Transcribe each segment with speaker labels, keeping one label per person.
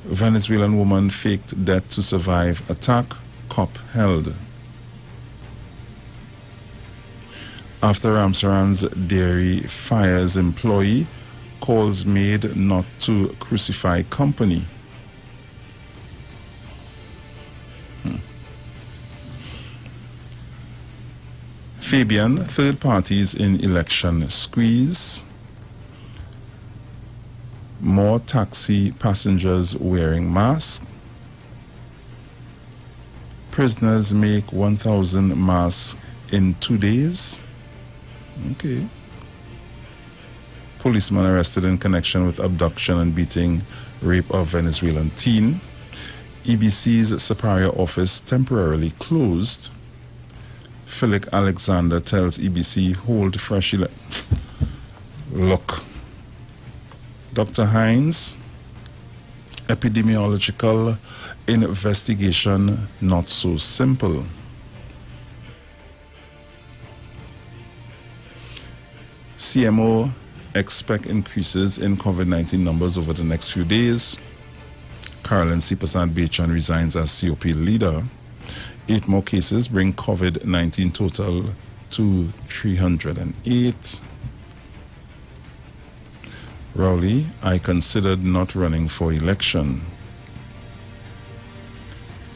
Speaker 1: Venezuelan woman faked death to survive attack, cop held. After Ramsaran's dairy fires employee, calls made not to crucify company. Fabian, third parties in election squeeze. More taxi passengers wearing masks. Prisoners make 1,000 masks in 2 days. Okay. Policeman arrested in connection with abduction and beating rape of Venezuelan teen. EBC's Superior office temporarily closed. Philip Alexander tells EBC hold fresh Look. Dr. Hines, epidemiological investigation not so simple. CMO expect increases in COVID-19 numbers over the next few days. Carolyn Sipasad Bechan resigns as COP leader. 8 more cases bring COVID-19 total to 308. Rowley, I considered not running for election.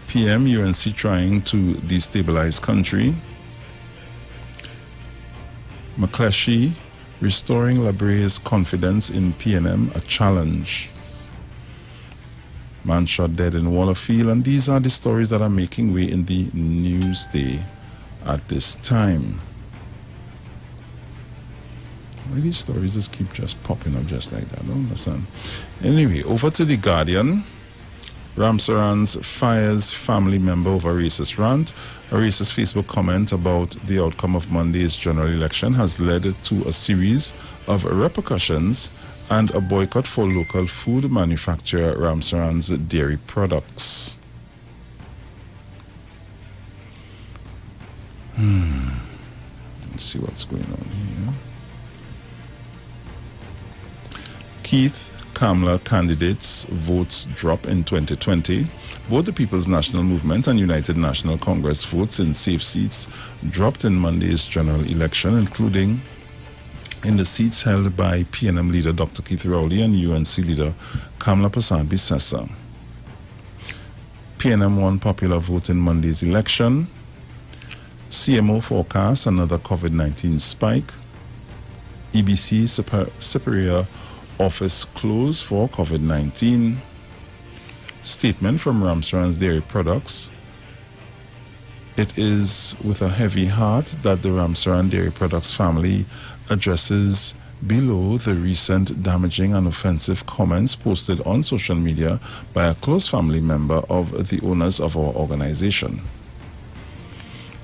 Speaker 1: PM, UNC trying to destabilize country. McCleshey, restoring Labre's confidence in PNM, a challenge. Man shot dead in Wallerfield, and these are the stories that are making way in the Newsday at this time. Why these stories just keep popping up just like that? I don't understand. Anyway, over to The Guardian. Ramsaran's fires family member over racist rant. A racist Facebook comment about the outcome of Monday's general election has led to a series of repercussions and a boycott for local food manufacturer Ramsaran's dairy products. Let's see what's going on here. Keith Kamla candidates' votes drop in 2020. Both the People's National Movement and United National Congress votes in safe seats dropped in Monday's general election, including in the seats held by PNM leader Dr. Keith Rowley and UNC leader Kamla Persad-Bissessar. PNM won popular vote in Monday's election. CMO forecasts another COVID-19 spike. EBC Superior office closed for COVID-19. Statement from Ramsaran's Dairy Products. It is with a heavy heart that the Ramsaran Dairy Products family addresses below the recent damaging and offensive comments posted on social media by a close family member of the owners of our organization.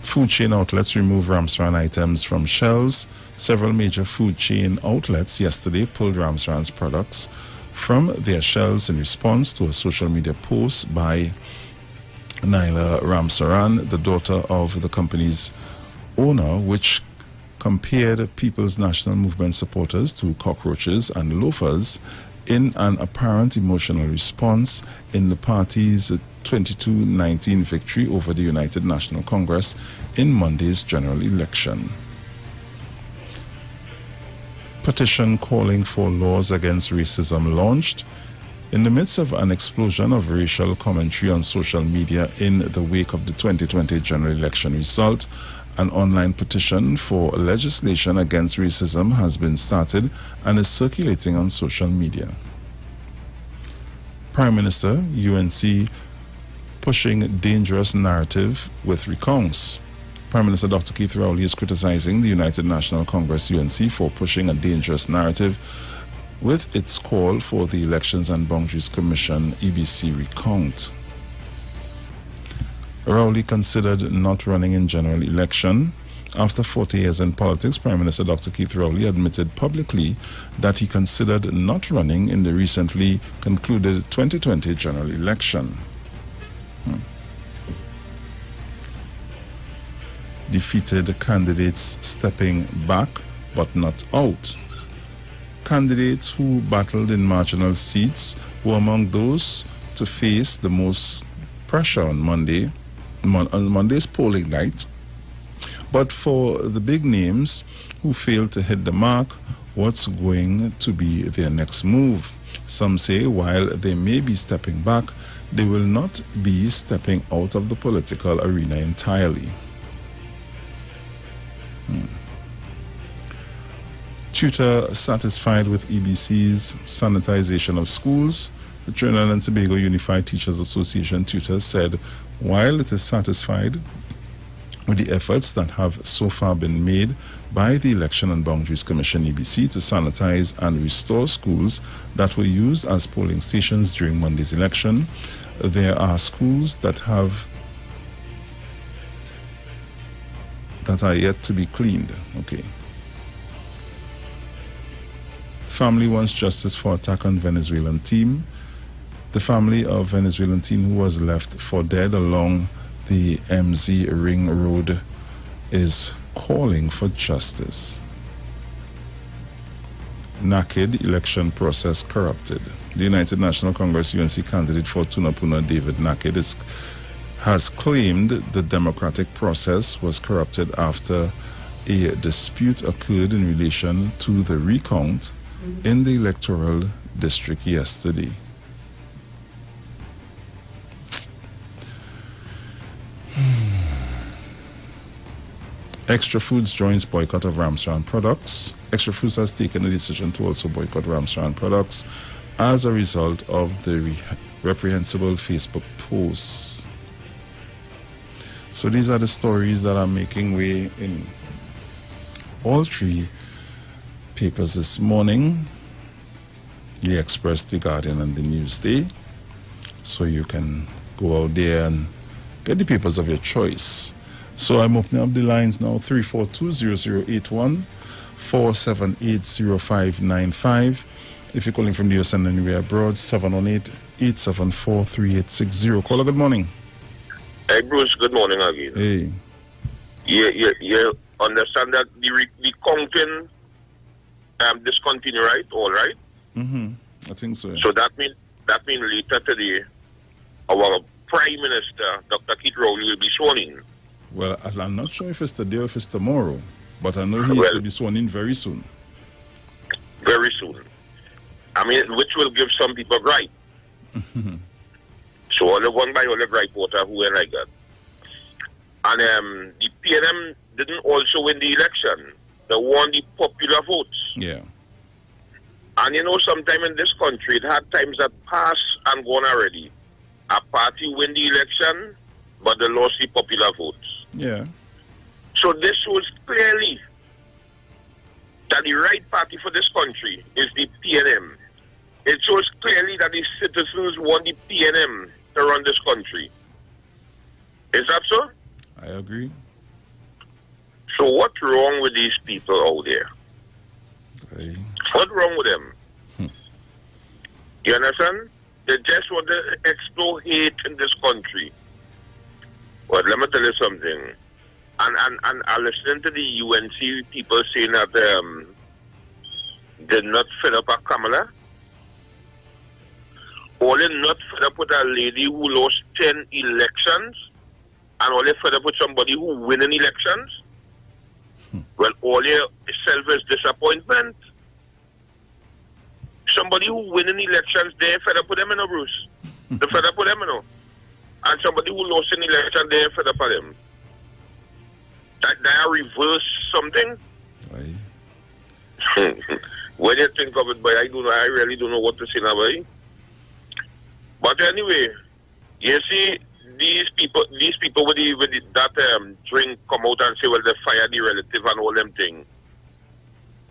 Speaker 1: Food chain outlets remove Ramsaran items from shelves. Several major food chain outlets yesterday pulled Ramsaran's products from their shelves in response to a social media post by Naila Ramsaran, the daughter of the company's owner, which compared People's National Movement supporters to cockroaches and loafers in an apparent emotional response in the party's 22-19 victory over the United National Congress in Monday's general election. Petition calling for laws against racism launched. In the midst of an explosion of racial commentary on social media in the wake of the 2020 general election result, an online petition for legislation against racism has been started and is circulating on social media. Prime Minister, UNC pushing dangerous narrative with recounts. Prime Minister Dr. Keith Rowley is criticizing the United National Congress UNC for pushing a dangerous narrative with its call for the Elections and Boundaries Commission EBC recount. Rowley considered not running in general election. After 40 years in politics, Prime Minister Dr. Keith Rowley admitted publicly that he considered not running in the recently concluded 2020 general election. Defeated candidates stepping back but not out. Candidates who battled in marginal seats were among those to face the most pressure on Monday's polling night. But for the big names who failed to hit the mark, what's going to be their next move? Some say while they may be stepping back, they will not be stepping out of the political arena entirely. Tutor satisfied with EBC's sanitization of schools. The Trinidad and Tobago Unified Teachers Association tutor said while it is satisfied with the efforts that have so far been made by the Election and Boundaries Commission EBC to sanitize and restore schools that were used as polling stations during Monday's election, there are schools that are yet to be cleaned. Okay. Family wants justice for attack on Venezuelan team. The family of Venezuelan teen who was left for dead along the MZ Ring Road is calling for justice. NACID election process corrupted. The United National Congress UNC candidate for Tunapuna, David NACID, has claimed the democratic process was corrupted after a dispute occurred in relation to the recount in the electoral district yesterday. Extra Foods joins boycott of Ramsran products. Extra Foods has taken a decision to also boycott Ramsran products as a result of the reprehensible Facebook posts. So these are the stories that are making way in all three papers this morning: The Express, The Guardian, and The Newsday. So you can go out there and get the papers of your choice. So I'm opening up the lines now: 342-0081, 478-0595. If you're calling from the US and anywhere abroad, 718-874-3860. Caller, good morning.
Speaker 2: Hey, Bruce, good morning again.
Speaker 1: Hey.
Speaker 2: You understand that the counting discontinue, right? All right?
Speaker 1: Mm-hmm. I think so.
Speaker 2: So that means later today, our Prime Minister, Dr. Keith Rowley, will be sworn in.
Speaker 1: Well, I'm not sure if it's today or if it's tomorrow, but I know he will be sworn in very soon.
Speaker 2: Very soon. I mean, which will give some people right. So all the one by all the right water who are like that. And the PNM didn't also win the election. They won the popular votes.
Speaker 1: Yeah.
Speaker 2: And you know, sometime in this country, it had times that pass and gone already. A party win the election, but they lost the popular votes.
Speaker 1: Yeah.
Speaker 2: So this shows clearly that the right party for this country is the PNM. It shows clearly that the citizens want the PNM to run this country. Is that so?
Speaker 1: I agree.
Speaker 2: So what's wrong with these people out there?
Speaker 1: Okay.
Speaker 2: What's wrong with them? You understand? They just want to explode hate in this country. But let me tell you something. And I listening to the UNC people saying that they're not fed up with Kamala. Or they're not fed up with a lady who lost 10 elections, and all they fed up with somebody who win elections. Well, all your self is disappointment. Somebody who win elections, they're fed up with them, you know, Bruce. They're fed up with them, you know. And somebody who lost an election, they're fed up with them. That they reverse something.
Speaker 1: Right.
Speaker 2: When you think of it, but I really don't know what to say now, boy. But anyway, you see, these people with that drink come out and say, well, they fire the relative and all them things.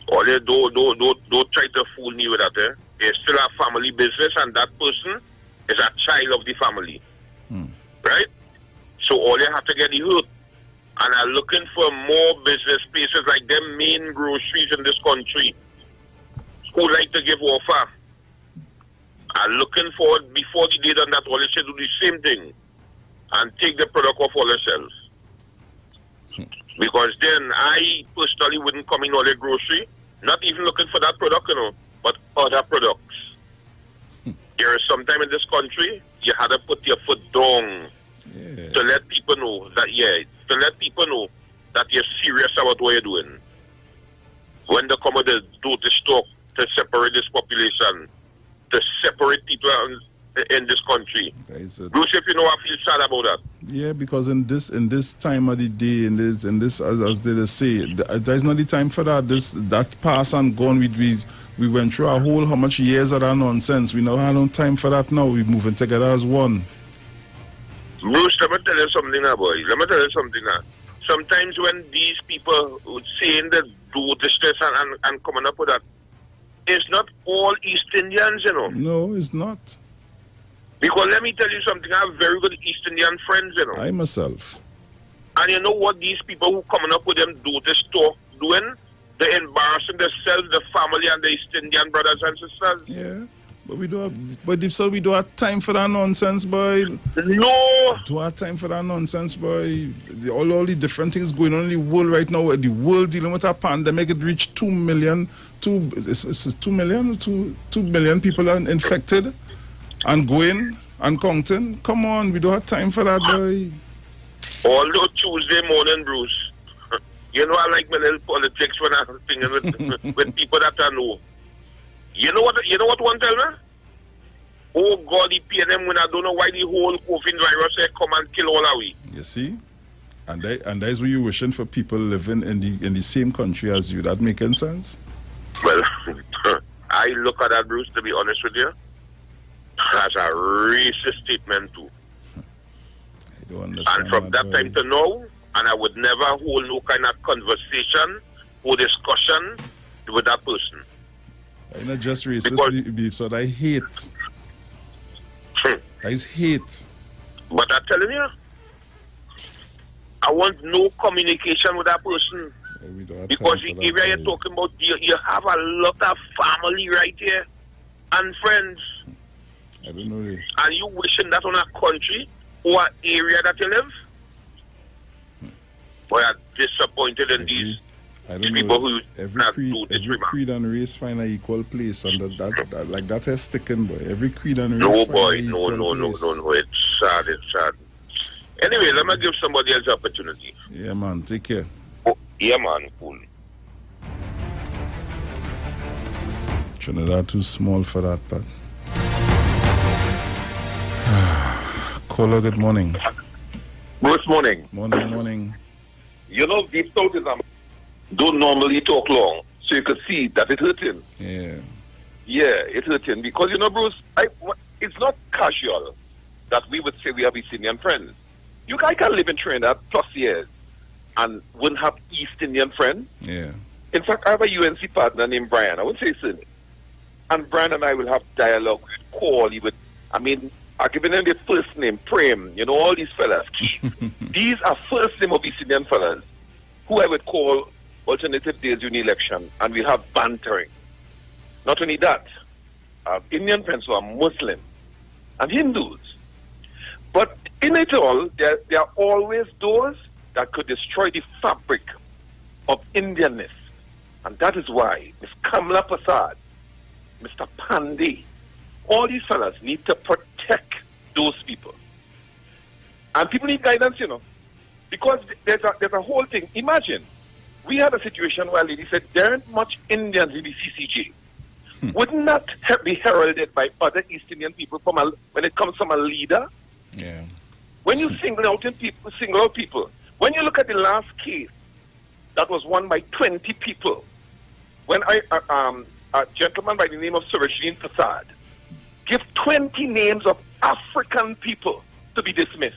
Speaker 2: Or they don't try to fool me with that. It's still a family business, and that person is a child of the family. Right? So all they have to get the hood. And are looking for more business places like them main groceries in this country who like to give offer. Are looking for it before the day done that, all they should do the same thing and take the product off all themselves. Because then I personally wouldn't come in all the grocery, not even looking for that product, you know, but other products. There is sometime in this country, you had to put your foot down to let people know that you're serious about what you're doing. When they come with the do this talk to separate this population, to separate people in this country. Bruce, if you know, I feel sad about that.
Speaker 1: Yeah, because in this time of the day, in this as they say, there's not the time for that. That pass and gone. We went through a whole how much years of that nonsense. We now have no time for that now. We're moving together as one.
Speaker 2: Bruce, let me tell you something now, boy. Let me tell you something now. Sometimes when these people saying that do this and coming up with that, it's not all East Indians, you know.
Speaker 1: No, it's not.
Speaker 2: Because let me tell you something, I have very good East Indian friends, you know.
Speaker 1: I myself.
Speaker 2: And you know what these people who coming up with them do this talk doing? They're embarrassing themselves, the family and the East Indian brothers and sisters.
Speaker 1: Yeah. But we don't have time for that nonsense, boy.
Speaker 2: No.
Speaker 1: We don't have time for that nonsense, boy. All the different things going on in the world right now. The world dealing with a pandemic. It reached 2 million. 2 million people are infected and going and counting. Come on, we don't have time for that, boy.
Speaker 2: Although Tuesday morning, Bruce, you know I like my little politics when I'm thinking with people that I know. You know what one tell me? Oh God, he pay them when I don't know why the whole COVID virus come and kill all away.
Speaker 1: You see? And that is what you're wishing for people living in the same country as you. That making sense?
Speaker 2: Well, I look at that, Bruce, to be honest with you, as a racist statement too.
Speaker 1: I don't understand.
Speaker 2: And from that time to now, and I would never hold no kind of conversation or discussion with that person.
Speaker 1: I'm not just racist, so I hate. I hate.
Speaker 2: But I'm telling you, I want no communication with that person. Because the area you're talking about, you have a lot of family right here and friends.
Speaker 1: I don't know.
Speaker 2: And you wishing that on a country or an area that you live? Boy, I'm disappointed in these.
Speaker 1: I don't
Speaker 2: people
Speaker 1: know.
Speaker 2: Who
Speaker 1: Every creed and race find an equal place, and that is sticking, boy. Every creed and race.
Speaker 2: No, boy, no. It's sad. Anyway, let me give somebody else opportunity.
Speaker 1: Yeah, man. Take care.
Speaker 2: Oh, yeah, man. Cool.
Speaker 1: Trinidad too small for that, but. Caller, good morning.
Speaker 2: Good morning.
Speaker 1: Morning.
Speaker 2: You know, Deep South is don't normally talk long, so you can see that it's hurting.
Speaker 1: Yeah,
Speaker 2: it's hurting because, you know, Bruce, it's not casual that we would say we have East Indian friends. You guys can live in Trinidad plus years and wouldn't have East Indian friends.
Speaker 1: Yeah.
Speaker 2: In fact, I have a UNC partner named Brian. I wouldn't say his name. And Brian and I will have dialogue, we'd call, I've given them the first name, Prem, you know, all these fellas, Keith. These are first name of East Indian fellas who I would call alternative days during the election, and we have bantering. Not only that, Indian friends who are Muslim and Hindus. But in it all, there are always those that could destroy the fabric of Indianness. And that is why Ms. Kamala Prasad, Mr. Pandey, all these fellas need to protect those people. And people need guidance, you know. Because there's a whole thing. Imagine, we had a situation where a lady said there aren't much Indians in the CCJ. Wouldn't that be heralded by other East Indian people when it comes from a leader?
Speaker 1: Yeah.
Speaker 2: When you single out people, when you look at the last case that was won by 20 people, when a gentleman by the name of Surajit Prasad give 20 names of African people to be dismissed.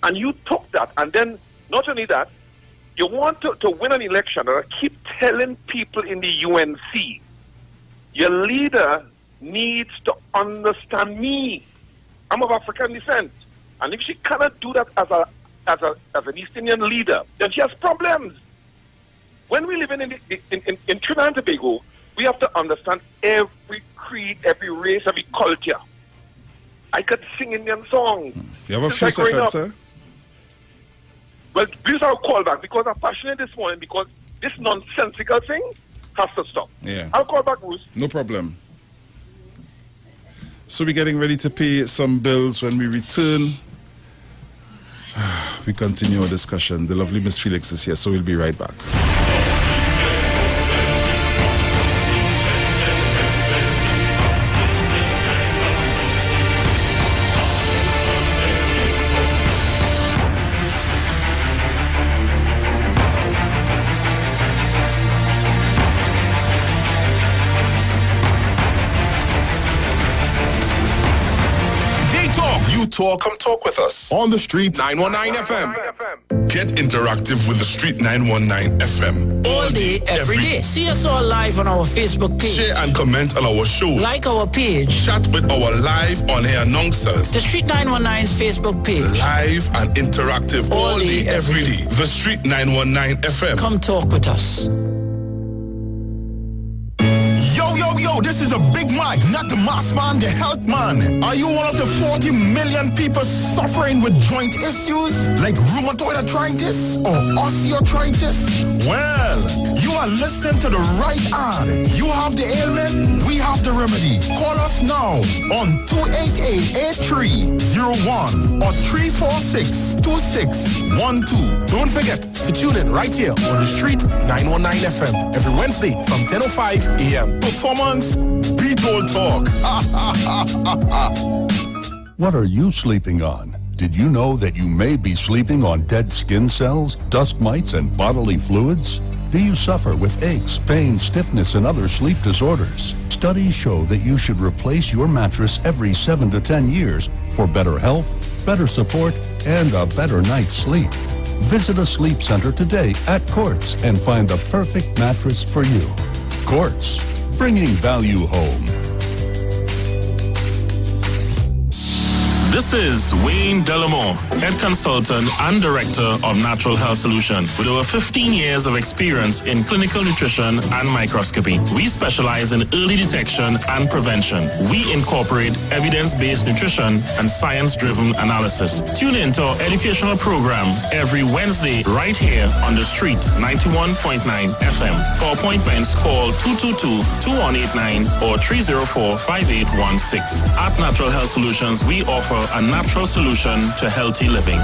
Speaker 2: And you took that, and then not only that, you want to win an election, and I keep telling people in the UNC, your leader needs to understand me. I'm of African descent. And if she cannot do that as an East Indian leader, then she has problems. When we live in Trinidad and Tobago, we have to understand every creed, every race, every culture. I could sing Indian songs.
Speaker 1: You have a few seconds, sir?
Speaker 2: Well, please I'll call back because I'm passionate this morning because this nonsensical thing has to stop.
Speaker 1: Yeah.
Speaker 2: I'll call back, Bruce.
Speaker 1: No problem. So we're getting ready to pay some bills. When we return, we continue our discussion. The lovely Miss Felix is here, so we'll be right back.
Speaker 3: Talk, come talk with us on the street
Speaker 4: 919 FM.
Speaker 3: Get interactive with the street 919 FM
Speaker 5: all day, every day. See us all live on our Facebook page.
Speaker 3: Share and comment on our show.
Speaker 5: Like our page.
Speaker 3: Chat with our live on-air announcers.
Speaker 5: The Street 919's Facebook page.
Speaker 3: Live and interactive all day, every day. The Street 919 FM.
Speaker 5: Come talk with us.
Speaker 6: Yo, this is a Big Mike, not the mass man, the health man. Are you one of the 40 million people suffering with joint issues like rheumatoid arthritis or osteoarthritis? Well, you are listening to the right ad. You have the ailment, we have the remedy. Call us now on 288-8301 or 346-2612.
Speaker 4: Don't forget to tune in right here on the Street 919 FM every Wednesday from 10:05 a.m.
Speaker 6: Performance Beatball Talk.
Speaker 7: What are you sleeping on? Did you know that you may be sleeping on dead skin cells, dust mites, and bodily fluids? Do you suffer with aches, pain, stiffness, and other sleep disorders? Studies show that you should replace your mattress every 7 to 10 years for better health, better support, and a better night's sleep. Visit a sleep center today at Quartz and find the perfect mattress for you. Quartz, bringing value home.
Speaker 8: This is Wayne Delamore, Head Consultant and Director of Natural Health Solution. With over 15 years of experience in clinical nutrition and microscopy, we specialize in early detection and prevention. We incorporate evidence-based nutrition and science-driven analysis. Tune in to our educational program every Wednesday right here on the Street 91.9 FM. For appointments, call 222-2189 or 304-5816. At Natural Health Solutions, we offer a natural solution to healthy living.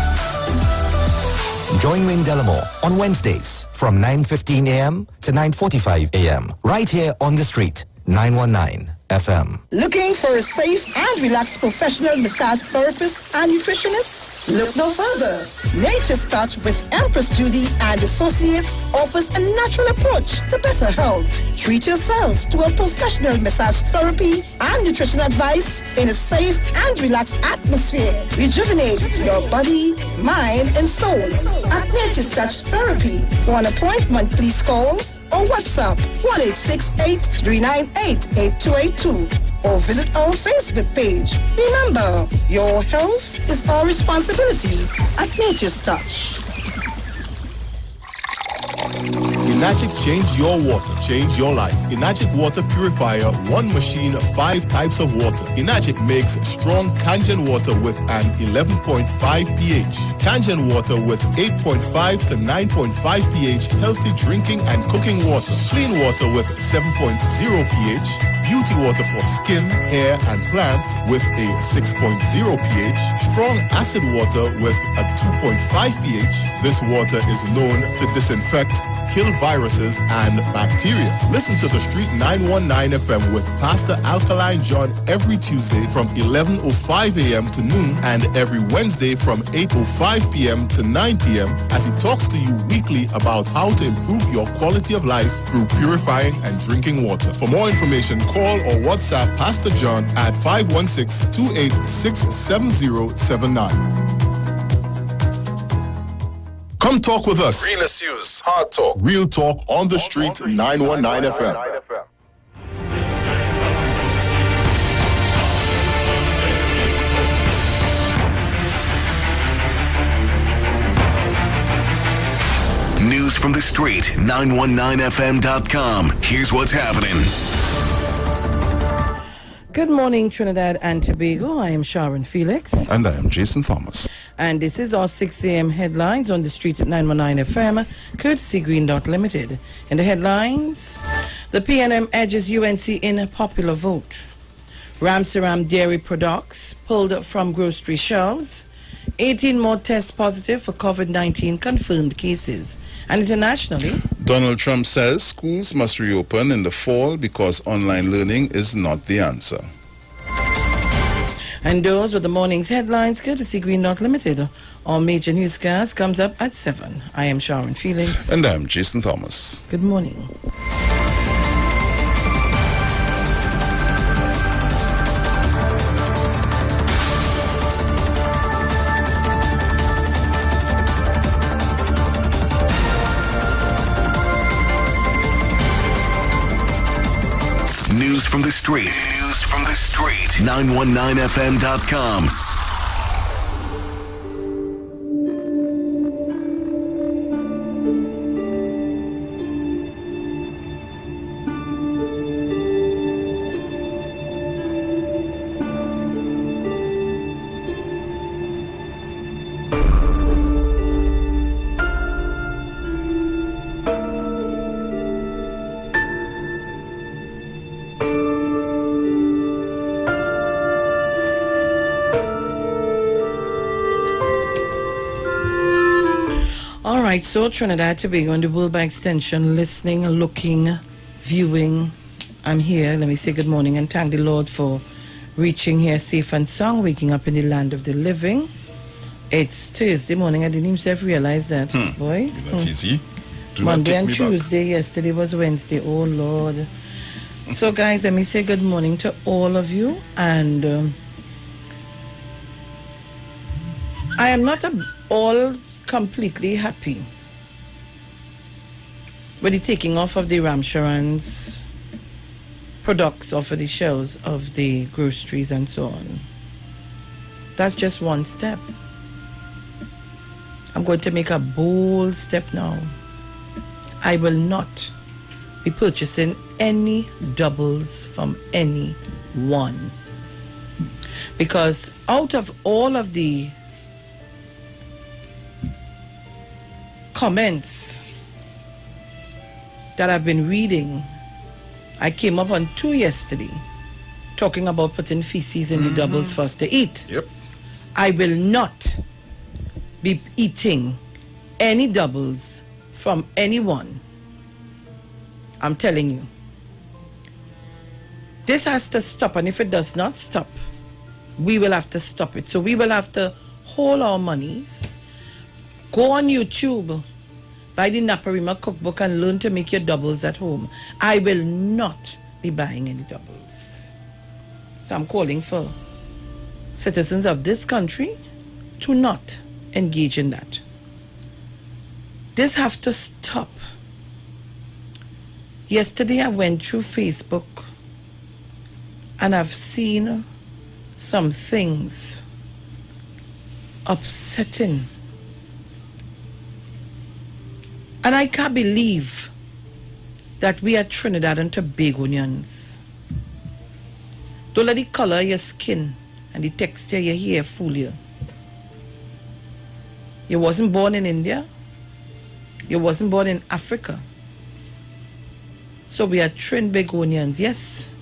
Speaker 9: Join Wayne Delamore on Wednesdays from 9:15 a.m. to 9:45 a.m. right here on the Street 919 FM.
Speaker 10: Looking for a safe and relaxed professional massage therapist and nutritionist? Look no further. Nature's Touch with Empress Judy and Associates offers a natural approach to better health. Treat yourself to a professional massage therapy and nutrition advice in a safe and relaxed atmosphere. Rejuvenate your body, mind, and soul at Nature's Touch Therapy. For an appointment, please call or WhatsApp 1-868-398-8282 or visit our Facebook page. Remember, your health is our responsibility at Nature's Touch.
Speaker 6: Enagic change your water, change your life. Enagic water purifier, one machine, 5 types of water. Enagic makes strong Kangen water with an 11.5 pH. Kangen water with 8.5 to 9.5 pH, healthy drinking and cooking water. Clean water with 7.0 pH. Beauty water for skin, hair, and plants with a 6.0 pH. Strong acid water with a 2.5 pH. This water is known to disinfect, kill viruses and bacteria. Listen to the Street 919 FM with Pastor Alkaline John every Tuesday from 11:05 a.m. to noon and every Wednesday from 8:05 p.m. to 9 p.m. as he talks to you weekly about how to improve your quality of life through purifying and drinking water. For more information, call or WhatsApp Pastor John at 516-286-7079. Come talk with us.
Speaker 3: Real issues, hard talk.
Speaker 6: Real talk on the street 919 FM.
Speaker 11: News from the street, 919fm.com. Here's what's happening.
Speaker 12: Good morning, Trinidad and Tobago. I am Sharon Felix.
Speaker 1: And I am Jason Thomas.
Speaker 12: And this is our 6 a.m. headlines on the street at 919 FM, courtesy Green Dot Limited. In the headlines, the PNM edges UNC in a popular vote. Ramsaram dairy products pulled from grocery shelves. 18 more tests positive for COVID-19 confirmed cases. And internationally,
Speaker 1: Donald Trump says schools must reopen in the fall because online learning is not the answer.
Speaker 12: And those were the morning's headlines, courtesy Green Dot Limited. Our major newscast comes up at 7. I am Sharon Felix.
Speaker 1: And I'm Jason Thomas.
Speaker 12: Good morning.
Speaker 11: News from the street. News from the street. 919fm.com.
Speaker 12: Right, so Trinidad Tobago and the world by extension, listening, looking, viewing. I'm here. Let me say good morning and thank the Lord for reaching here safe and sound, waking up in the land of the living. It's Thursday morning. I didn't even realize that. Boy.
Speaker 1: That's easy.
Speaker 12: Monday and Tuesday. Yesterday was Wednesday. Oh, Lord. So, guys, let me say good morning to all of you. And I am not all completely happy with the taking off of the Ramcharan's products off of the shelves of the groceries and so on. That's just one step. I'm going to make a bold step now. I will not be purchasing any doubles from anyone, because out of all of the comments that I've been reading, I came up on 2 yesterday talking about putting feces in the doubles for us to eat.
Speaker 1: Yep.
Speaker 12: I will not be eating any doubles from anyone. I'm telling you. This has to stop, and if it does not stop, we will have to stop it. So we will have to hold our monies, go on YouTube, buy the Naparima cookbook and learn to make your doubles at home. I will not be buying any doubles. So I'm calling for citizens of this country to not engage in that. This have to stop. Yesterday I went through Facebook and I've seen some things upsetting. And I can't believe that we are Trinidad and Tobagonians. Don't let the color of your skin and the texture of your hair fool you. You wasn't born in India. You wasn't born in Africa. So we are Trinbagonians, yes.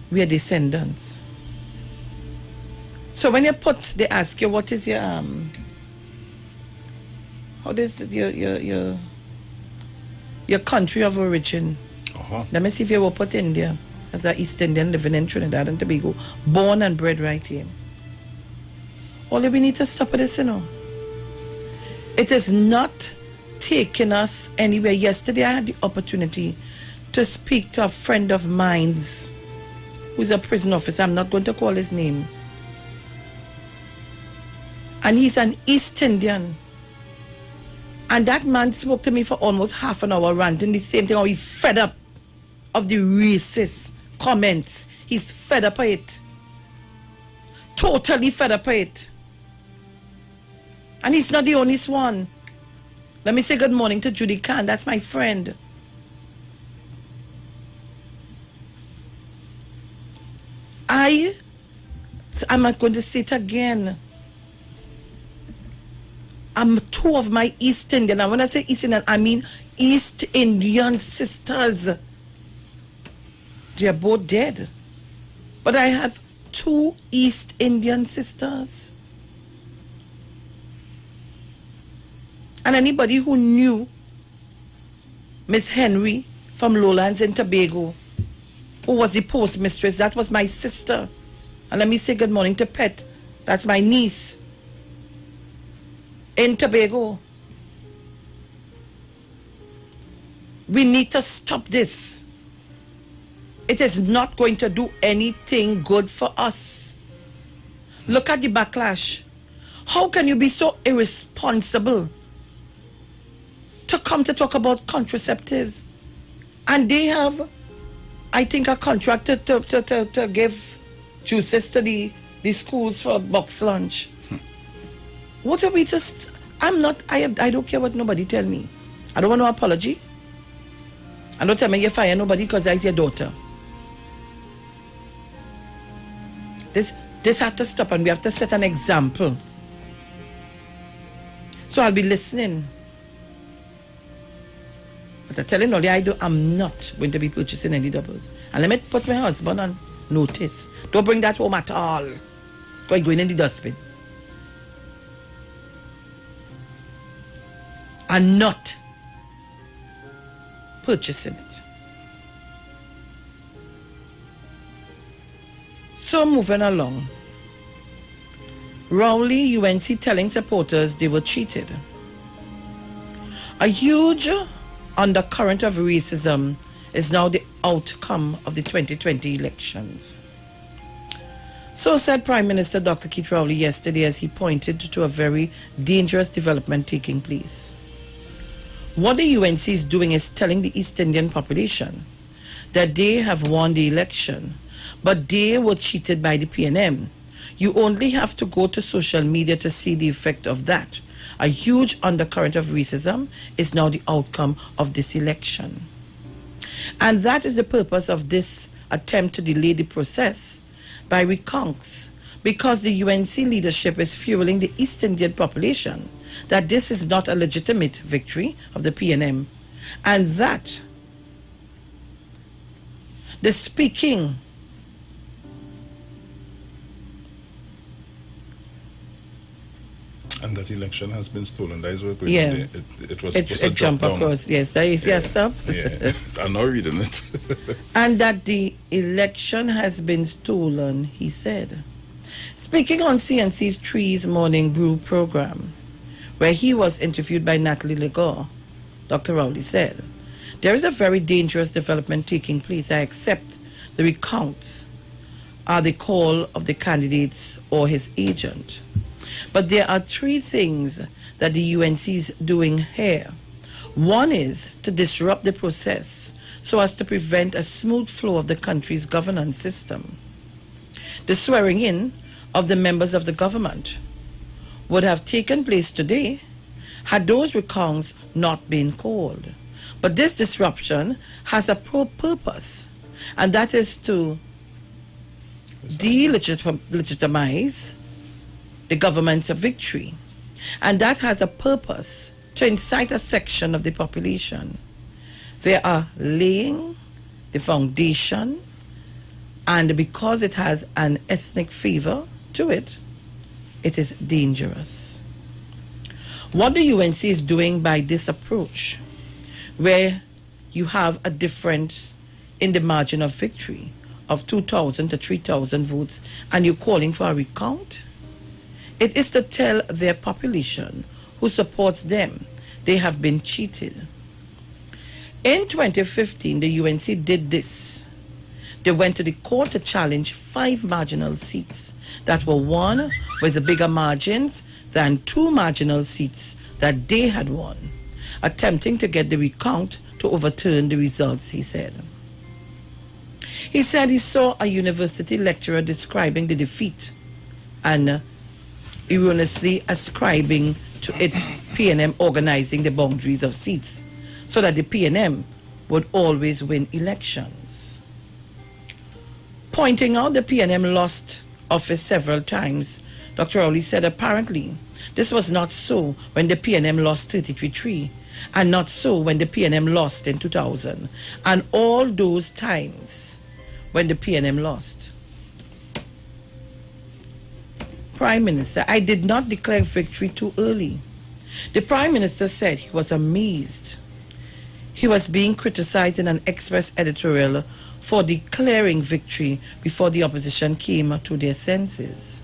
Speaker 12: We are descendants. So when you they ask you what is your what is your country of origin? Let me see if you will put India as an East Indian living in Trinidad and Tobago, born and bred right here. Only we need to stop this, you know. It is not taking us anywhere. Yesterday I had the opportunity to speak to a friend of mine's who's a prison officer. I'm not going to call his name. And he's an East Indian. And that man spoke to me for almost half an hour ranting the same thing. How he's fed up of the racist comments. He's fed up of it. Totally fed up of it. And he's not the only one. Let me say good morning to Judy Khan. That's my friend. I'm not going to say it again. I'm two of my East Indian. And when I say East Indian, I mean East Indian sisters. They are both dead. But I have 2 East Indian sisters. And anybody who knew Miss Henry from Lowlands and Tobago, who was the postmistress, that was my sister. And let me say good morning to Pet. That's my niece in Tobago. We need to stop this. It is not going to do anything good for us. Look at the backlash. How can you be so irresponsible to come to talk about contraceptives? And they have, I think, a contract to give juices to the schools for box lunch. What are we just... I don't care what nobody tell me. I don't want no apology. And don't tell me you fire nobody because that's your daughter. This has to stop, and we have to set an example. So I'll be listening. But I'm telling you, I'm not going to be purchasing any doubles. And let me put my husband on notice. Don't bring that home at all. Going in the dustbin. I'm not purchasing it. So moving along. Rowley UNC telling supporters they were cheated. A huge undercurrent of racism is now the outcome of the 2020 elections. So said Prime Minister Dr. Keith Rowley yesterday as he pointed to a very dangerous development taking place. What the UNC is doing is telling the East Indian population that they have won the election, but they were cheated by the PNM. You only have to go to social media to see the effect of that. A huge undercurrent of racism is now the outcome of this election. And that is the purpose of this attempt to delay the process by recounts, because the UNC leadership is fueling the East Indian population that this is not a legitimate victory of the PNM, and that the speaking
Speaker 1: and that election has been stolen. That is what we're
Speaker 12: yeah.
Speaker 1: It was supposed to
Speaker 12: jump
Speaker 1: down.
Speaker 12: across. Yes, that is stop.
Speaker 1: Yeah, I'm not reading it.
Speaker 12: And that the election has been stolen, he said. Speaking on CNC's Trees Morning Brew program, where he was interviewed by Natalie Legore, Dr. Rowley said, there is a very dangerous development taking place. I accept the recounts are the call of the candidates or his agent. But there are 3 things that the UNC is doing here. One is to disrupt the process so as to prevent a smooth flow of the country's governance system. The swearing in of the members of the government would have taken place today had those recounts not been called. But this disruption has a purpose, and that is to delegitimize the government's victory. And that has a purpose to incite a section of the population. They are laying the foundation, and because it has an ethnic flavor to it, it is dangerous. What the UNC is doing by this approach, where you have a difference in the margin of victory of 2,000 to 3,000 votes, and you're calling for a recount, it is to tell their population who supports them they have been cheated. In 2015, the UNC did this. They went to the court to challenge 5 marginal seats that were won with bigger margins than 2 marginal seats that they had won, attempting to get the recount to overturn the results, he said. He said he saw a university lecturer describing the defeat and erroneously ascribing to it PNM organizing the boundaries of seats so that the PNM would always win elections. Pointing out the PNM lost office several times, Dr. Rowley said apparently this was not so when the PNM lost 33-3 and not so when the PNM lost in 2000. And all those times when the PNM lost. Prime Minister, I did not declare victory too early. The Prime Minister said he was amazed. He was being criticized in an Express editorial for declaring victory before the opposition came to their senses.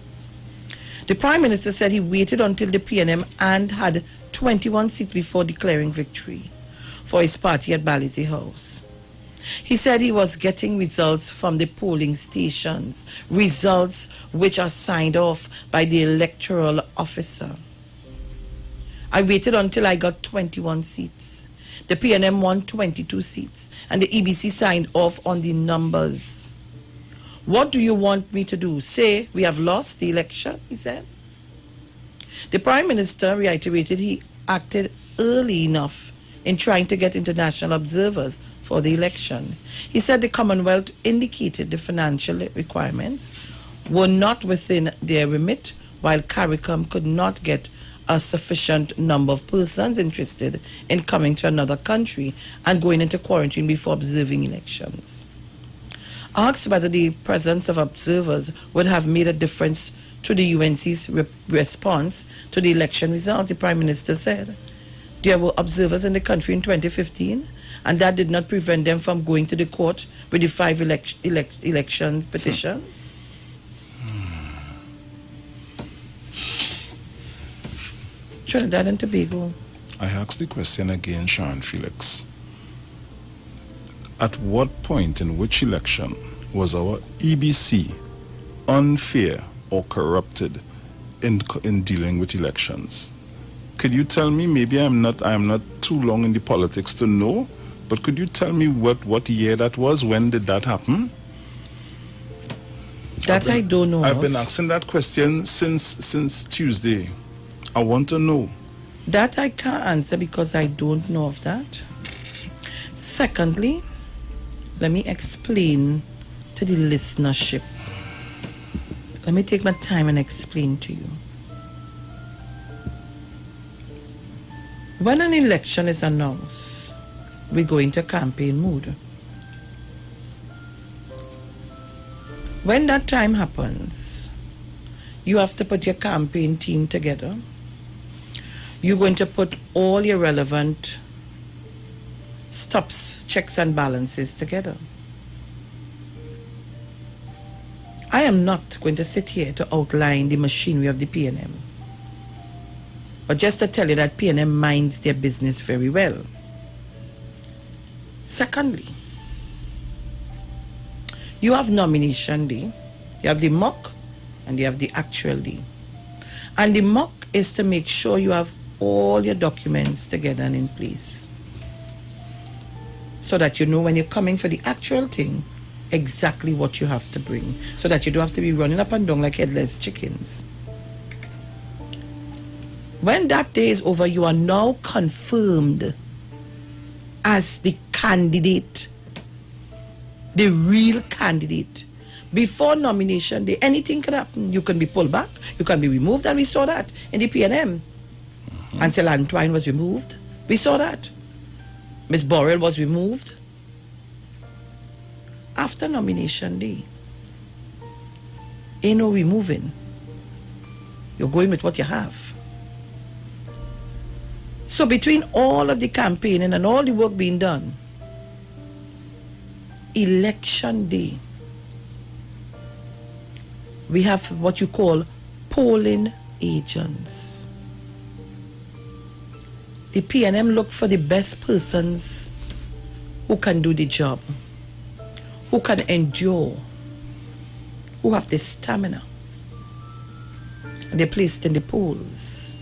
Speaker 12: The Prime Minister said he waited until the PNM and had 21 seats before declaring victory for his party at Balizi House. He said he was getting results from the polling stations, results which are signed off by the electoral officer. I waited until I got 21 seats. The PNM won 22 seats, and the EBC signed off on the numbers. What do you want me to do? Say we have lost the election, he said. The Prime Minister reiterated he acted early enough in trying to get international observers for the election. He said the Commonwealth indicated the financial requirements were not within their remit, while CARICOM could not get a sufficient number of persons interested in coming to another country and going into quarantine before observing elections. Asked whether the presence of observers would have made a difference to the UNC's response to the election results, the Prime Minister said there were observers in the country in 2015, and that did not prevent them from going to the court with the 5 election petitions. Trinidad and Tobago.
Speaker 1: I asked the question again, Sean Felix. At what point in which election was our EBC unfair or corrupted in dealing with elections? Could you tell me? Maybe I am not too long in the politics to know, but could you tell me what year that was? When did that happen?
Speaker 12: I don't know.
Speaker 1: I've been asking that question since Tuesday. I want to know.
Speaker 12: That I can't answer because I don't know of that. Secondly, let me explain to the listenership. Let me take my time and explain to you. When an election is announced, we go into campaign mode. When that time happens, you have to put your campaign team together. You're going to put all your relevant stops, checks and balances together. I am not going to sit here to outline the machinery of the PNM, but just to tell you that PNM minds their business very well. Secondly, you have nomination day, you have the mock, and you have the actual day. And the mock is to make sure you have all your documents together and in place, so that you know when you're coming for the actual thing exactly what you have to bring, so that you don't have to be running up and down like headless chickens. When that day is over, you are now confirmed as the candidate, the real candidate. Before nomination day, anything can happen. You can be pulled back, you can be removed, and we saw that in the PNM. Ansel Antoine was removed. We saw that. Ms. Borrell was removed. After nomination day, ain't no removing. You're going with what you have. So between all of the campaigning and all the work being done, election day, we have what you call polling agents. The PNM look for the best persons who can do the job, who can endure, who have the stamina. And they're placed in the polls.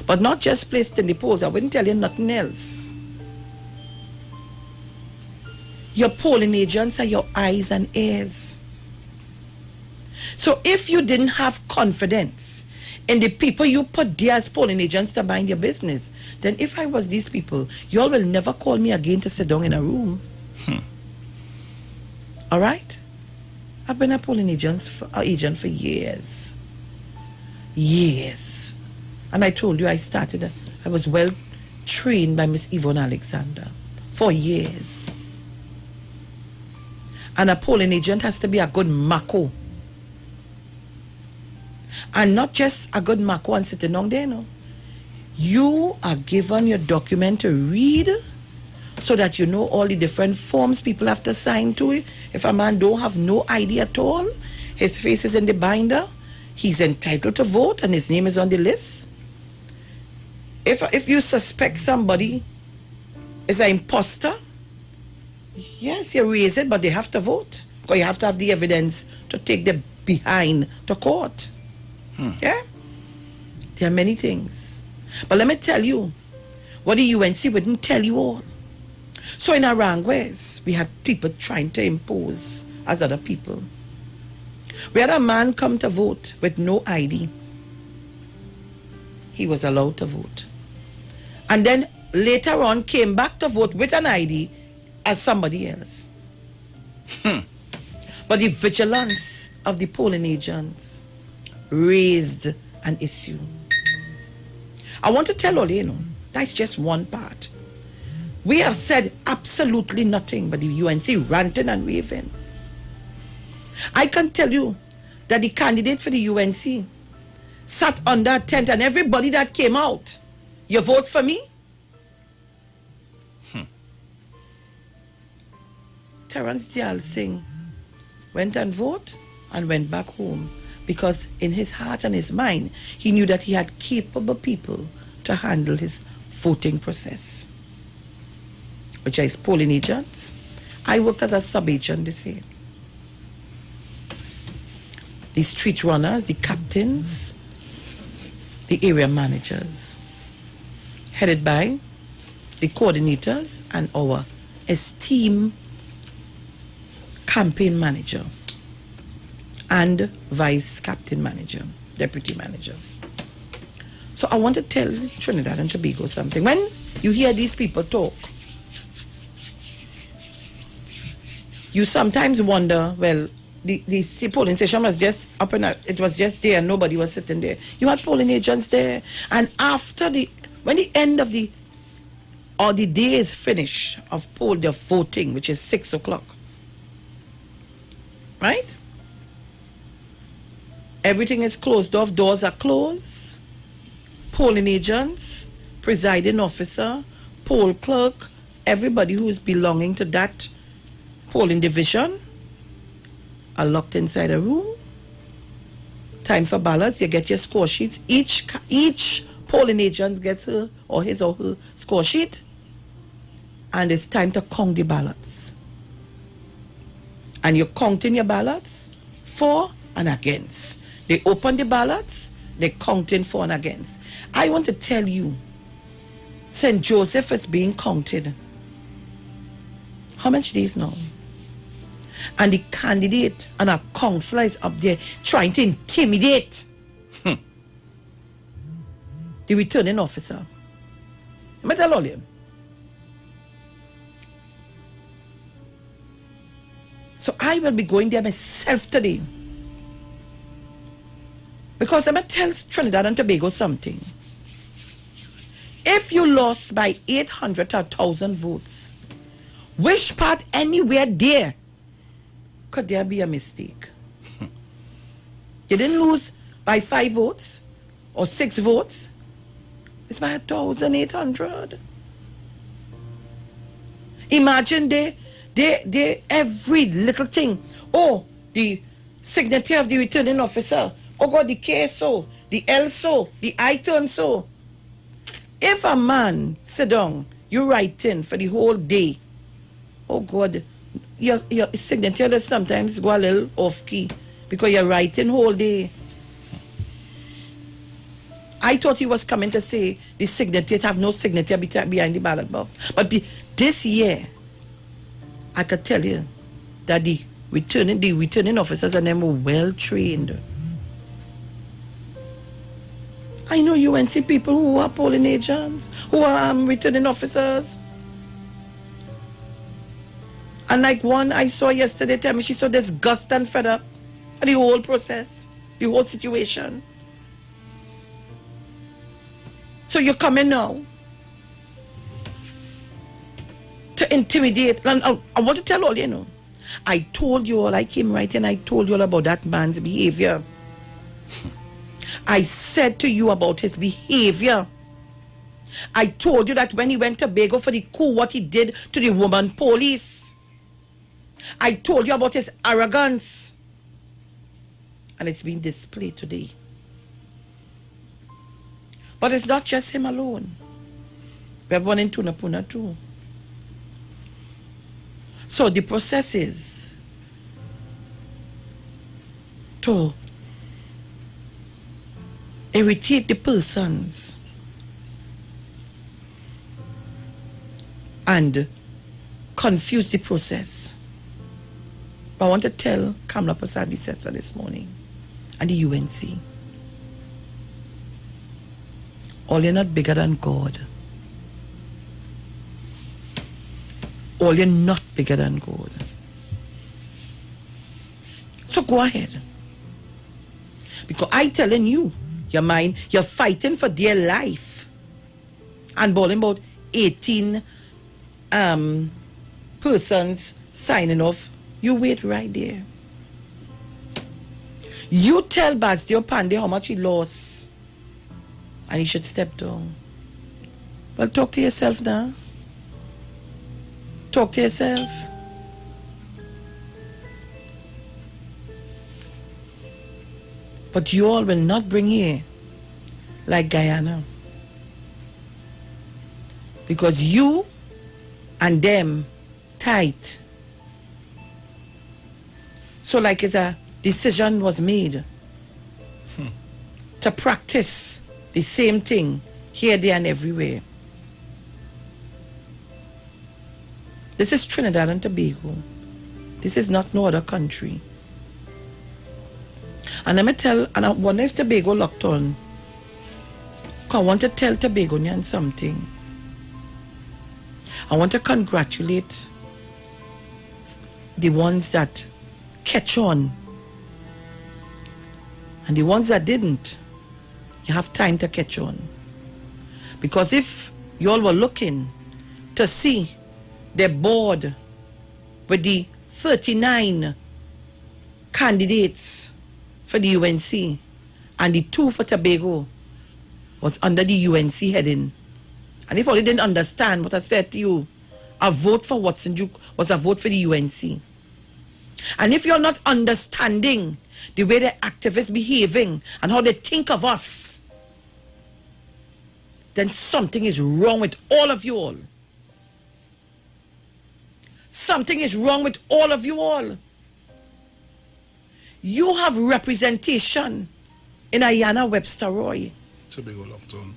Speaker 12: But not just placed in the polls, I wouldn't tell you nothing else. Your polling agents are your eyes and ears. So if you didn't have confidence in the people you put there as polling agents to mind your business, then if I was these people, y'all will never call me again to sit down in a room. All right? I've been a polling agent for years. Years. And I told you I was well trained by Miss Yvonne Alexander for years. And a polling agent has to be a good mako. And not just a good mako and sitting down there, no. You are given your document to read so that you know all the different forms people have to sign to it. If a man don't have no ID at all, his face is in the binder, he's entitled to vote and his name is on the list. If you suspect somebody is an imposter, yes, you raise it, but they have to vote. Because you have to have the evidence to take them behind to court. Yeah? There are many things. But let me tell you, what the UNC wouldn't tell you all. So in Aranguez, we had people trying to impose as other people. We had a man come to vote with no ID. He was allowed to vote. And then later on came back to vote with an ID as somebody else. But the vigilance of the polling agents raised an issue. I want to tell all you know, that's just one part. We have said absolutely nothing but the UNC ranting and raving. I can tell you that the candidate for the UNC sat under a tent and everybody that came out, you vote for me? Terence Dial Singh went and voted and went back home because in his heart and his mind, he knew that he had capable people to handle his voting process, which is polling agents. I worked as a sub-agent this year. The street runners, the captains, the area managers, headed by the coordinators and our esteemed campaign manager and vice captain manager, deputy manager. So I want to tell Trinidad and Tobago something. When you hear these people talk, you sometimes wonder, well, the polling station was just up and out. It was just there and nobody was sitting there. You had polling agents there. And after when the end of the day is finished of the voting, which is 6 o'clock, right? Everything is closed off. Doors are closed. Polling agents, presiding officer, poll clerk, everybody who is belonging to that polling division are locked inside a room. Time for ballots. You get your score sheets. Each polling agent gets her or his or her score sheet, and it's time to count the ballots. And you're counting your ballots for and against. They open the ballots, they counting for and against. I want to tell you, St. Joseph is being counted. How much days now? And the candidate and our councillor is up there trying to intimidate the returning officer. Let me tell all you. So I will be going there myself today. Because I'm going to tell Trinidad and Tobago something. If you lost by 800 to 1,000 votes, which part anywhere there could there be a mistake? You didn't lose by 5 votes or 6 votes. It's by 1,800. Imagine they every little thing. Oh, the signature of the returning officer. Oh God, the K so, the L so, the I turn so. If a man sit down, you writing for the whole day. Oh God, your signature does sometimes go a little off key because you're writing whole day. I thought he was coming to say the signature have no signature behind the ballot box. But this year, I could tell you that the returning officers and them were well trained. I know UNC people who are polling agents, who are returning officers. And like one I saw yesterday tell me she's so disgusted and fed up at the whole process, the whole situation. So you're coming now to intimidate. And I want to tell all you know, I told you all, I came right and I told you all about that man's behavior. I said to you about his behavior. I told you that when he went to Tobago for the coup, what he did to the woman police. I told you about his arrogance. And it's been displayed today. But it's not just him alone. We have one in Tunapuna too. So the process is to irritate the persons and confuse the process. But I want to tell Kamla Persad-Bissessar this morning and the UNC, all you're not bigger than God. All you're not bigger than God. So go ahead. Because I telling you, your mind, you're fighting for their life. And bawling about 18 persons signing off. You wait right there. You tell Basdio Pandey how much he lost. And he should step down. Well, talk to yourself now. Talk to yourself. But you all will not bring here like Guyana. Because you and them tight. So like it's a decision was made to practice the same thing here, there, and everywhere. This is Trinidad and Tobago. This is not no other country. And let me tell, and I wonder if Tobago locked on. I want to tell Tobagonians something. I want to congratulate the ones that catch on. And the ones that didn't, you have time to catch on. Because if you all were looking to see the board with the 39 candidates for the UNC and the 2 for Tobago was under the UNC heading. And if you didn't understand what I said to you, a vote for Watson Duke was a vote for the UNC. And if you're not understanding the way the activists behaving and how they think of us, then something is wrong with all of you all. Something is wrong with all of you all. You have representation in Ayanna Webster Roy.
Speaker 3: Tobago locked on.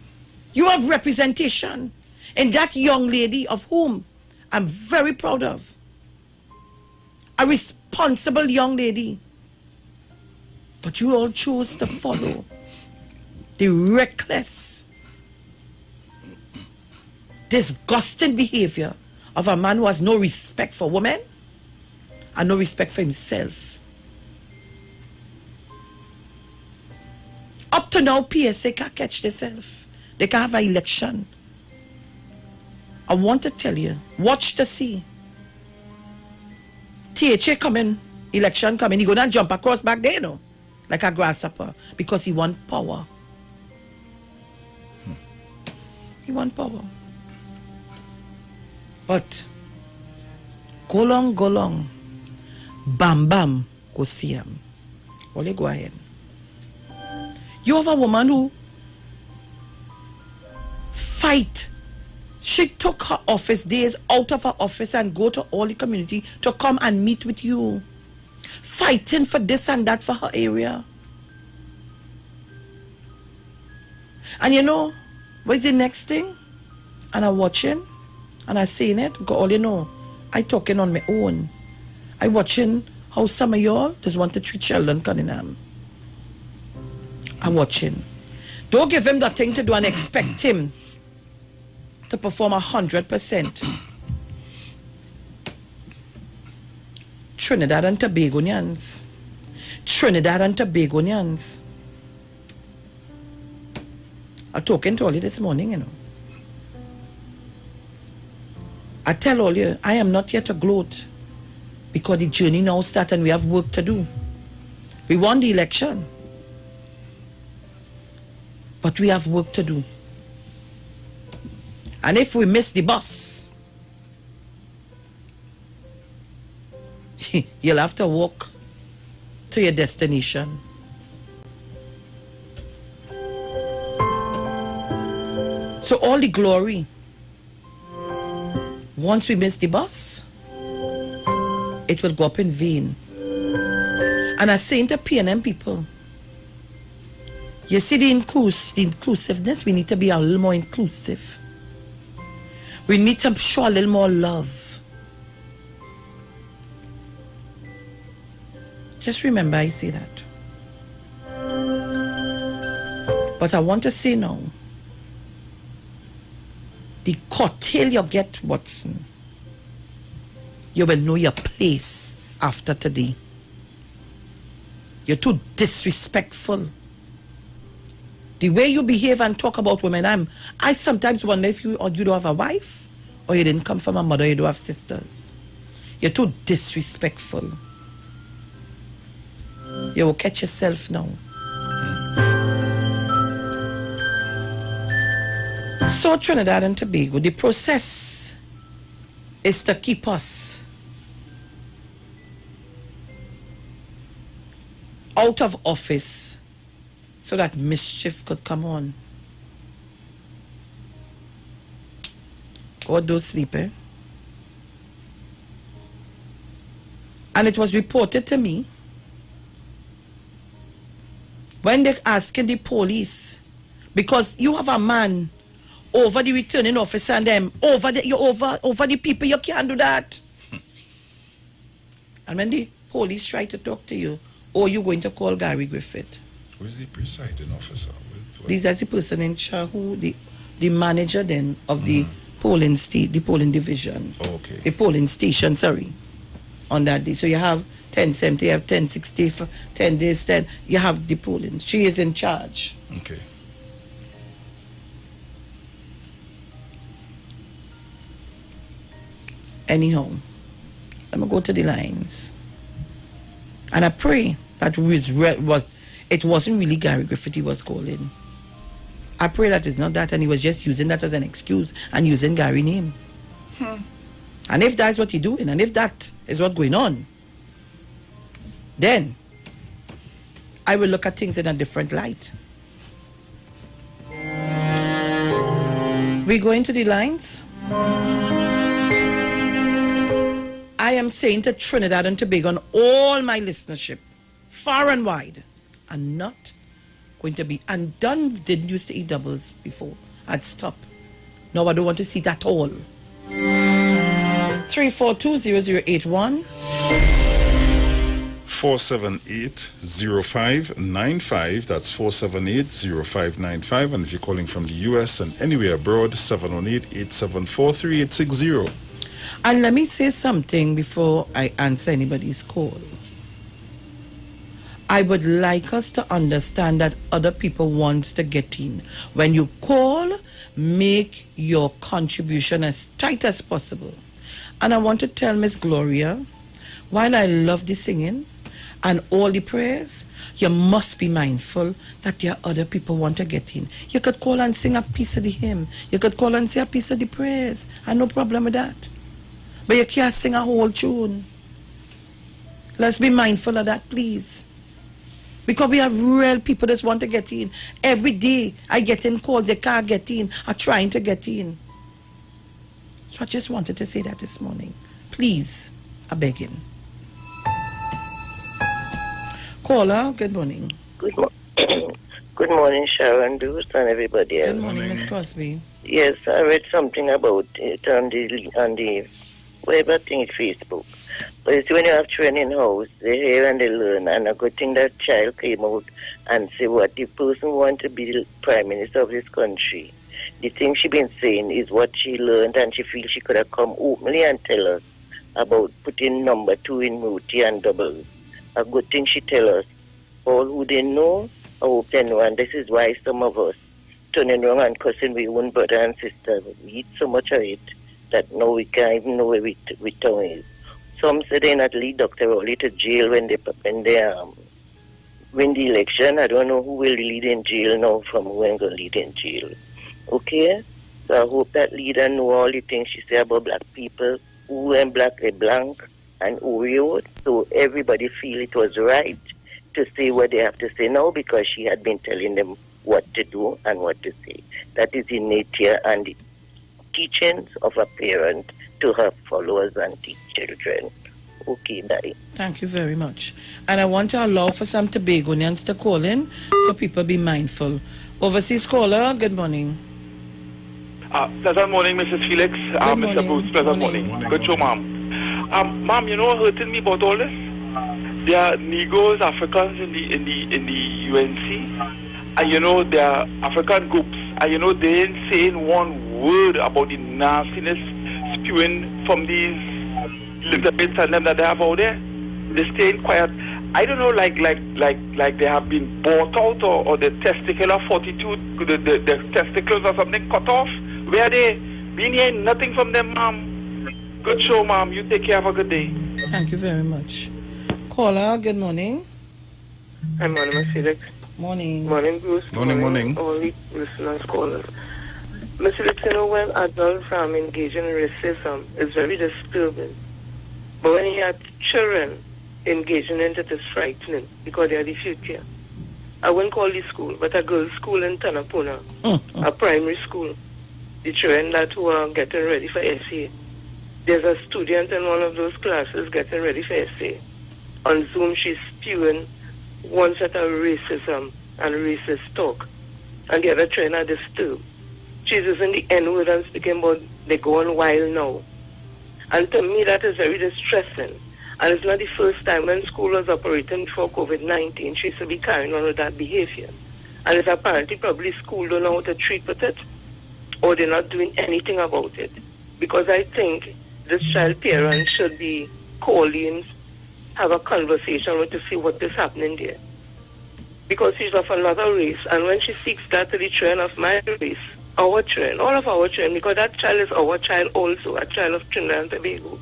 Speaker 12: You have representation in that young lady of whom I'm very proud of. A responsible young lady. But you all chose to follow the reckless, disgusting behavior of a man who has no respect for women and no respect for himself. Up to now, PSA can't catch themselves. They can't have an election. I want to tell you, watch to see. THA coming, election coming, he gonna jump across back there, you know, like a grasshopper, because he want power. He want power. But go long, bam bam, go see him. Only go ahead. You have a woman who fight. She took her office days out of her office and go to all the community to come and meet with you. Fighting for this and that for her area. And you know, what is the next thing? And I'm watching, and I seen it, because all you know, I talking on my own. I watching how some of y'all just want to treat Sheldon Cunningham. I'm watching. Don't give him that thing to do and expect him to perform 100%. Trinidad and Tobagonians. Trinidad and Tobagonians. I'm talking to all you this morning, you know. I tell all you, I am not here to gloat. Because the journey now starts and we have work to do. We won the election, but we have work to do. And if we miss the bus, you'll have to walk to your destination. So all the glory, once we miss the bus, it will go up in vain. And I say to PNM people, you see the inclusiveness, we need to be a little more inclusive. We need to show a little more love. Just remember I say that. But I want to say now, the cocktail you get, Watson, you will know your place after today. You're too disrespectful. The way you behave and talk about women, I sometimes wonder if you don't have a wife, or you didn't come from a mother, you don't have sisters. You're too disrespectful. You will catch yourself now. So Trinidad and Tobago, the process is to keep us out of office so that mischief could come on. God don't sleep, eh? And it was reported to me when they're asking the police, because you have a man over the returning officer and them over the people, you can't do that. And when the police try to talk to you, or you're going to call Gary Griffith.
Speaker 1: Who's the presiding officer?
Speaker 12: That's the person in charge, the manager then of the polling division.
Speaker 1: Oh, okay.
Speaker 12: The polling station, sorry, on that day. So you have 1070, you have 1060, for 10 days, 10. You have the polling. She is in charge.
Speaker 1: Okay.
Speaker 12: Anyhow, let me go to the lines. And I pray that it wasn't really Gary Griffith he was calling. I pray that it's not that, and he was just using that as an excuse and using Gary's name. And if that's what he's doing, and if that is what's going on, then I will look at things in a different light. We go into the lines. I am saying to Trinidad and Tobago and all my listenership, far and wide, I'm not going to be, and done didn't used to eat doubles before. I'd stop. No, I don't want to see that all. 342-0081.
Speaker 1: 478-0595. That's 478-0595. And if you're calling from the US and anywhere abroad, 718-874-3860.
Speaker 12: And let me say something before I answer anybody's call. I would like us to understand that other people want to get in. When you call, make your contribution as tight as possible. And I want to tell Miss Gloria, while I love the singing and all the prayers, you must be mindful that there are other people want to get in. You could call and sing a piece of the hymn. You could call and say a piece of the prayers. I no problem with that. But you can't sing a whole tune. Let's be mindful of that, please. Because we have real people that want to get in. Every day I get in calls, they can't get in, are trying to get in. So I just wanted to say that this morning. Please, I'm begging. Caller, good morning.
Speaker 13: Good morning, Sharon Bruce and everybody else.
Speaker 12: Good morning, Miss Crosby.
Speaker 13: Yes, I read something about it on the whatever thing, Facebook. But it's when you have training house, they hear and they learn. And a good thing that child came out and say what the person wants to be the prime minister of this country. The thing she been saying is what she learned, and she feels she could have come openly and tell us about putting number 2 in multi and double. A good thing she tell us. All who they know, I hope they know, and this is why some of us turning around and cussing we own brother and sister. We eat so much of it that now we can't even know where we tongue is. some say they not lead Dr. Rowley to jail when they win the election. I don't know who will lead in jail now from who ain't going to lead in jail. Okay? So I hope that leader know all the things she say about black people, who and black, blank, and Oreo. So everybody feel it was right to say what they have to say now because she had been telling them what to do and what to say. That is the nature and the teachings of a parent to her followers and children. Okay, bye.
Speaker 12: Thank you very much. And I want to allow for some Tobagonians to call in so people be mindful. Overseas caller, good morning.
Speaker 14: Pleasant morning, Mrs. Felix. Mr. Bruce, pleasant morning. Good show, ma'am. Ma'am, you know what hurting me about all this? There are Negroes, Africans in the UNC, and you know there are African groups, and you know they ain't saying one word about the nastiness spewing from these little bits and them that they have out there. They staying quiet. I don't know, like they have been bought out or the testicular fortitude, the testicles or something cut off. Where are they? Been hearing nothing from them, ma'am. Good show, ma'am. You take care. Have a good day.
Speaker 12: Thank you very much. Caller, good morning.
Speaker 15: Hi, morning, Ms. Felix.
Speaker 12: Morning.
Speaker 15: Morning, Bruce.
Speaker 1: Morning.
Speaker 15: All the listeners, callers. Ms. Felix, you know, when adults engaging in racism, it's very disturbing. But when you have children engaging in it, it's frightening because they are the future. I wouldn't call the school, but a girls' school in Tanapuna, a primary school. The children that who are getting ready for essay. There's a student in one of those classes getting ready for essay. On Zoom, she's spewing one set of racism and racist talk, and the other trying to disturb. She's using the N-word and speaking about they go on wild now. And to me, that is very distressing. And it's not the first time when school was operating before COVID-19, she used to be carrying on with that behavior. And it's apparently probably school don't know how to treat with it, or they're not doing anything about it. Because I think this child parent should be calling, have a conversation with to see what is happening there. Because she's of another race, and when she seeks that to the children of my race, our children, all of our children, because that child is our child also, a child of Trinidad and Tobago,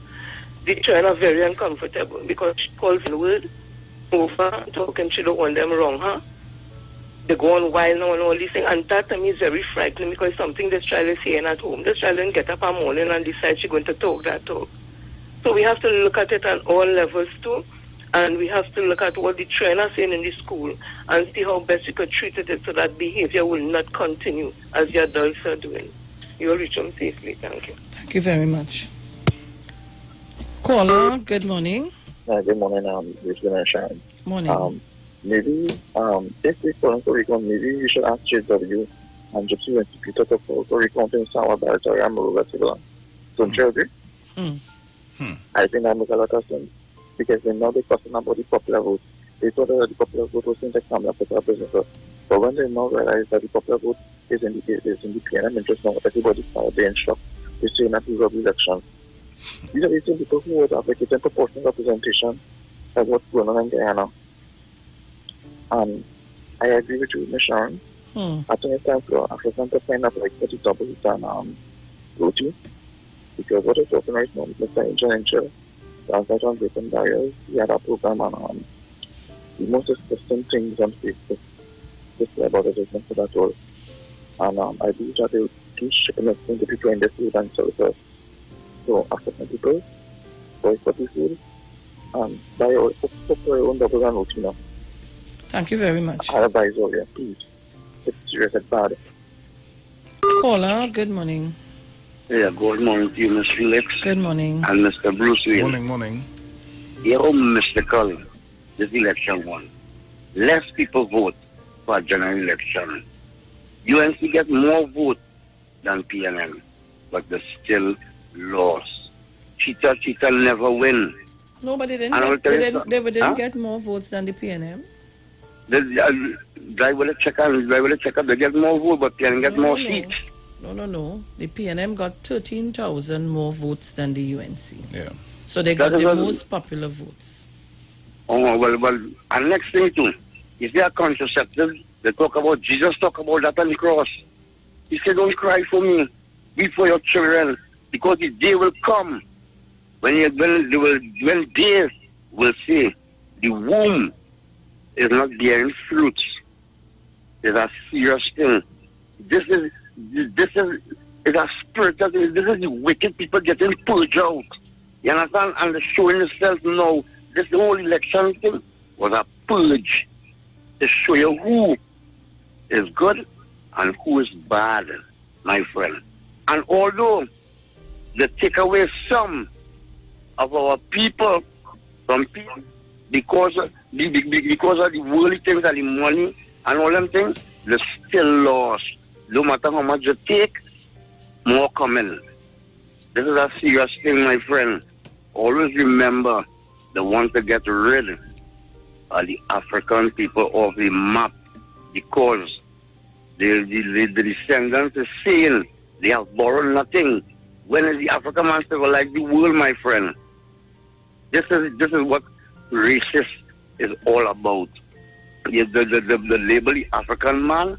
Speaker 15: the children are very uncomfortable because she calls the word over, talking, she don't want them wrong, huh? They go on wild now and all these things, and that to me is very frightening because something this child is hearing at home. This child didn't get up in the morning and decide she's going to talk that talk. So we have to look at it on all levels too, and we have to look at what the children are saying in the school and see how best we could treat it so that behavior will not continue as the adults are doing. You'll reach them safely. Thank you.
Speaker 12: Thank you very much. Caller, good morning.
Speaker 16: Good morning, Brisbane and Sharon.
Speaker 12: Morning.
Speaker 16: Maybe, if we call Puerto Rico, maybe we should ask JW and Gypsy when to talk about Puerto Rico and Sour Barrier and Moruga. Don't you agree? I think that makes a lot of sense. Because they know the question about the popular vote. They thought that the popular vote was in the Kamala for president. But when they now realize that the popular vote is in the PNM, and just now everybody started being shocked. They're saying that these are the elections. These are the same people who would have like a 10% representation of what's going on in Guyana. And I agree with you, Ms. Sharon. I think it's time for African to find out like what is double than routine. Because what is talking right now, Mr. Angel, Transfer on Breaking Barriers, we had a program on the most disgusting things on Facebook. Just about it is not for that all. And I believe that they will keep shipping us into people in the food and services. So African people, boycott the food, and buy your own double and routine.
Speaker 12: Thank you very much.
Speaker 16: I advise all you, please. It's serious and bad.
Speaker 12: Caller, good morning.
Speaker 17: Yeah, good morning to you, Ms. Felix.
Speaker 12: Good morning.
Speaker 17: And Mr. Bruce Wayne.
Speaker 1: Morning.
Speaker 17: Here, Mr. Cullen, this election one. Less people vote for a general election. UNC get more votes than PNM, but they still lost. Cheetah never win.
Speaker 12: No, but they didn't get more votes than the PNM.
Speaker 17: I will check up. They get more votes, but PNM get more seats.
Speaker 12: No. The PNM got 13,000 more votes than the UNC.
Speaker 1: Yeah.
Speaker 12: So they got the most popular votes.
Speaker 17: Oh, well, and next thing too, if they are contraceptive, they talk about Jesus, talk about that on the cross. He said, don't cry for me, weep for your children, because the day will come when they will say the womb is not bearing fruits, it's a serious thing. This is a spiritual thing. This is the wicked people getting purged out. You understand? And the showing itself now, this whole election thing was a purge to show you who is good and who is bad, my friend. And although they take away some of our people from people because of the worldly things and the money and all them things, they still lost. No matter how much you take, more coming. This is a serious thing, my friend. Always remember the ones to get rid of the African people off the map, because the descendants are saying they have borrowed nothing. When is the African man civilize the world, my friend? This is what racist is all about. The label the African man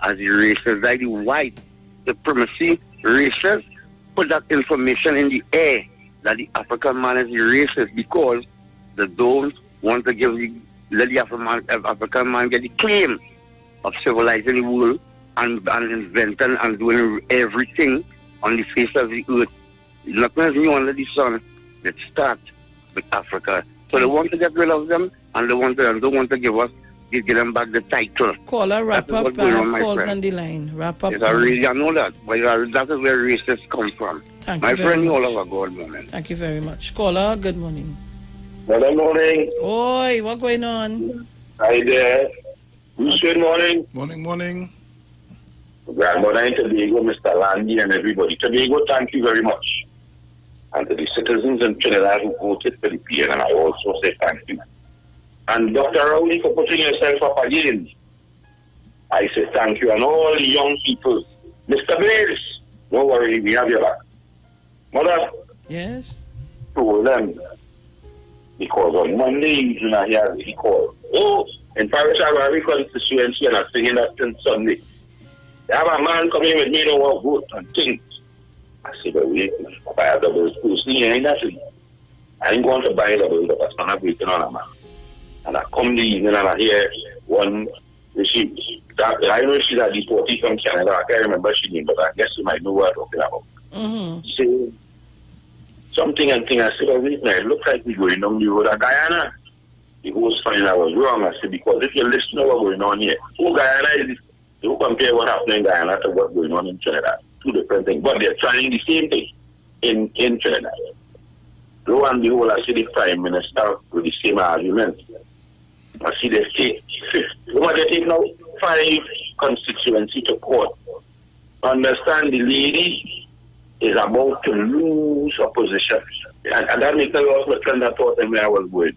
Speaker 17: as the racist, like the white supremacy racist, put that information in the air that the African man is racist because they don't want to let the African man get the claim of civilizing the world and inventing and doing everything on the face of the earth. Nothing is new under the sun. Let's start with Africa. So they want to get rid of them, and they don't want to give them back the title.
Speaker 12: Caller, wrap up. I have calls on the line. Wrap up.
Speaker 17: Yes, I know that, but that is where racists come from.
Speaker 12: Thank
Speaker 17: my
Speaker 12: you very
Speaker 17: friend, you
Speaker 12: much.
Speaker 17: all have a good morning.
Speaker 12: Thank you very much. Caller, good morning.
Speaker 2: Good morning.
Speaker 12: Oi, what going on?
Speaker 2: Hi there. Good morning.
Speaker 1: Morning.
Speaker 2: Grandmother in Tobago, Mr. Landy, and everybody. Tobago, thank you very much. And to the citizens in Trinidad who voted for the PN, I also say thank you. And Dr. Rowley for putting yourself up again. I say thank you. And all the young people. Mr. Bales, don't worry, we have your back. Mother?
Speaker 12: Yes?
Speaker 2: Told them. Because on Monday, you know, he called. Oh, in Paris, I have a constituency and I'm singing that since Sunday. They have a man coming with me to vote and think. I said, but wait, buy a double school. See, ain't nothing. I ain't going to buy a double, but I'm not waiting on a man. And I come the evening and I hear one, I know she's a deportee from Canada. I can't remember she name, but I guess you might know what I'm talking about.
Speaker 12: Mm-hmm.
Speaker 2: Say something and thing. I said, oh, wait, now, it looks like we're going down the road of Guyana. The host fine I was wrong. I said, because if you listen to what's going on here, Guyana is this. You compare what happened in Guyana to what's going on in Trinidad. Two different things. But they're trying the same thing in Trinidad. Lo and behold, I see the Prime Minister with the same argument. I see they take what they take now 5 constituencies to court. Understand the lady is about to lose opposition. And that makes a lot of my friend that thought where I was going.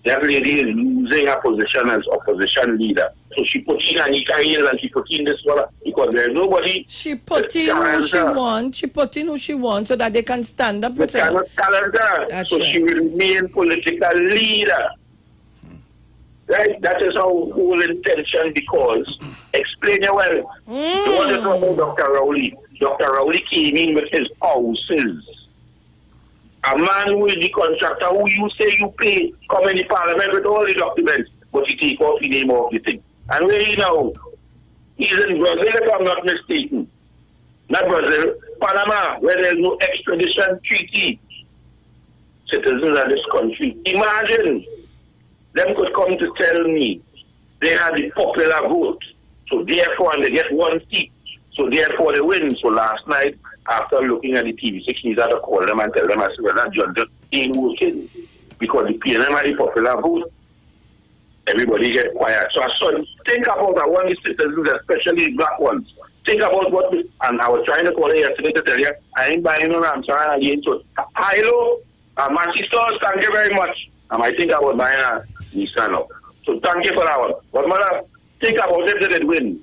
Speaker 2: That lady is losing her position as opposition leader. So she put in Anita Hill and she put in this one because there's nobody.
Speaker 12: She put in who she wants. She put in who she wants so that they can stand up with her.
Speaker 2: That's so right. She will remain political leader. Right? That is our whole intention because, explain it well. Don't want to talk about Dr. Rowley. Dr. Rowley came in with his houses. A man who is the contractor who you say you pay come in the parliament with all the documents, but he take off the name of the thing. And where he now? He's in Brazil, if I'm not mistaken. Not Brazil, Panama, where there's no extradition treaty. Citizens of this country. Imagine, them could come to tell me they had the popular vote. So therefore, and they get 1 seat. So therefore they win. So last night, after looking at the TV6 news, I had to call them and tell them, I said, well, that judge ain't working. Because the PNM had the popular vote. Everybody get quiet. So I saw, think about that one, the citizens, especially the black ones. Think about what, and I was trying to call you yesterday to tell you, I ain't buying no answer again. So, hello, Maxi Stores, thank you very much. I think I was buying a Nissan now. So thank you for that one. But mother, think about if they did win.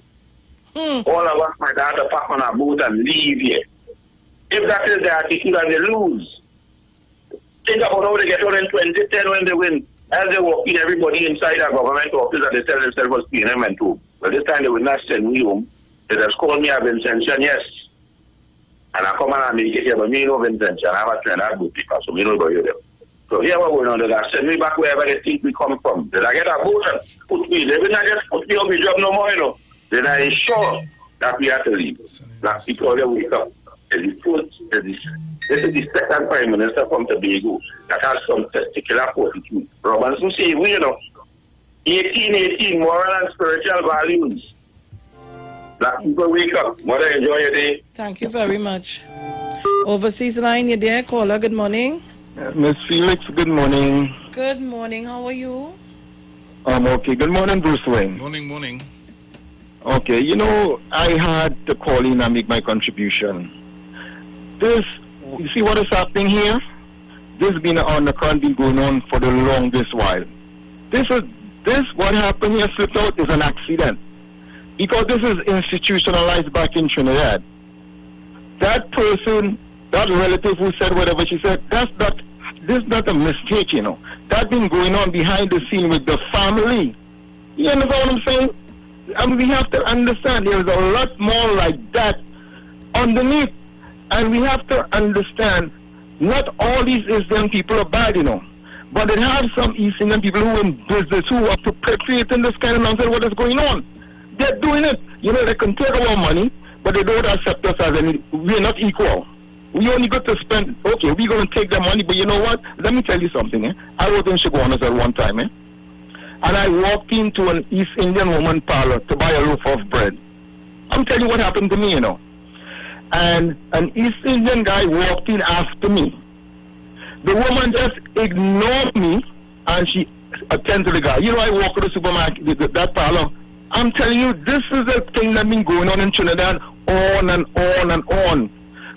Speaker 2: All of us might have to pack on our boat and leave here. If that is the attitude and they lose, think about how they get on in 2010 when they win. As they walk in, everybody inside our government office and they tell themselves was PNM and too. But this time they will not send me home. They just call me a Vincentian, yes.
Speaker 18: And I come and I make it here, but me no intention. I have a friend that good people, so me no go hear them. So here what going on, they send me back wherever they think we come from. Did I get a vote and put me? They will not just put me on my job no more, you know. Then I ensure that we have to leave. Black people they wake up. This is the second Prime Minister from Tobago that has some testicular fortitude. Robinson say, you know, 18, moral and spiritual values. Black people wake up. Mother, enjoy your day.
Speaker 12: Thank you very much. Overseas line, you there, caller. Good morning.
Speaker 19: Miss Felix, good morning.
Speaker 12: Good morning. How are you?
Speaker 19: I'm okay. Good morning, Bruce Wayne.
Speaker 1: Morning.
Speaker 19: Okay, you know, I had to call in and make my contribution. You see what is happening here? This has been on the front been going on for the longest while. What happened here slipped out is an accident. Because this is institutionalized back in Trinidad. That person, that relative who said whatever she said, this is not a mistake, you know. That's been going on behind the scene with the family. You understand what I'm saying? I mean, we have to understand there is a lot more like that underneath. And we have to understand not all these East Indian people are bad, you know. But they have some East Indian people who are in business, who are perpetrating this kind of nonsense, what is going on. They're doing it. You know, they can take our money, but they don't accept us as any. We're not equal. We only got to spend, okay, we're going to take their money, but you know what? Let me tell you something. I was in Chaguanas at one time, and I walked into an East Indian woman parlor to buy a loaf of bread. I'm telling you what happened to me, you know. And an East Indian guy walked in after me. The woman just ignored me, and she attended to the guy. You know, I walk to the supermarket, that parlor. I'm telling you, this is a thing that's been going on in Trinidad on and on and on.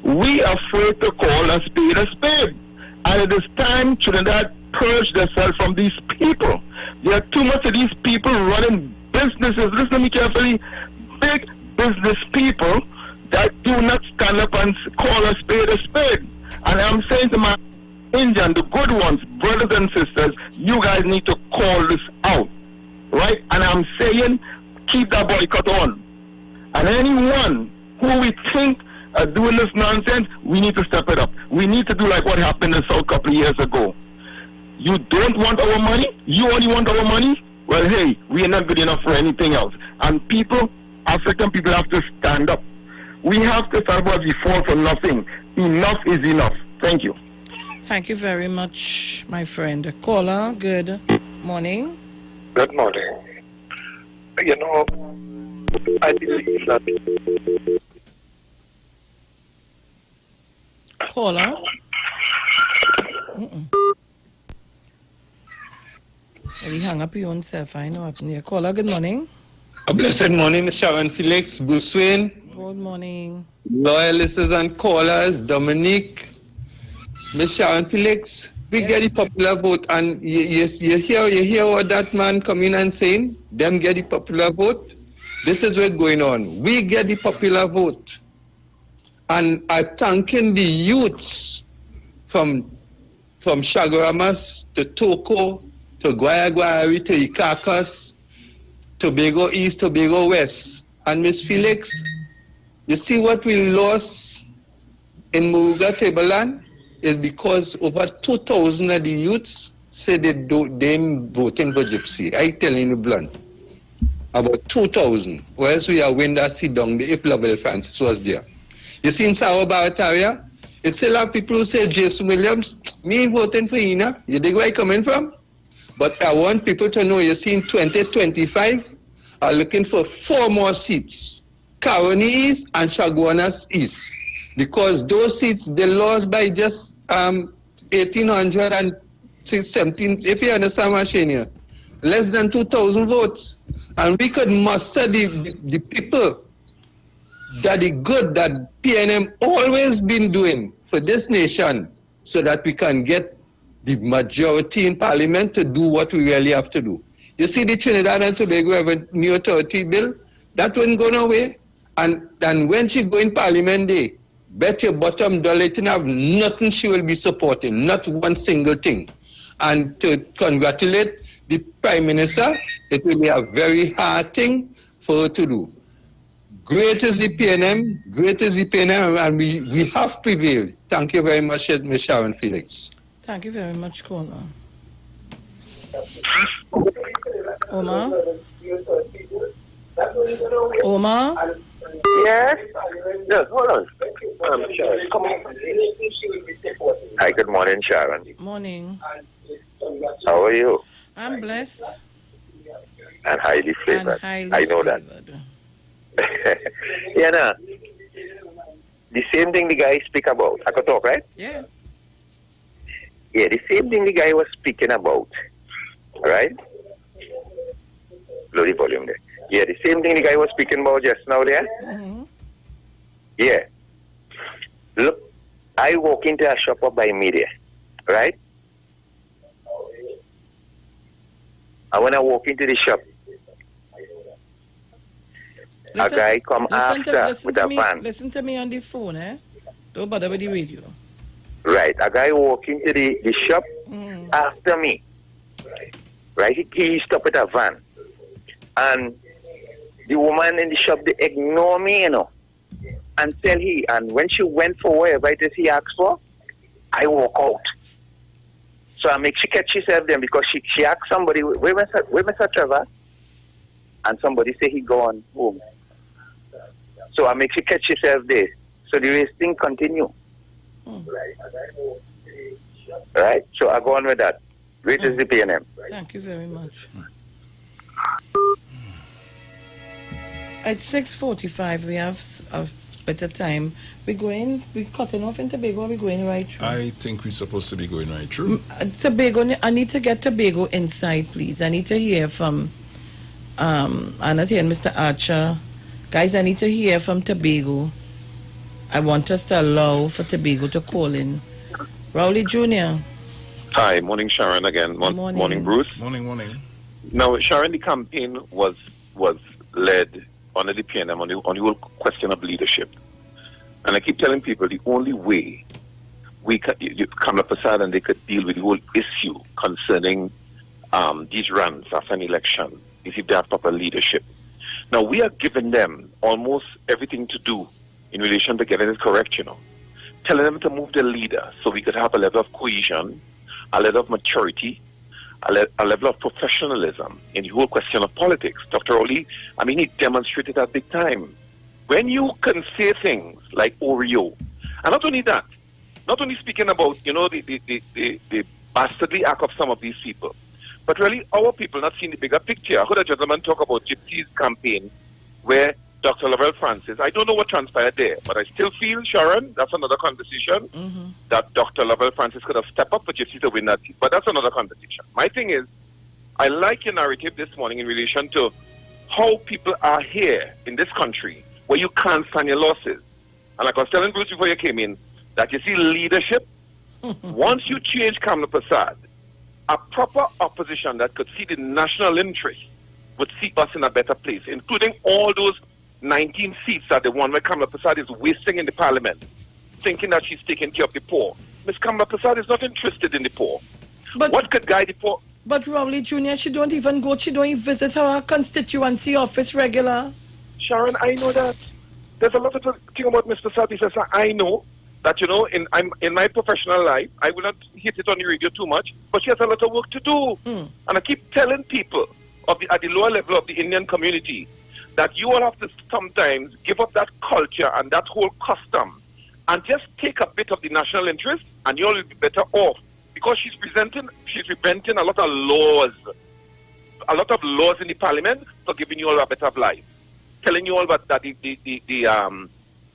Speaker 19: We are afraid to call a spade a spade. And it is time Trinidad purge themselves from these people. There are too much of these people running businesses. Listen to me carefully. Big business people that do not stand up and call a spade a spade. And I'm saying to my Indian, the good ones, brothers and sisters, you guys need to call this out. Right? And I'm saying, keep that boycott on. And anyone who we think are doing this nonsense, we need to step it up. We need to do like what happened in South a couple of years ago. You don't want our money? You only want our money? Well, hey, we are not good enough for anything else. And people, African people have to stand up. We have to stand up. We fall for nothing. Enough is enough. Thank you.
Speaker 12: Thank you very much, my friend. Caller, good morning.
Speaker 20: Good morning. You know, I believe that...
Speaker 12: Caller? You hang up your own self. I know. Caller, good morning.
Speaker 21: A blessed morning, Mr. Sharon Felix, Bruce Wayne.
Speaker 12: Good morning.
Speaker 21: Loyal listeners and callers, Dominique, Mr. Sharon Felix. We get the popular vote, and you hear what that man come in and saying? Them get the popular vote. This is what's going on. We get the popular vote. And I'm thanking the youths from Chaguaramas to Toko, to Guayagüari, to Icacos, Tobago East, Tobago West. And Miss Felix, you see what we lost in Muruga Tableland is because over 2,000 of the youths say they ain't voting for Gypsy. I telling you blunt. About 2,000. Whereas we are winning that seat down, the if Lovell Francis was there. You see in Sao Barataria, it's a lot of people who say Jason Williams, me ain't voting for Ina. You dig where I coming from? But I want people to know, you see in 2025, are looking for 4 more seats. Caroni East and Chaguanas East. Because those seats, they lost by just 1,817, if you understand what I'm saying here. Less than 2,000 votes. And we could muster the people that the good that PNM always been doing for this nation so that we can get the majority in parliament to do what we really have to do. You see the Trinidad and Tobago Revenue Authority bill, that wouldn't go nowhere. And when she go in parliament day, bet your bottom dollar it have nothing she will be supporting, not one single thing. And to congratulate the Prime Minister, it will be a very hard thing for her to do. Great is the PNM, great is the PNM, and we have prevailed. Thank you very much, Ms. Sharon Felix.
Speaker 12: Thank you very much, caller. Omar? Omar?
Speaker 5: Yes? Yes, hold on. Sharon, come on. Hi, good morning, Sharon.
Speaker 12: Morning.
Speaker 5: How are you?
Speaker 12: I'm blessed.
Speaker 5: And highly flavored. I know that. Yeah, nah. The same thing the guy speak about. I could talk, right?
Speaker 12: Yeah.
Speaker 5: Yeah, the same thing the guy was speaking about. Right? Low the volume there. Yeah, the same thing the guy was speaking about just now there.
Speaker 12: Mm-hmm.
Speaker 5: Yeah. Look, I walk into a shop up by me there. Right? And when I walk into the shop, a guy come after with a van.
Speaker 12: Listen to me on the phone, eh? Don't bother with the radio.
Speaker 5: Right. A guy walk into the shop after me. Right? He stopped with a van. And the woman in the shop, they ignore me, you know. Until and when she went for whatever it is he asked for, I walk out. So I make she catch herself then because she asked somebody, where Mr. Trevor? And somebody say he gone home. So I make she catch herself there. So the race thing continue. Right? So I go on with that. Great is the PNM.
Speaker 12: Thank you very much. At 6:45, we have a better time. We're cutting off in Tobago, or we're going right through?
Speaker 1: I think we're supposed to be going right through.
Speaker 12: Tobago, I need to get Tobago inside, please. I need to hear from, I'm not hearing Mr. Archer. Guys, I need to hear from Tobago. I want us to allow for Tobago to call in. Rowley Jr.
Speaker 22: Hi, morning Sharon again. Morning Bruce.
Speaker 1: Morning.
Speaker 22: Now, Sharon, the campaign was led under the PNM on the whole question of leadership. And I keep telling people the only way Kamla Prasad and they could deal with the whole issue concerning these runs after an election is if they have proper leadership. Now, we are giving them almost everything to do in relation to getting it correct, you know. Telling them to move their leader so we could have a level of cohesion, a level of maturity, a level of professionalism in the whole question of politics. Dr. Oli, I mean, he demonstrated that big time. When you can say things like Oreo, and not only that, not only speaking about, you know, the bastardly act of some of these people, but really our people not seeing the bigger picture. I heard a gentleman talk about Gypsy's campaign where Dr. Lavelle Francis, I don't know what transpired there, but I still feel, Sharon, that's another conversation, that Dr. Lavelle Francis could have stepped up for Gypsy to win that seat, but that's another conversation. My thing is, I like your narrative this morning in relation to how people are here in this country where you can't stand your losses. And like I was telling Bruce before you came in, that you see leadership, once you change Kamla Prasad, a proper opposition that could see the national interest would see us in a better place, including all those 19 seats that the one where Kamla Prasad is wasting in the parliament, thinking that she's taking care of the poor. Ms. Kamla Prasad is not interested in the poor.
Speaker 12: But
Speaker 22: what could guide the poor?
Speaker 12: But Rowley Jr., she don't even visit her constituency office regular.
Speaker 22: Sharon, I know that. There's a lot of thing about Mr. Prasad. Says, I know that, you know, in my professional life, I will not hit it on the radio too much, but she has a lot of work to do. And I keep telling people at the lower level of the Indian community that you all have to sometimes give up that culture and that whole custom and just take a bit of the national interest and you all will be better off, because she's preventing a lot of laws in the parliament for giving you all a better life, telling you all that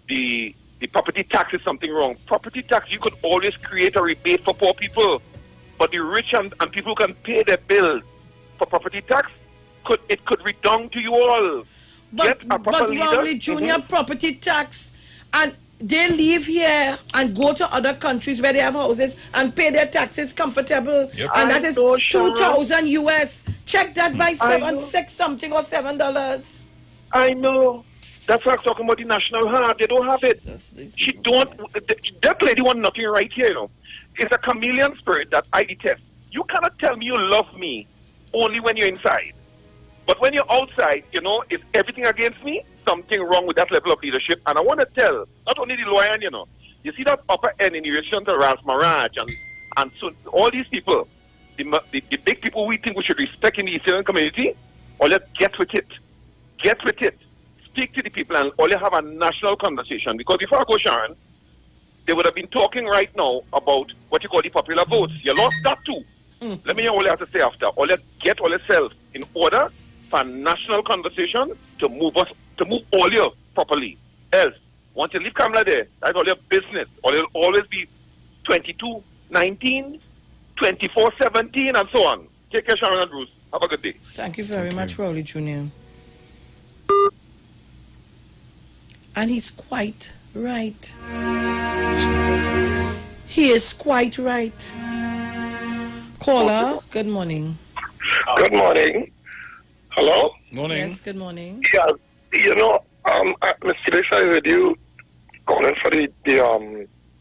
Speaker 22: the property tax is something wrong. Property tax, you could always create a rebate for poor people, but the rich and people who can pay their bills for property tax, could redound to you all.
Speaker 12: But Rowley Jr. property tax, and they live here and go to other countries where they have houses and pay their taxes comfortable.
Speaker 22: Yep.
Speaker 12: And that is $2,000 US. Check that by $6 something or $7.
Speaker 22: I know. That's why I'm talking about the national heart. They don't have it. She don't. That lady want nothing right here, you know. It's a chameleon spirit that I detest. You cannot tell me you love me only when you're inside. But when you're outside, you know, is everything against me? something wrong with that level of leadership. And I want to tell, not only the lawyer, you see that upper end in relation to Ras Maraj and so all these people, the big people we think we should respect in the East Indian community, all you get with it. Get with it. Speak to the people and all you have a national conversation. Because before I go, Sharon, they would have been talking right now about what you call the popular votes. You lost that too. Let me hear all you have to say after. All you get all yourself in order for a national conversation to move all you properly. Else, once you leave Kamala there, that's all your business. Or it'll always be 22-19, 24-17, and so on. Take care, Sharon and Bruce. Have a good day.
Speaker 12: Thank you very much, Rowley Jr. And he's quite right. He is quite right. Caller, good morning.
Speaker 20: Good morning. Hello?
Speaker 1: Morning.
Speaker 12: Yes, good morning.
Speaker 20: Yeah, Mr. Felix, I heard you calling for the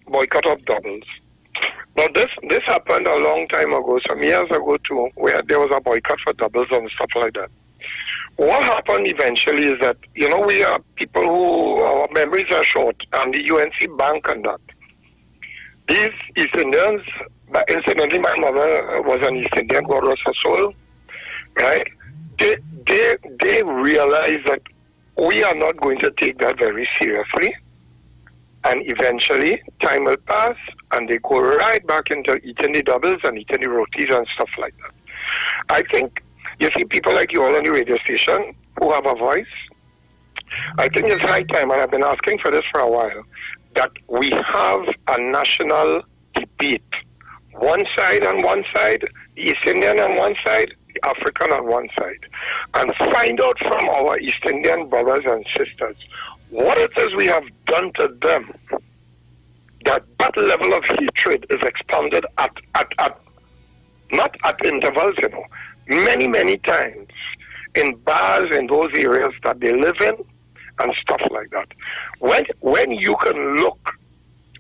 Speaker 20: boycott of doubles. Now, this happened a long time ago, some years ago too, where there was a boycott for doubles and stuff like that. What happened eventually is that, we are people who, our memories are short, and the UNC banned on that. These East Indians, but incidentally, my mother was an East Indian, God rest her soul, right? They realized that we are not going to take that very seriously, and eventually time will pass, and they go right back into eating the doubles and eating the rotis and stuff like that. I think, you see people like you all on the radio station who have a voice. I think it's high time, and I've been asking for this for a while, that we have a national debate. One side on one side, the East Indian on one side, the African on one side. And find out from our East Indian brothers and sisters what it is we have done to them, that level of hatred is expounded at not at intervals, many, many times in bars in those areas that they live in and stuff like that. When you can look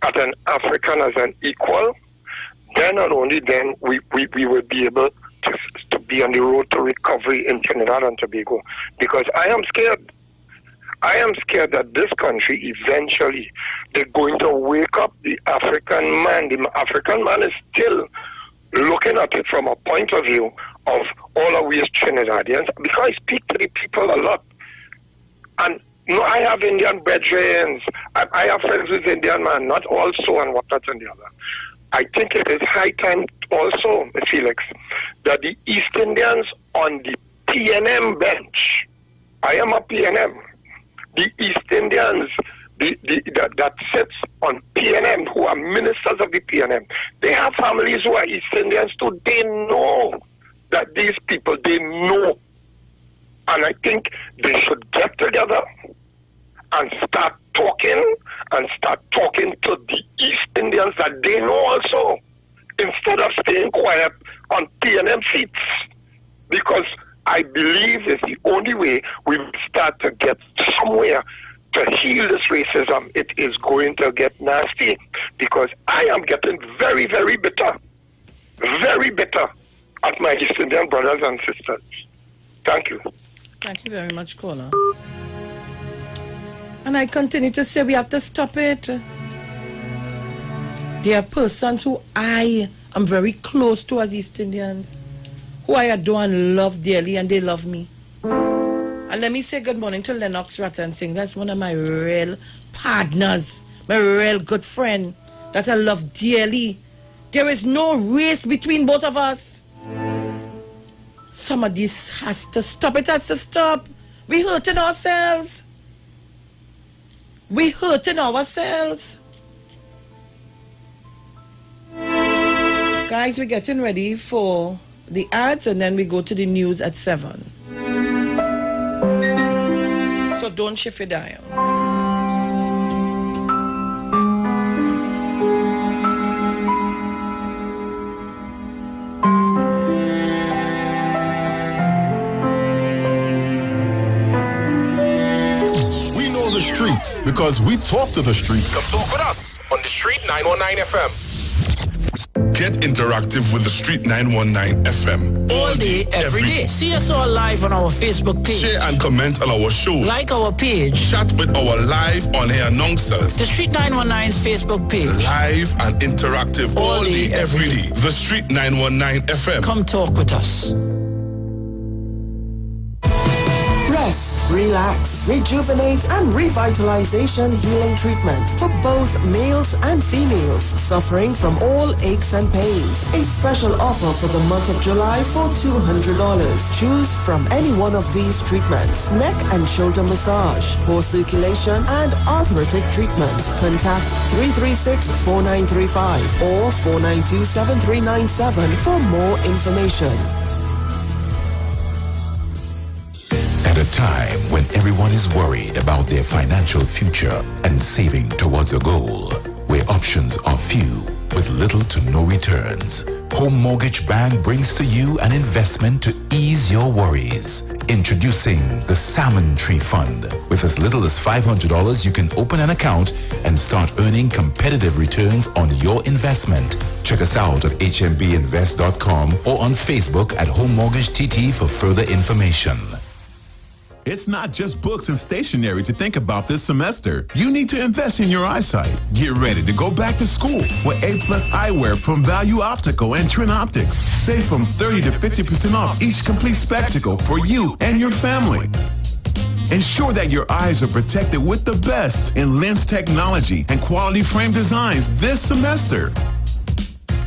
Speaker 20: at an African as an equal, then and only then we will be able to be on the road to recovery in Trinidad and Tobago. Because I am scared. I am scared that this country eventually, they're going to wake up the African man. The African man is still looking at it from a point of view of all of we as Trinidadians, because I speak to the people a lot. And I have Indian brethren, I have friends with Indian man, not also and what that's and the other. I think it is high time also, Felix, that the East Indians on the PNM bench, I am a PNM, the East Indians that sits on PNM, who are ministers of the PNM, they have families who are East Indians too. They know that these people, they know. And I think they should get together and start talking to the East Indians that they know also, instead of staying quiet on PNM seats. Because I believe it's the only way we will start to get somewhere to heal this racism. It is going to get nasty, because I am getting very, very bitter at my East Indian brothers and sisters. Thank you.
Speaker 12: Thank you very much, caller. And I continue to say we have to stop it. There are persons who I am very close to as East Indians, who I adore and love dearly, and they love me. And let me say good morning to Lennox Rattan Singh. That's one of my real partners, my real good friend that I love dearly. There is no race between both of us. Some of this has to stop. It has to stop. We're hurting ourselves. We're hurting ourselves. Guys, we're getting ready for the ads, and then we go to the news at 7. So don't shift your dial.
Speaker 6: We know the streets because we talk to the streets.
Speaker 3: Come talk with us on the Street 919 FM. Get interactive with the Street 919 FM.
Speaker 4: All day, every day. See us all live on our Facebook page.
Speaker 3: Share and comment on our show.
Speaker 4: Like our page.
Speaker 3: Chat with our live on-air announcers.
Speaker 4: The Street 919's Facebook page.
Speaker 3: Live and interactive all day, every day. The Street 919 FM.
Speaker 4: Come talk with us.
Speaker 7: Rest, relax, rejuvenate, and revitalization healing treatment for both males and females suffering from all aches and pains. A special offer for the month of July for $200. Choose from any one of these treatments: neck and shoulder massage, poor circulation, and arthritic treatment. Contact 336-4935 or 492-7397 for more information.
Speaker 23: At a time when everyone is worried about their financial future and saving towards a goal, where options are few with little to no returns, Home Mortgage Bank brings to you an investment to ease your worries. Introducing the Salmon Tree Fund. With as little as $500, you can open an account and start earning competitive returns on your investment. Check us out at hmbinvest.com or on Facebook at Home Mortgage TT for further information.
Speaker 6: It's not just books and stationery to think about this semester. You need to invest in your eyesight. Get ready to go back to school with A+ eyewear from Value Optical and Trend Optics. Save from 30 to 50% off each complete spectacle for you and your family. Ensure that your eyes are protected with the best in lens technology and quality frame designs this semester.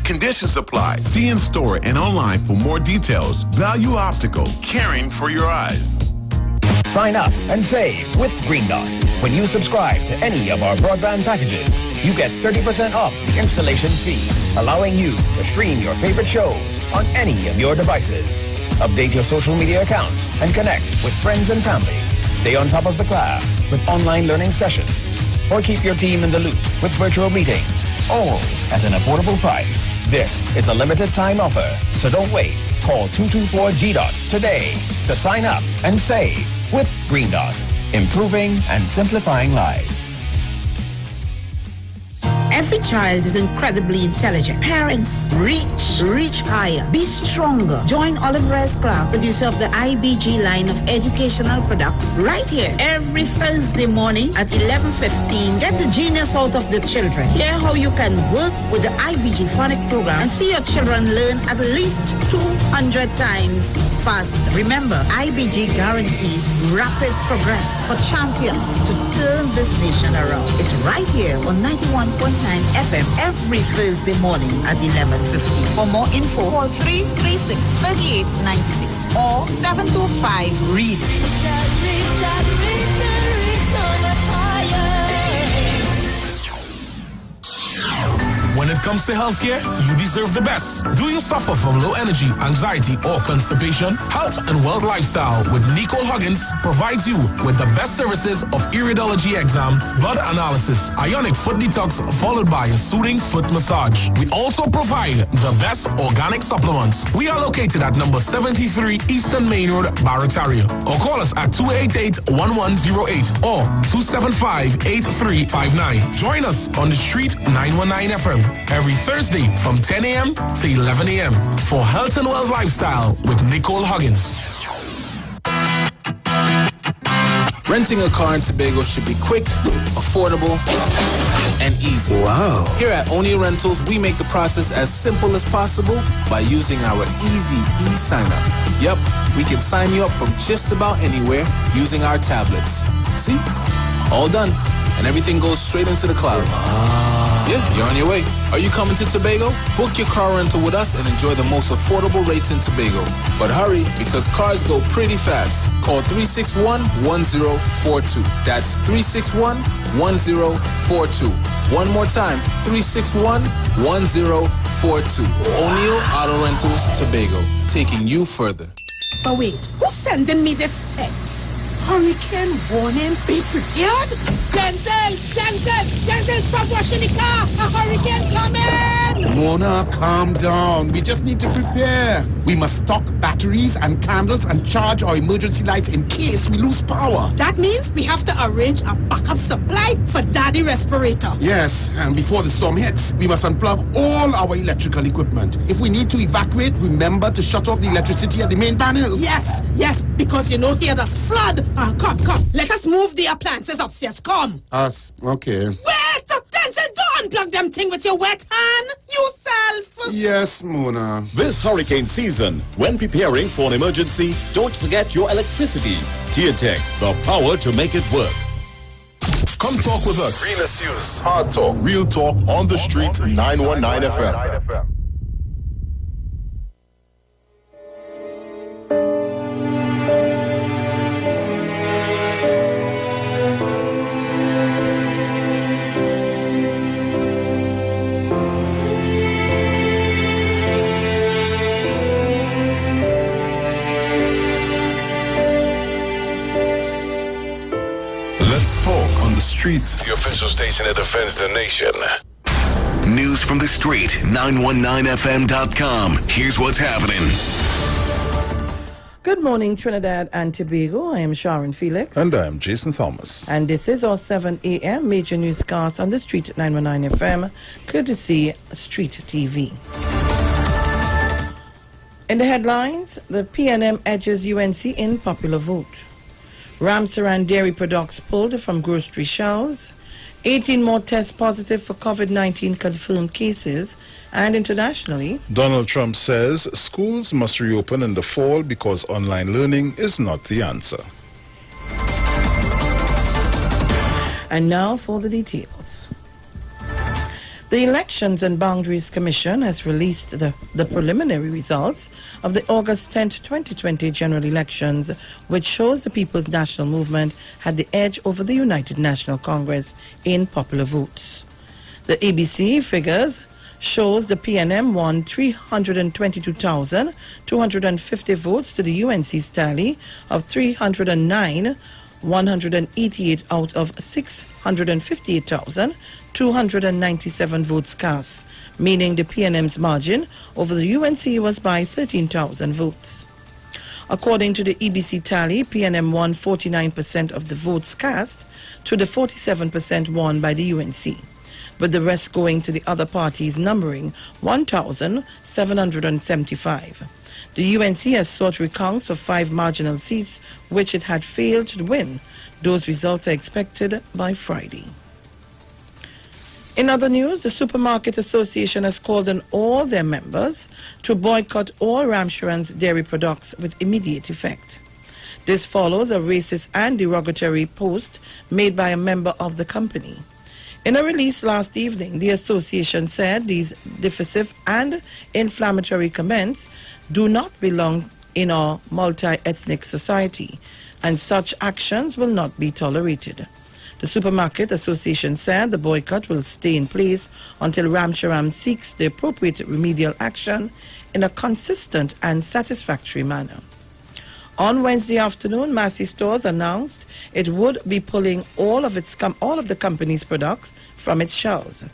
Speaker 6: Conditions apply. See in store and online for more details. Value Optical, caring for your eyes.
Speaker 24: Sign up and save with Green Dot. When you subscribe to any of our broadband packages, you get 30% off the installation fee, allowing you to stream your favorite shows on any of your devices. Update your social media accounts and connect with friends and family. Stay on top of the class with online learning sessions, or keep your team in the loop with virtual meetings, all at an affordable price. This is a limited time offer, so don't wait. Call 224-GDOT today to sign up and save with Green Dot, improving and simplifying lives.
Speaker 25: Every child is incredibly intelligent. Parents, reach higher. Be stronger. Join Oliver S. Clark, producer of the IBG line of educational products, right here every Thursday morning at 11:15. Get the genius out of the children. Hear how you can work with the IBG phonic program and see your children learn at least 200 times faster. Remember, IBG guarantees rapid progress for champions to turn this nation around. It's right here on 91.9 FM every Thursday morning at 11:15. For more info, call 336-3896 or 725-READ.
Speaker 26: When it comes to healthcare, you deserve the best. Do you suffer from low energy, anxiety, or constipation? Health and Wealth Lifestyle with Nicole Huggins provides you with the best services of iridology exam, blood analysis, ionic foot detox, followed by a soothing foot massage. We also provide the best organic supplements. We are located at number 73 Eastern Main Road, Barrataria. Or call us at 288-1108 or 275-8359. Join us on the Street 919 FM. Every Thursday from 10 a.m. to 11 a.m. for Health and Wealth Lifestyle with Nicole Huggins.
Speaker 27: Renting a car in Tobago should be quick, affordable, and easy. Wow. Here at O'Neill Rentals, we make the process as simple as possible by using our easy e-sign-up. Yep, we can sign you up from just about anywhere using our tablets. See? All done. And everything goes straight into the cloud. Yeah, you're on your way. Are you coming to Tobago? Book your car rental with us and enjoy the most affordable rates in Tobago. But hurry, because cars go pretty fast. Call 361-1042. That's 361-1042. One more time, 361-1042. O'Neill Auto Rentals, Tobago, taking you further.
Speaker 10: But wait, who's sending me this text? Hurricane warning, be prepared. Denzel, stop washing the car. A hurricane coming.
Speaker 8: again.
Speaker 9: Mona, calm down. We just need to prepare. We must stock batteries and candles and charge our emergency lights in case we lose power.
Speaker 8: That means we have to arrange a backup supply for Daddy respirator.
Speaker 9: Yes, and before the storm hits, we must unplug all our electrical equipment. If we need to evacuate, remember to shut off the electricity at the main panel.
Speaker 8: Yes, because you know here there's flood. Come, let us move the appliances upstairs. Come.
Speaker 9: Us, okay.
Speaker 8: Wait! Then say don't unplug them thing with your wet hand, yourself.
Speaker 9: Yes, Mona.
Speaker 11: This hurricane season, when preparing for an emergency, don't forget your electricity. TNTech, the power to make it work.
Speaker 6: Come talk with us. Realest News, Hard Talk, Real Talk on the Street, 919 FM.
Speaker 1: Let's talk on the street.
Speaker 23: The official station that defends the nation. News from the street, 919fm.com. Here's what's happening.
Speaker 12: Good morning, Trinidad and Tobago. I am Sharon Felix.
Speaker 1: And I am Jason Thomas.
Speaker 12: And this is our 7 a.m. major newscast on the street at 919 FM, courtesy Street TV. In the headlines, the PNM edges UNC in popular vote. Ramsaran dairy products pulled from grocery shelves. 18 more tests positive for COVID-19 confirmed cases. And internationally,
Speaker 1: Donald Trump says schools must reopen in the fall because online learning is not the answer.
Speaker 12: And now for the details. The Elections and Boundaries Commission has released the preliminary results of the August 10, 2020 general elections, which shows the People's National Movement had the edge over the United National Congress in popular votes. The ABC figures shows the PNM won 322,250 votes to the UNC's tally of 188 out of 658,297 votes cast, meaning the PNM's margin over the UNC was by 13,000 votes. According to the EBC tally, PNM won 49% of the votes cast to the 47% won by the UNC, with the rest going to the other parties, numbering 1,775. The UNC has sought recounts of 5 marginal seats, which it had failed to win. Those results are expected by Friday. In other news, the Supermarket Association has called on all their members to boycott all Ramcharan's dairy products with immediate effect. This follows a racist and derogatory post made by a member of the company. In a release last evening, the association said these divisive and inflammatory comments do not belong in our multi-ethnic society, and such actions will not be tolerated. The Supermarket Association said the boycott will stay in place until Ramcharan seeks the appropriate remedial action in a consistent and satisfactory manner. On Wednesday afternoon, Massey Stores announced it would be pulling all of the company's products from its shelves.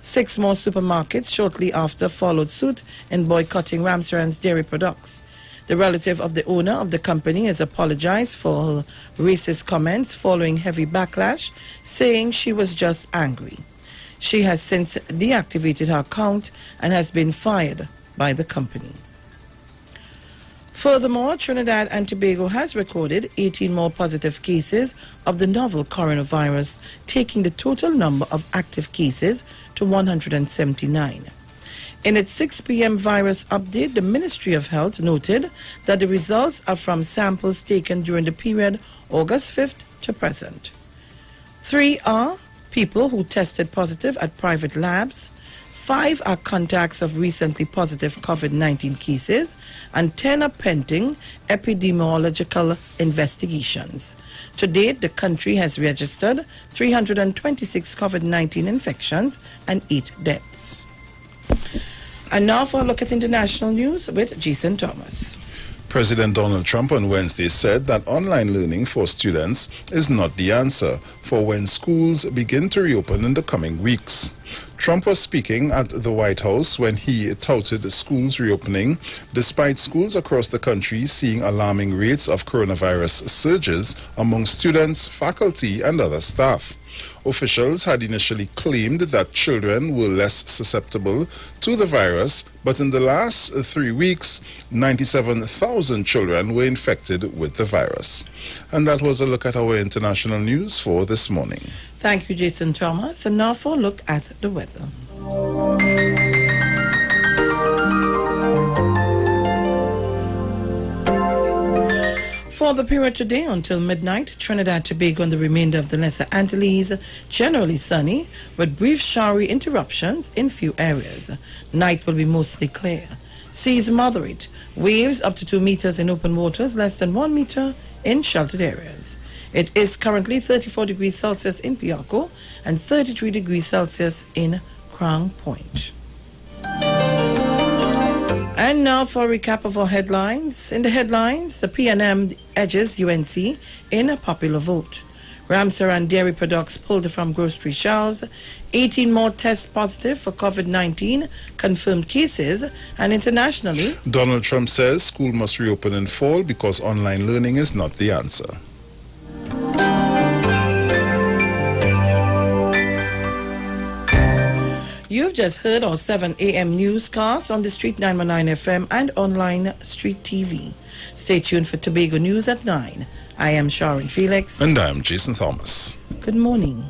Speaker 12: 6 more supermarkets shortly after followed suit in boycotting Ramcharan's dairy products. The relative of the owner of the company has apologized for her racist comments following heavy backlash, saying she was just angry. She has since deactivated her account and has been fired by the company. Furthermore, Trinidad and Tobago has recorded 18 more positive cases of the novel coronavirus, taking the total number of active cases to 179. In its 6 p.m. virus update, the Ministry of Health noted that the results are from samples taken during the period August 5th to present. 3 are people who tested positive at private labs, 5 are contacts of recently positive COVID-19 cases, and 10 are pending epidemiological investigations. To date, the country has registered 326 COVID-19 infections and 8 deaths. And now for a look at international news with Jason Thomas.
Speaker 1: President Donald Trump on Wednesday said that online learning for students is not the answer for when schools begin to reopen in the coming weeks. Trump was speaking at the White House when he touted schools reopening, despite schools across the country seeing alarming rates of coronavirus surges among students, faculty, and other staff. Officials had initially claimed that children were less susceptible to the virus, but in the last 3 weeks, 97,000 children were infected with the virus. And that was a look at our international news for this morning.
Speaker 12: Thank you, Jason Thomas. And now for a look at the weather. For the period today until midnight, Trinidad, Tobago and the remainder of the Lesser Antilles, generally sunny, with brief showery interruptions in few areas. Night will be mostly clear. Seas moderate. Waves up to 2 meters in open waters, less than 1 meter in sheltered areas. It is currently 34 degrees Celsius in Piarco and 33 degrees Celsius in Crown Point. And now for a recap of our headlines. In the headlines, the PNM edges UNC in a popular vote. Ramsar and dairy products pulled from grocery shelves. 18 more tests positive for COVID-19 confirmed cases. And internationally,
Speaker 1: Donald Trump says school must reopen in fall because online learning is not the answer.
Speaker 12: You've just heard our 7 a.m. newscast on the Street 919 FM and online Street TV. Stay tuned for Tobago News at 9. I am Sharon Felix.
Speaker 1: And I am Jason Thomas.
Speaker 12: Good morning.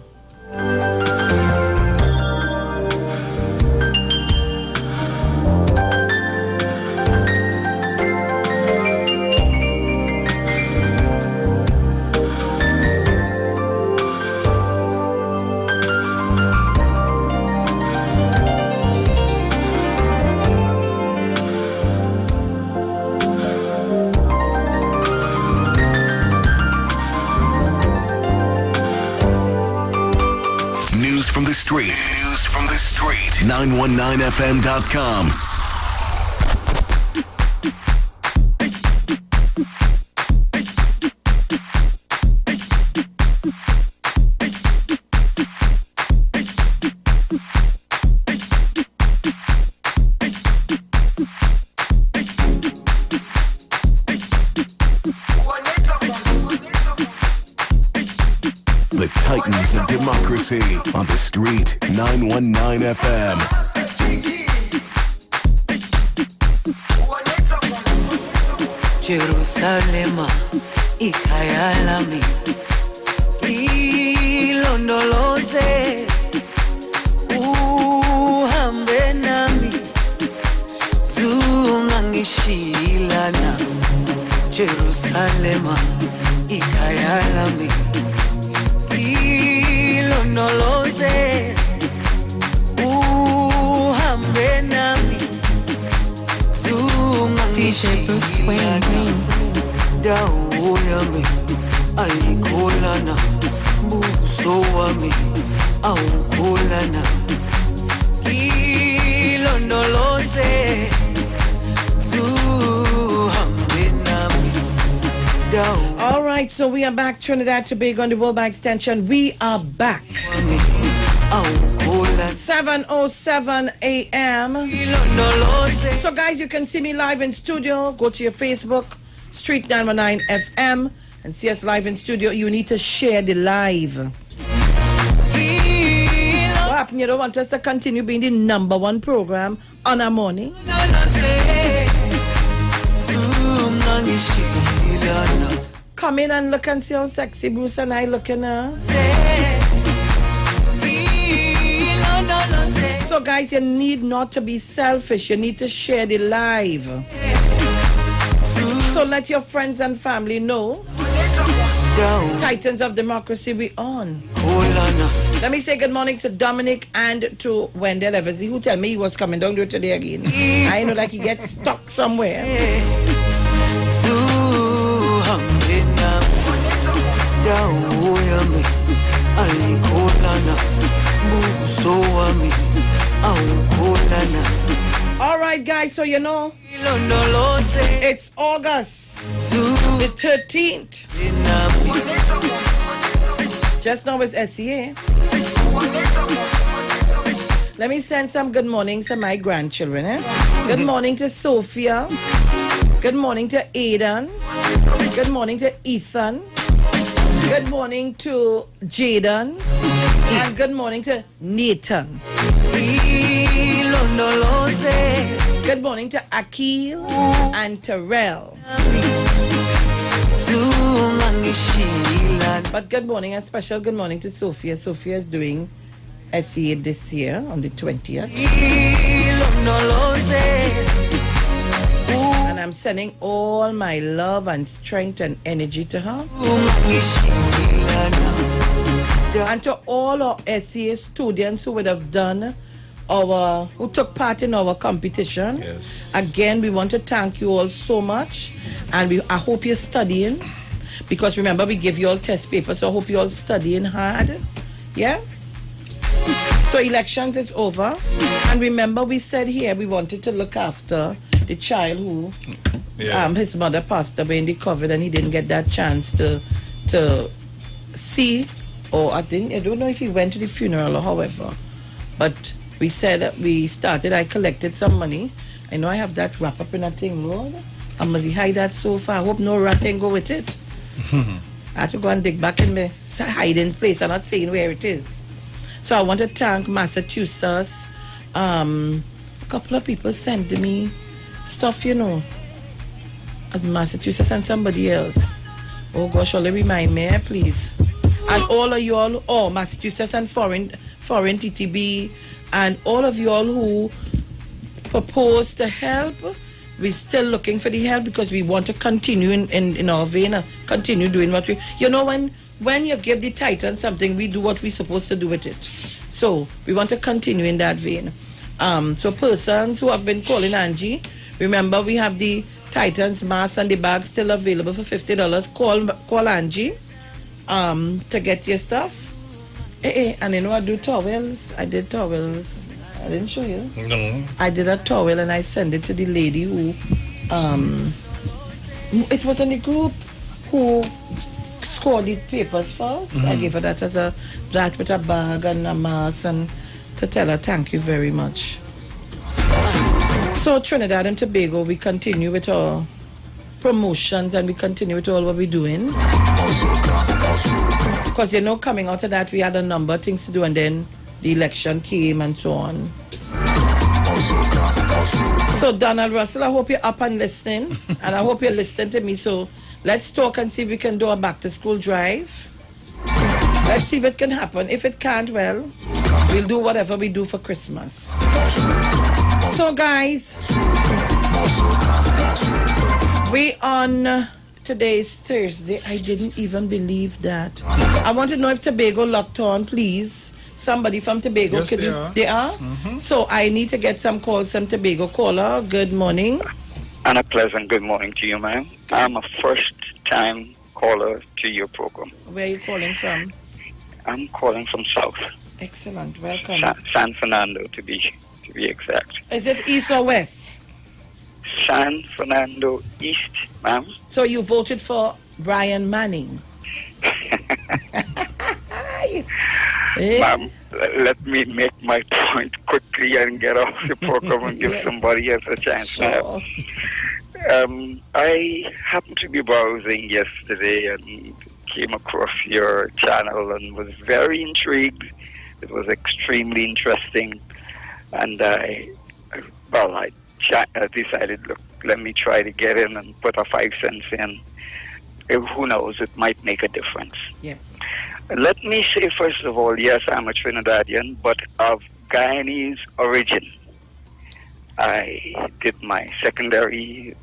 Speaker 23: News from the street. 919fm.com. The Titans of Democracy on the Street 919 FM.
Speaker 2: Jerusalem, ikayalami, ilondoloze, uhambe nami, zungangishilana. Jerusalem, ikayalami, ilondoloze, uhambe nami, zungangishilana. Dawo yami ayikholana, buso wami awukholana, ilondoloze, zuhambe nami.
Speaker 12: All right, so we are back, Trinidad, Tobago, on the World Bank Extension. We are back. 7:07 a.m. So, guys, you can see me live in studio. Go to your Facebook, Street 919 FM, and see us live in studio. You need to share the live. What happened? You don't want us to continue being the #1 program on our morning? Come in and look and see how sexy Bruce and I looking now. So guys, you need not to be selfish. You need to share the live. So let your friends and family know. Titans of Democracy, we on. Let me say good morning to Dominic and to Wendell Eversy, who tell me he was coming down here today again. I know like he gets stuck somewhere. All right, guys, so you know, it's August the 13th. Just now it's SCA. Let me send some good mornings to my grandchildren. Good morning to Sophia. Good morning to Aidan. Good morning to Ethan. Good morning to Jaden. And good morning to Nathan. Good morning to Akil and Terrell. But good morning, a special good morning to Sophia. Sophia is doing SCA this year on the 20th. And I'm sending all my love and strength and energy to her. And to all our SCA students who would have who took part in our competition.
Speaker 1: Yes.
Speaker 12: Again, we want to thank you all so much. And I hope you're studying. Because remember, we give you all test papers, so I hope you're all studying hard. Yeah? So elections is over. And remember, we said here we wanted to look after the child who his mother passed away in the COVID and he didn't get that chance to see, or I don't know if he went to the funeral or however. But we said I collected some money. I know I have that wrap up in a thing, Lord. I must hide that so far. I hope no rat can go with it. I had to go and dig back in my hiding place. I'm not saying where it is. So I want to thank Massachusetts. A couple of people sent me stuff, as Massachusetts and somebody else. Oh gosh, only remind me, please. And all of you all, Massachusetts and foreign TTB, and all of you all who proposed to help. We're still looking for the help because we want to continue in our vein, continue doing what we... when you give the Titan something, we do what we're supposed to do with it. So we want to continue in that vein. So persons who have been calling Angie, remember we have the Titans mask and the bag still available for $50. Call Angie to get your stuff. And I do towels. I did towels. I didn't show you.
Speaker 1: No.
Speaker 12: I did a towel and I sent it to the lady who, it was in the group who scored the papers first. I gave her that that with a bag and a mask and to tell her thank you very much. So Trinidad and Tobago, we continue with our promotions and we continue with all what we're doing. Because coming out of that, we had a number of things to do and then the election came and so on. So Donald Russell, I hope you're up and listening. And I hope you're listening to me. So let's talk and see if we can do a back to school drive. Let's see if it can happen. If it can't, well, we'll do whatever we do for Christmas. So guys, we on today's Thursday. I didn't even believe that. I want to know if Tobago locked on, please. Somebody from Tobago.
Speaker 1: Yes, they are.
Speaker 12: They are? So I need to get some calls from Tobago. Caller, good morning.
Speaker 13: And a pleasant good morning to you, ma'am. I'm a first-time caller to your program.
Speaker 12: Where are you calling from?
Speaker 13: I'm calling from South.
Speaker 12: Excellent. Welcome.
Speaker 13: San Fernando, to be exact.
Speaker 12: Is it east or west?
Speaker 13: San Fernando East, ma'am.
Speaker 12: So you voted for Brian Manning?
Speaker 13: Ma'am, let me make my point quickly and get off the program and give somebody else a chance.
Speaker 12: Sure.
Speaker 13: I happened to be browsing yesterday and came across your channel and was very intrigued. It was extremely interesting. And I decided, look, let me try to get in and put a 5 cents in. Who knows, it might make a difference.
Speaker 12: Yeah.
Speaker 13: Let me say, first of all, yes, I'm a Trinidadian, but of Guyanese origin. I did my secondary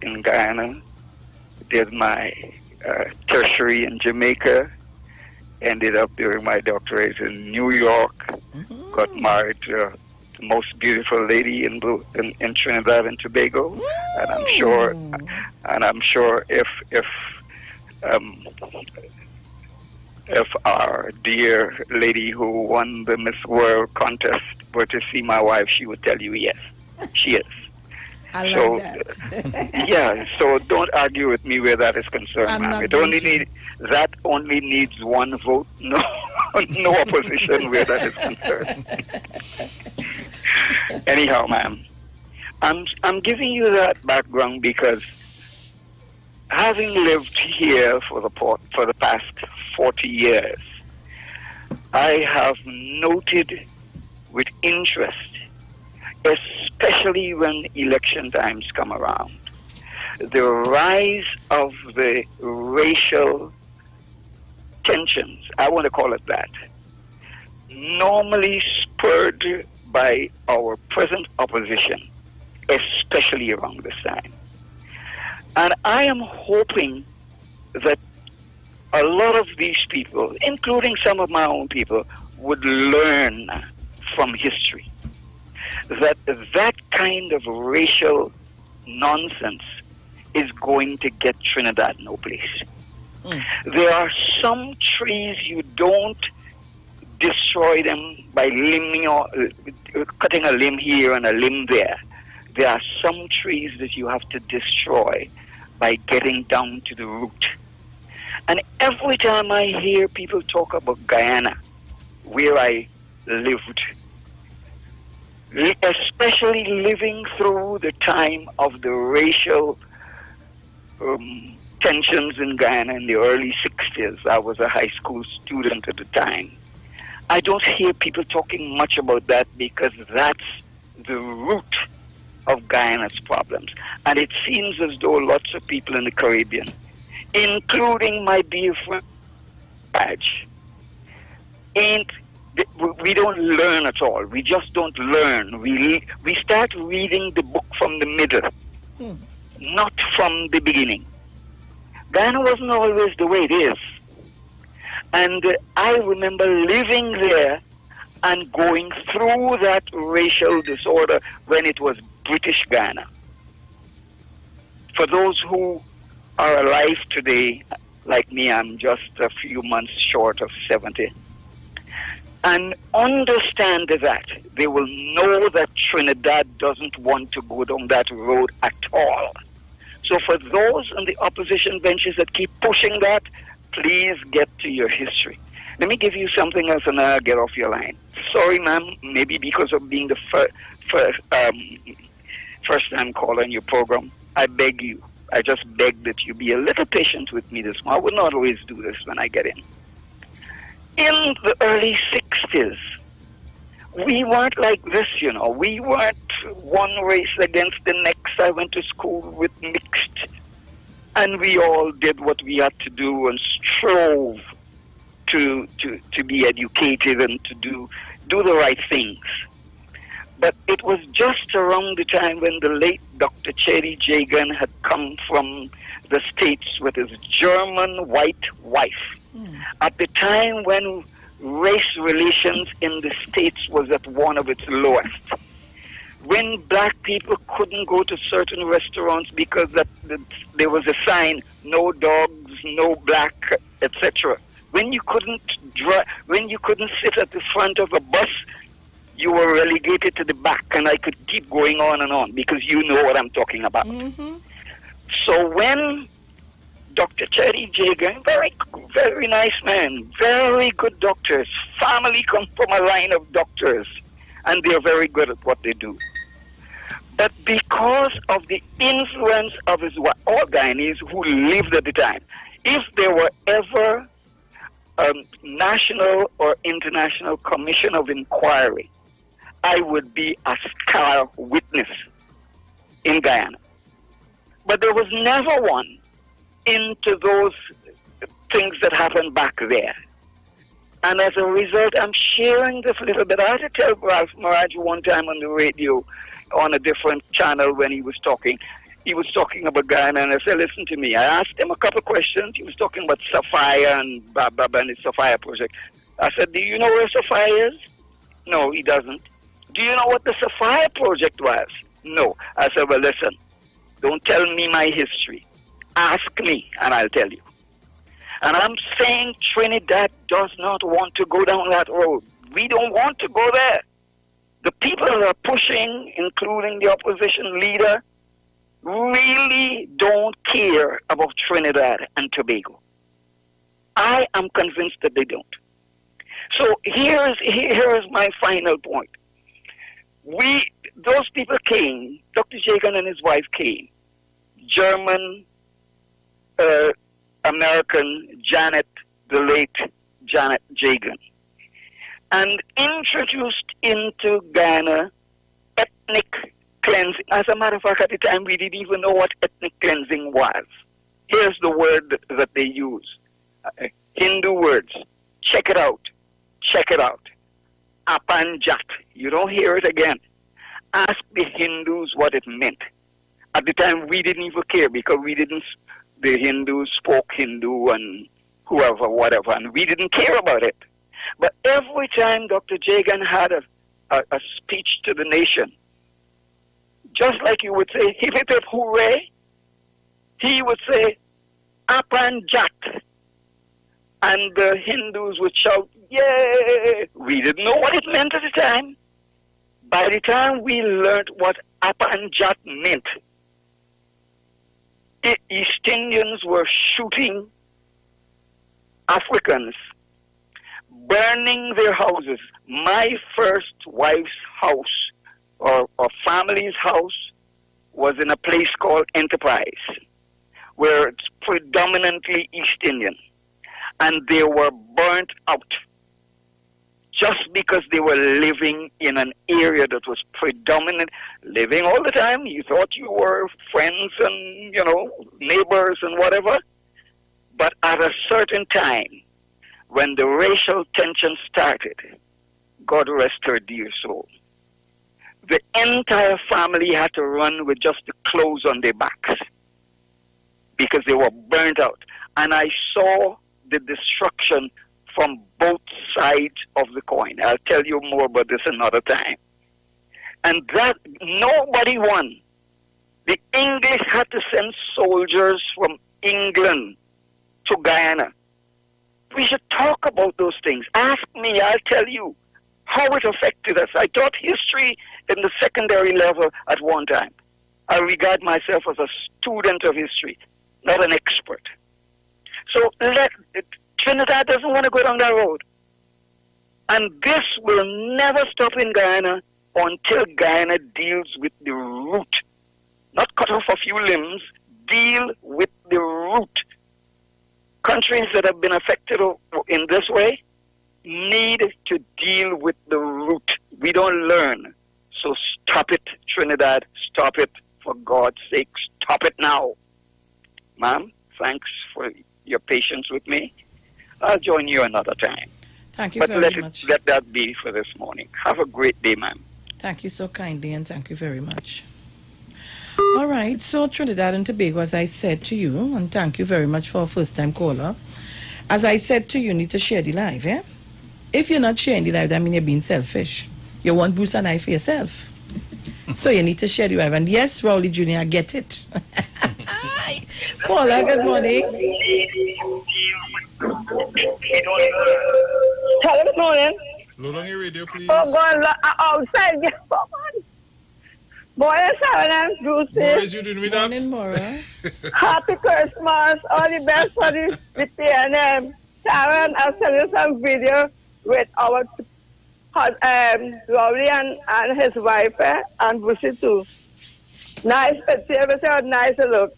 Speaker 13: in Guyana, did my tertiary in Jamaica, ended up doing my doctorate in New York, got married to the most beautiful lady in Trinidad and Tobago, and I'm sure if our dear lady who won the Miss World contest were to see my wife, she would tell you yes, she is.
Speaker 12: I love that.
Speaker 13: Yeah, so don't argue with me where that is concerned, ma'am. That only needs one vote, no opposition where that is concerned. Anyhow, ma'am, I'm giving you that background because having lived here for the past 40 years, I have noted with interest, especially when election times come around, the rise of the racial tensions, I want to call it that, normally spurred by our present opposition, especially around this time. And I am hoping that a lot of these people, including some of my own people, would learn from history that that kind of racial nonsense is going to get Trinidad no place. There are some trees you don't destroy them by limbing or cutting a limb here and a limb there. There are some trees that you have to destroy by getting down to the root. And every time I hear people talk about Guyana, where I lived, especially living through the time of the racial tensions in Guyana in the early 60s, I was a high school student at the time. I don't hear people talking much about that because that's the root of Guyana's problems. And it seems as though lots of people in the Caribbean, including my dear friend Badge, we don't learn at all. We just don't learn. We start reading the book from the middle, not from the beginning. Guyana wasn't always the way it is. And I remember living there and going through that racial disorder when it was British Guyana. For those who are alive today, like me, I'm just a few months short of 70, and understand that, they will know that Trinidad doesn't want to go down that road at all. So for those on the opposition benches that keep pushing that, please get to your history. Let me give you something else and then I'll get off your line. Sorry, ma'am, maybe because of being the first time caller in your program, I beg you. I just beg that you be a little patient with me this morning. I would not always do this when I get in. In the early 60s, we weren't like this, you know. We weren't one race against the next. I went to school with mixed, and we all did what we had to do and strove to be educated and to do the right things. But it was just around the time when the late Dr. Cherry Jagan had come from the States with his German white wife. At the time when race relations in the States was at one of its lowest. When black people couldn't go to certain restaurants because there was a sign, no dogs, no black, etc. When you couldn't sit at the front of a bus, you were relegated to the back, and I could keep going on and on because you know what I'm talking about. So when Dr. Cherry Jagan, very nice man, very good doctors, family comes from a line of doctors, and they're very good at what they do. But because of the influence of his all Guyanese who lived at the time, if there were ever a national or international commission of inquiry, I would be a star witness in Guyana. But there was never one into those things that happened back there. And as a result, I'm sharing this little bit. I had to tell Ralph Maraj one time on the radio on a different channel when he was talking. He was talking about Guyana, and I said, listen to me. I asked him a couple of questions. He was talking about Sapphire and and his Sapphire project. I said, do you know where Sapphire is? No, he doesn't. Do you know what the Sapphire project was? No. I said, well, listen, don't tell me my history. Ask me, and I'll tell you. And I'm saying Trinidad does not want to go down that road. We don't want to go there. The people who are pushing, including the opposition leader, really don't care about Trinidad and Tobago. I am convinced that they don't. So here is my final point. those people came. Dr. Jagan and his wife came. German, American Janet, the late Janet Jagan, and introduced into Guyana ethnic cleansing. As a matter of fact, at the time we didn't even know what ethnic cleansing was. Here's the word that they use. Hindu words. Check it out. Check it out. Apanjat. You don't hear it again. Ask the Hindus what it meant. At the time, we didn't even care because the Hindus spoke Hindu and whoever, whatever, and we didn't care about it. But every time Dr. Jagan had a speech to the nation, just like you would say, hip hip hooray, he would say, Apanjat. And the Hindus would shout, yay! We didn't know what it meant at the time. By the time we learned what Apanjat meant, East Indians were shooting Africans, burning their houses. My first wife's house, or family's house, was in a place called Enterprise, where it's predominantly East Indian. And they were burnt out just because they were living in an area that was predominant, living all the time. You thought you were friends and, neighbors and whatever. But at a certain time, when the racial tension started, God rest her dear soul, the entire family had to run with just the clothes on their backs because they were burnt out. And I saw the destruction from both sides of the coin. I'll tell you more about this another time. And that, nobody won. The English had to send soldiers from England to Guyana. We should talk about those things. Ask me, I'll tell you how it affected us. I taught history in the secondary level at one time. I regard myself as a student of history, not an expert. So Trinidad doesn't want to go down that road. And this will never stop in Guyana until Guyana deals with the root. Not cut off a few limbs, deal with the root. Countries that have been affected in this way need to deal with the root. We don't learn. So stop it, Trinidad. Stop it. For God's sake, stop it now. Ma'am, thanks for your patience with me. I'll join you another time.
Speaker 12: Thank you very much.
Speaker 13: Let that be for this morning. Have a great day, ma'am.
Speaker 12: Thank you so kindly, and thank you very much. All right, so Trinidad and Tobago, as I said to you, and thank you very much for a first-time caller. As I said to you, you need to share the live, eh? If you're not sharing the live, that means you're being selfish. You want Bruce and I for yourself. So you need to share the live. And yes, Rowley Jr., I get it. Caller, good morning.
Speaker 14: Hello, good morning.
Speaker 1: Load on your radio, please.
Speaker 14: Oh, God, outside. Boy, I'm Bruce.
Speaker 1: Maura, you doing with that?
Speaker 12: Morning, Maura.
Speaker 14: Happy Christmas. All the best for the PNM. Sharon, I'll send you some video with our Rowley and his wife and Brucey too. Nice picture, nice look.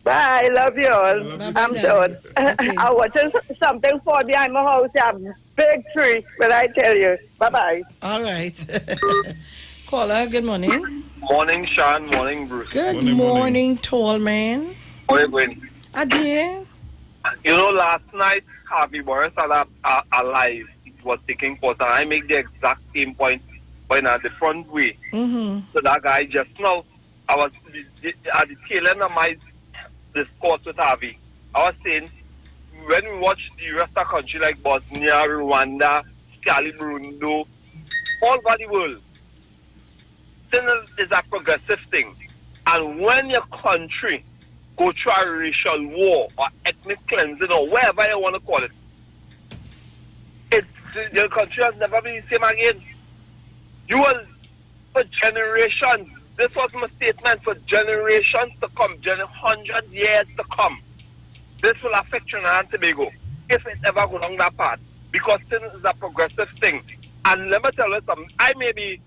Speaker 14: Bye, love you all. I'm done. I'm watching something for behind my house. A big tree, but I tell you. Bye-bye.
Speaker 12: All right. Caller, good morning.
Speaker 15: Morning, Sean. Morning, Bruce.
Speaker 12: Good morning, tall man.
Speaker 15: How are you going?
Speaker 12: Dear.
Speaker 15: You know, last night, Harvey Morris had a live. It was taking place, and I make the exact same point, but in a different way.
Speaker 12: Mm-hmm.
Speaker 15: So that guy just now, I was at the tail end of my discourse with Harvey. I was saying, when we watch the rest of the country like Bosnia, Rwanda, Scali, Burundi, all over the world, sin is a progressive thing. And when your country go through a racial war or ethnic cleansing or whatever you want to call it, your country has never been the same again. You will, for generations, this was my statement, for generations to come, 100 years to come, this will affect Trinidad and Tobago if it ever go down that path, because sin is a progressive thing. And let me tell you something, I may be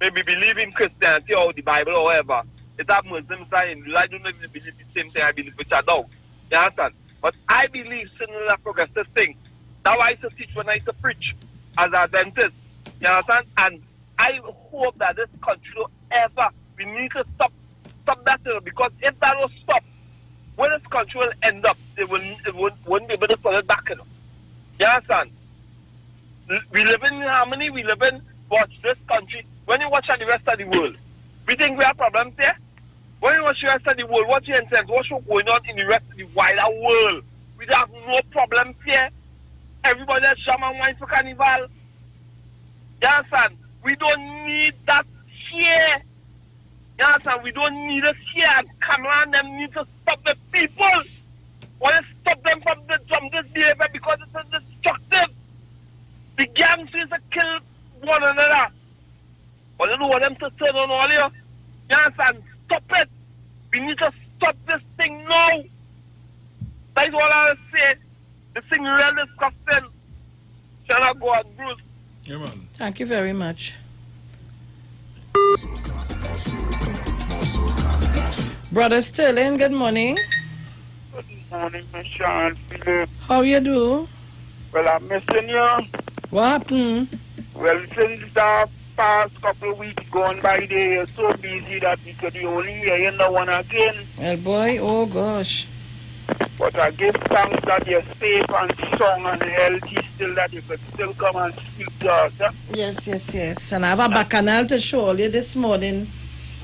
Speaker 15: maybe believe in Christianity or the Bible or whatever. It's a Muslim saying, I don't even believe the same thing I believe, which I don't. You understand? But I believe similar progressive thing. That's why I used to teach when I used to preach as a dentist. You understand? And I hope that this country will ever, we need to stop that thing, because if that will stop, where this country will end up, it wouldn't be able to pull it back. You understand? We live in harmony, we live in, watch this country. When you watch at the rest of the world, we think we have problems there. When you watch the rest of the world, what you intend, what's going on in the rest of the wider world, we have no problems here. Everybody has shaman wine for carnival. You understand? We don't need that here. You understand? We don't need us here. And Kamala and them need to stop the people. Or stop them from this behavior, because it's destructive. The gangs used to kill one another. But you don't want them to turn on all you. You understand? Stop it. We need to stop this thing now. That is all I say. The thing really disgusting. Shall I go on, Bruce?
Speaker 1: Yeah, man.
Speaker 12: Thank you very much. Brother Sterling, good morning.
Speaker 5: Good morning, Miss Sean Philip.
Speaker 12: How you do?
Speaker 5: Well, I'm missing you.
Speaker 12: What happened?
Speaker 5: Well, since the past couple of weeks gone by, they are so busy that we could only hear you no one again.
Speaker 12: Well, boy, oh gosh.
Speaker 5: But I give thanks that you're safe and strong and healthy still, that you could still come and speak to us. Huh?
Speaker 12: Yes. And I have a bacchanal to show you this morning.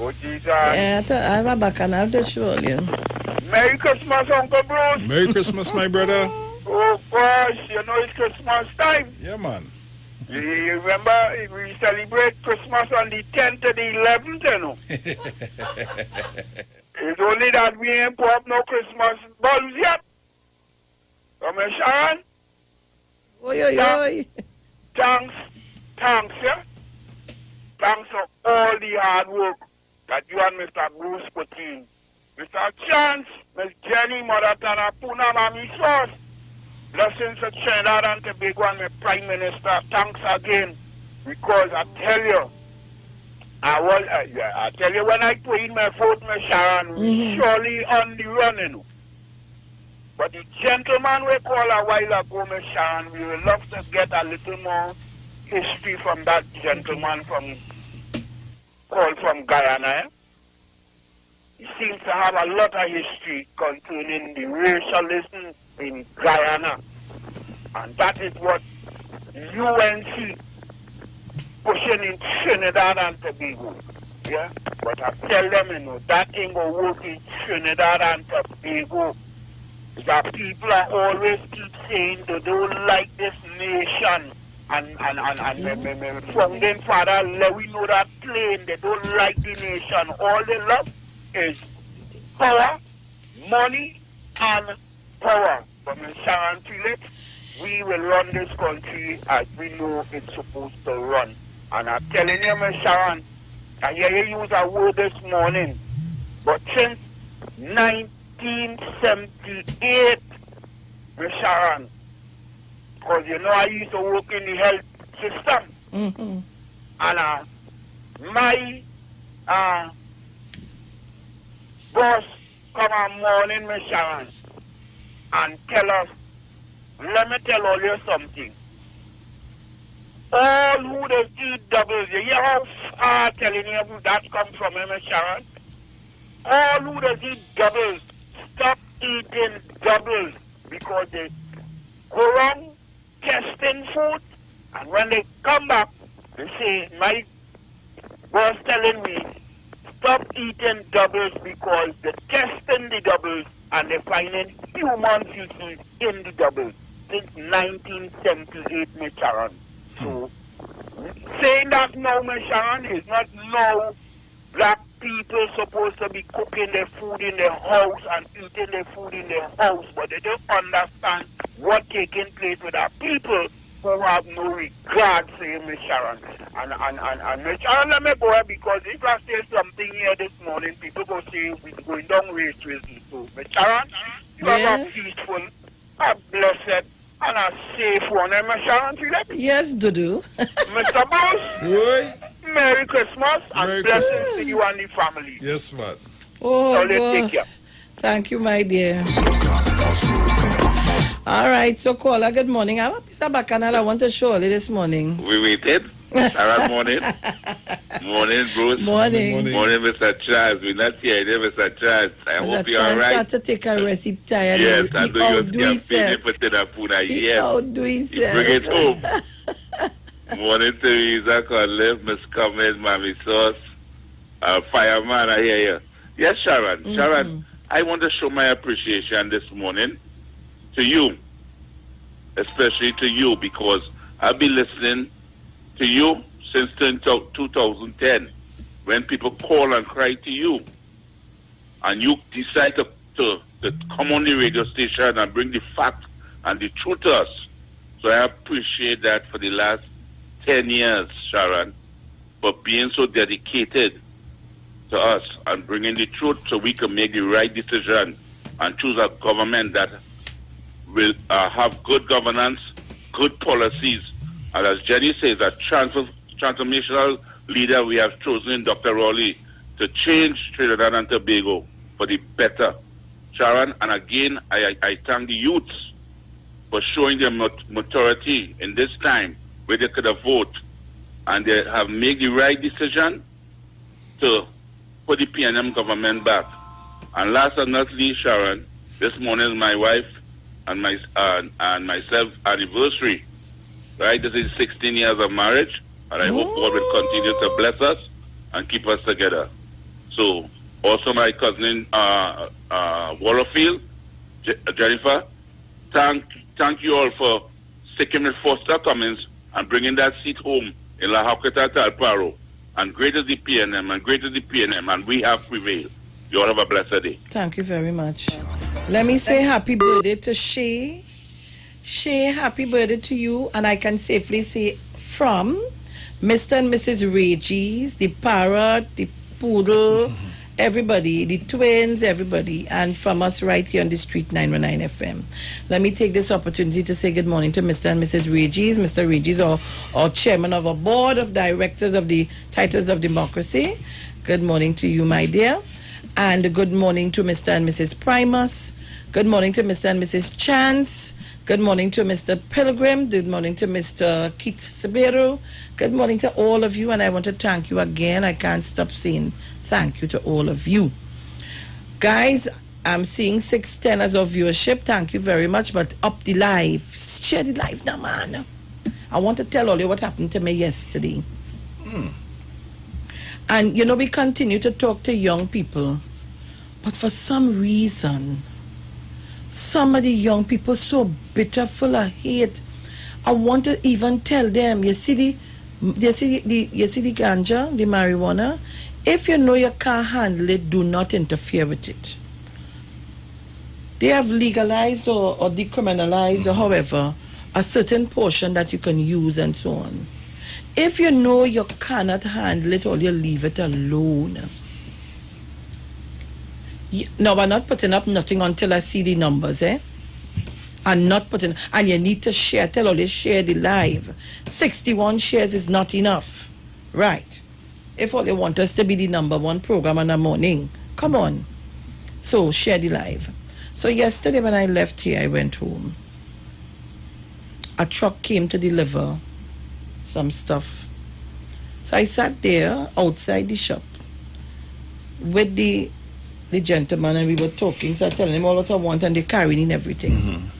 Speaker 5: Oh, Jesus.
Speaker 12: Yeah, I have a bacchanal to show you.
Speaker 5: Merry Christmas, Uncle Bruce.
Speaker 1: Merry Christmas, my brother.
Speaker 5: Oh, gosh, you know it's Christmas time.
Speaker 1: Yeah, man.
Speaker 5: You remember, we celebrate Christmas on the 10th to the 11th, you know. It's only that we ain't put up no Christmas bulbs yet. Come on, Sharon.
Speaker 12: Oi.
Speaker 5: Thanks, yeah. Thanks for all the hard work that you and Mr. Bruce put in. Mr. Chance, Miss Jenny, Mother Tana, Puna, Mami Sauce. Blessings to Trinidad and Tobago and my Prime Minister. Thanks again. Because I tell you, I tell you, when I put in my vote, Miss Sharon, we surely on the run, you know. But the gentleman we called a while ago, Miss Sharon, we would love to get a little more history from that gentleman called from Guyana. Eh? He seems to have a lot of history concerning the racialism in Guyana. And that is what UNC pushing in Trinidad and Tobago. Yeah? But I tell them, you know, that thing will work in Trinidad and Tobago. The people are always keep saying they don't like this nation. And my founding father, let we know that plain. They don't like the nation. All they love is power, money, and power. But Ms. Sharon Philip, we will run this country as we know it's supposed to run. And I'm telling you, Ms. Sharon, I hear you use a word this morning, but since 1978, Ms. Sharon, because you know I used to work in the health system, and my boss come on morning, Ms. Sharon, and tell us, let me tell all you something. All who does eat doubles, you hear how far telling you that comes from, Ms. Sharon? All who does eat doubles, stop eating doubles, because they go wrong testing food, and when they come back, they say, my boss telling me, stop eating doubles because they're testing the doubles and they're finding human feces in the doubles since 1978, Ms. Sharon. So, saying that now, Ms. Sharon, is not now black people supposed to be cooking their food in their house and eating their food in their house, but they don't understand what's taking place with our people who have no regard for you, Ms. Sharon. And Ms. Sharon, let me go because if I say something here this morning, people go say we're going down racism. So, Ms. Sharon, you have a peaceful, a blessed, and a safe one, Ms. Sharon?
Speaker 12: Yes, Dudu.
Speaker 5: Mr. Bruce, Merry Christmas and
Speaker 1: Merry
Speaker 5: blessings
Speaker 1: Christmas.
Speaker 5: to you and the family.
Speaker 1: Yes, man.
Speaker 12: Oh,
Speaker 5: So let's
Speaker 12: God.
Speaker 5: take care.
Speaker 12: Thank you, my dear. All right, so caller, good morning. I'm Mr. Bacchanal. I want to show you this morning.
Speaker 16: We waited. Sarah, morning. Morning, Bruce.
Speaker 12: Morning.
Speaker 16: Morning, Mr. Charles. We're not here, Mr. Charles. I hope you're all right.
Speaker 12: Had to take a rest. He tired.
Speaker 16: Yes, I
Speaker 12: He
Speaker 16: know
Speaker 12: outdo
Speaker 16: you're
Speaker 12: himself.
Speaker 16: putting the food.
Speaker 12: He
Speaker 16: Yes.
Speaker 12: outdo
Speaker 16: You
Speaker 12: himself.
Speaker 16: bring it home. Morning, Teresa, Conliffe, Miss Cummins, Mammy Sauce, Fireman, I hear you. Yes, Sharon. Sharon, I want to show my appreciation this morning to you, especially to you, because I've been listening to you since 2010, when people call and cry to you, and you decide to come on the radio station and bring the fact and the truth to us. So I appreciate that for the last 10 years, Sharon, for being so dedicated to us and bringing the truth so we can make the right decision and choose a government that will have good governance, good policies, and as Jenny says, a transformational leader we have chosen, Dr. Rowley, to change Trinidad and Tobago for the better. Sharon, and again, I thank the youths for showing their maturity in this time where they could have voted, and they have made the right decision to put the PNM government back. And last but not least, Sharon, this morning is my wife and myself anniversary. Right, this is 16 years of marriage, and I hope God will continue to bless us and keep us together. So, also my cousin Waterfield, Jennifer, thank you all for sticking with Foster Cummins and bringing that seat home in La Hawketa Talparo. And great is the PNM, and great is the PNM, and we have prevailed. You all have a blessed day.
Speaker 12: Thank you very much. Let me say happy birthday to Shay. Shay, happy birthday to you, and I can safely say from Mr. and Mrs. Regis, the parrot, the poodle, everybody, the twins, everybody, and from us right here on the Street 919 FM. Let me take this opportunity to say good morning to Mr. and Mrs. Regis. Mr. Regis, our chairman of a board of directors of the Titles of Democracy. Good morning to you, my dear. And good morning to Mr. and Mrs. Primus. Good morning to Mr. and Mrs. Chance. Good morning to Mr. Pilgrim. Good morning to Mr. Keith Sabero. Good morning to all of you, and I want to thank you again. I can't stop saying thank you to all of you. Guys, I'm seeing 610 as of viewership. Thank you very much, but up the live. Share the live now, man. I want to tell all you what happened to me yesterday. And, you know, we continue to talk to young people, but for some reason, some of the young people so bitter, full of hate. I want to even tell them, you see the ganja, the marijuana, if you know you can't handle it, do not interfere with it. They have legalized or decriminalized or however a certain portion that you can use and so on. If you know you cannot handle it, or you leave it alone. No, we're not putting up nothing until I see the numbers, eh? And not putting, and you need to share, tell all you share the live. 61 shares is not enough. Right. If all you want us to be the #1 program in the morning, come on. So share the live. So yesterday when I left here, I went home. A truck came to deliver some stuff. So I sat there outside the shop with the gentleman, and we were talking. So I telling him all what I want, and they carrying in everything.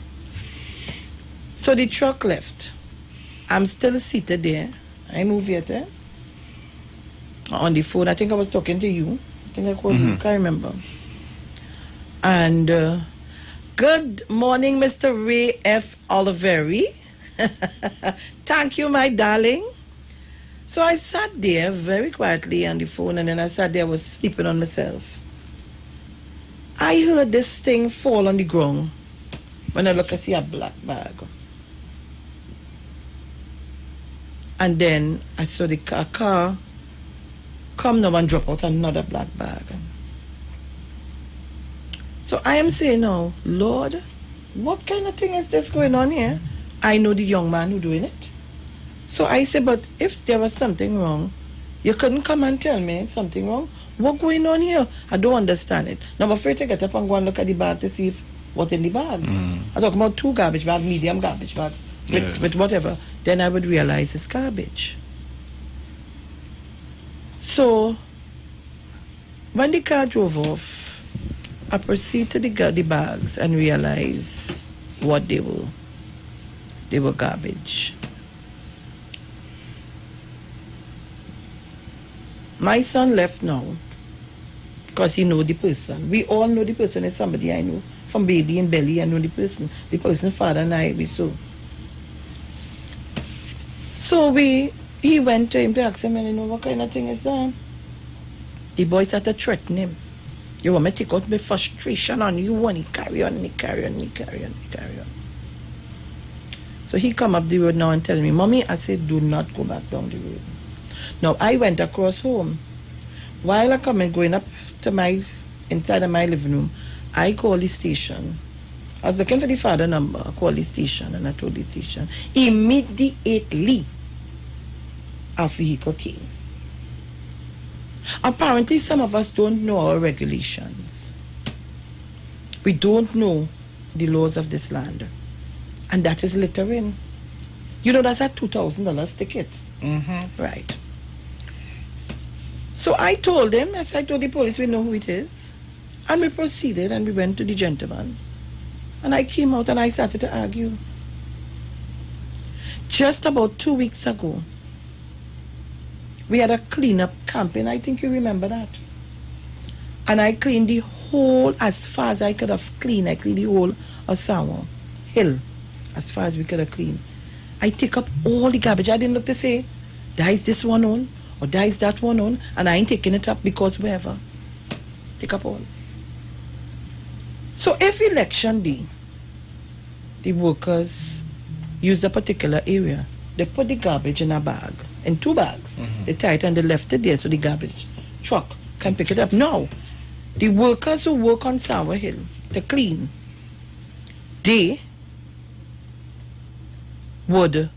Speaker 12: So the truck left. I'm still seated there. I move here there. On the phone. I think I was talking to you. I think I called you. Can't remember. And good morning, Mr. Ray F. Oliveri. Thank you, my darling. So I sat there very quietly on the phone, and then I sat there, I was sleeping on myself. I heard this thing fall on the ground. When I look, I see a black bag. And then I saw the car come now and drop out another black bag. So I am saying now, Lord, what kind of thing is this going on here? I know the young man who doing it. So I said, but if there was something wrong, You couldn't come and tell me something wrong. What going on here? I don't understand it. Now I'm afraid to get up and go and look at the bag to see if what's in the bags. I talk about 2 garbage bags, medium garbage bags, with whatever. Then I would realize it's garbage. So when the car drove off, I proceeded to the bags and realized what they were. They were garbage. My son left now because he know the person. We all know the person is somebody I know. From baby and belly, I know the person. The person's father and I, we saw. So he went to him to ask him, you know, what kind of thing is that? The boy started to threaten him. You want me to take out my frustration on you, and he carry on. So he come up the road now and tell me, Mommy, I said, do not go back down the road. Now, I went across home. While I going up to inside of my living room, I called the station. I was looking for the father number. I called the station and I told the station. Immediately, a vehicle came. Apparently, some of us don't know our regulations. We don't know the laws of this land. And that is littering. You know, that's a $2,000 ticket. Right. So I told them, as I told the police, we know who it is. And we proceeded and we went to the gentleman. And I came out and I started to argue. Just about 2 weeks ago, we had a cleanup campaign. I think you remember that. And I cleaned the whole, as far as I could have cleaned. I cleaned the whole of Sawa Hill, as far as we could have cleaned. I take up all the garbage. I didn't look to say, there is this one on, or there is that one on, and I ain't taking it up because wherever. Take up all. So if election day, the workers use a particular area, they put the garbage in a bag, in 2 bags. They tie it and they left it there so the garbage truck can pick it up. Now, the workers who work on Sawa Hill to clean, they would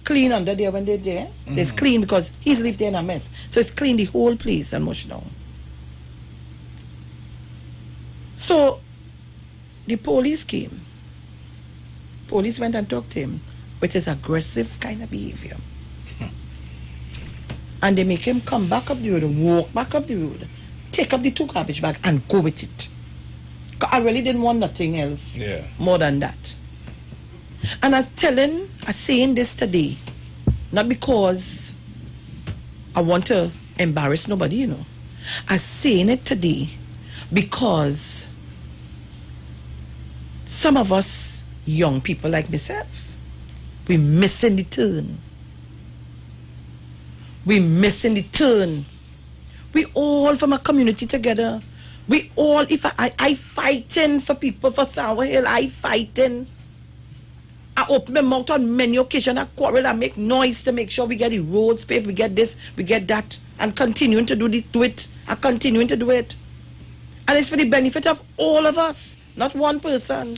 Speaker 12: clean under there when they're there. It's clean because he's lived there in a mess. So it's clean the whole place and much down. So the police came. Police went and talked to him with his aggressive kind of behavior. And they make him come back up the road, walk back up the road, take up the 2 garbage bags and go with it. 'Cause I really didn't want nothing else more than that. And I'm saying this today, not because I want to embarrass nobody, you know. I'm saying it today because some of us young people like myself, we're missing the turn. We're missing the turn. We all from a community together. We all, if I fighting for people for Sawa Hill, I fighting. I open my mouth on many occasions, I quarrel, I make noise to make sure we get the roads paved, we get this, we get that, and continuing to do it, and continuing to do it. And it's for the benefit of all of us, not one person.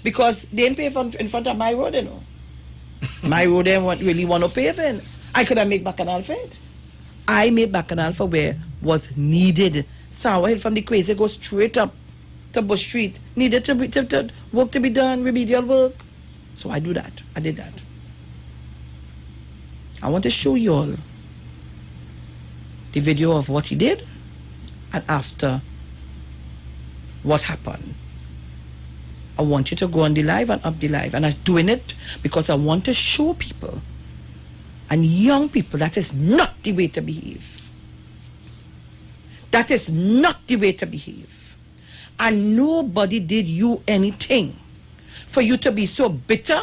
Speaker 12: Because they didn't pave in front of my road, you know. My road, they really want to pave in. I could have made Bacchanal for it. I made Bacchanal for where was needed. Sawa Hill from the Crazy goes straight up to Bush Street. Needed to work to be done, remedial work. So I do that. I did that. I want to show you all the video of what he did and after what happened. I want you to go on the live and up the live. And I'm doing it because I want to show people and young people that is not the way to behave. That is not the way to behave. And nobody did you anything for you to be so bitter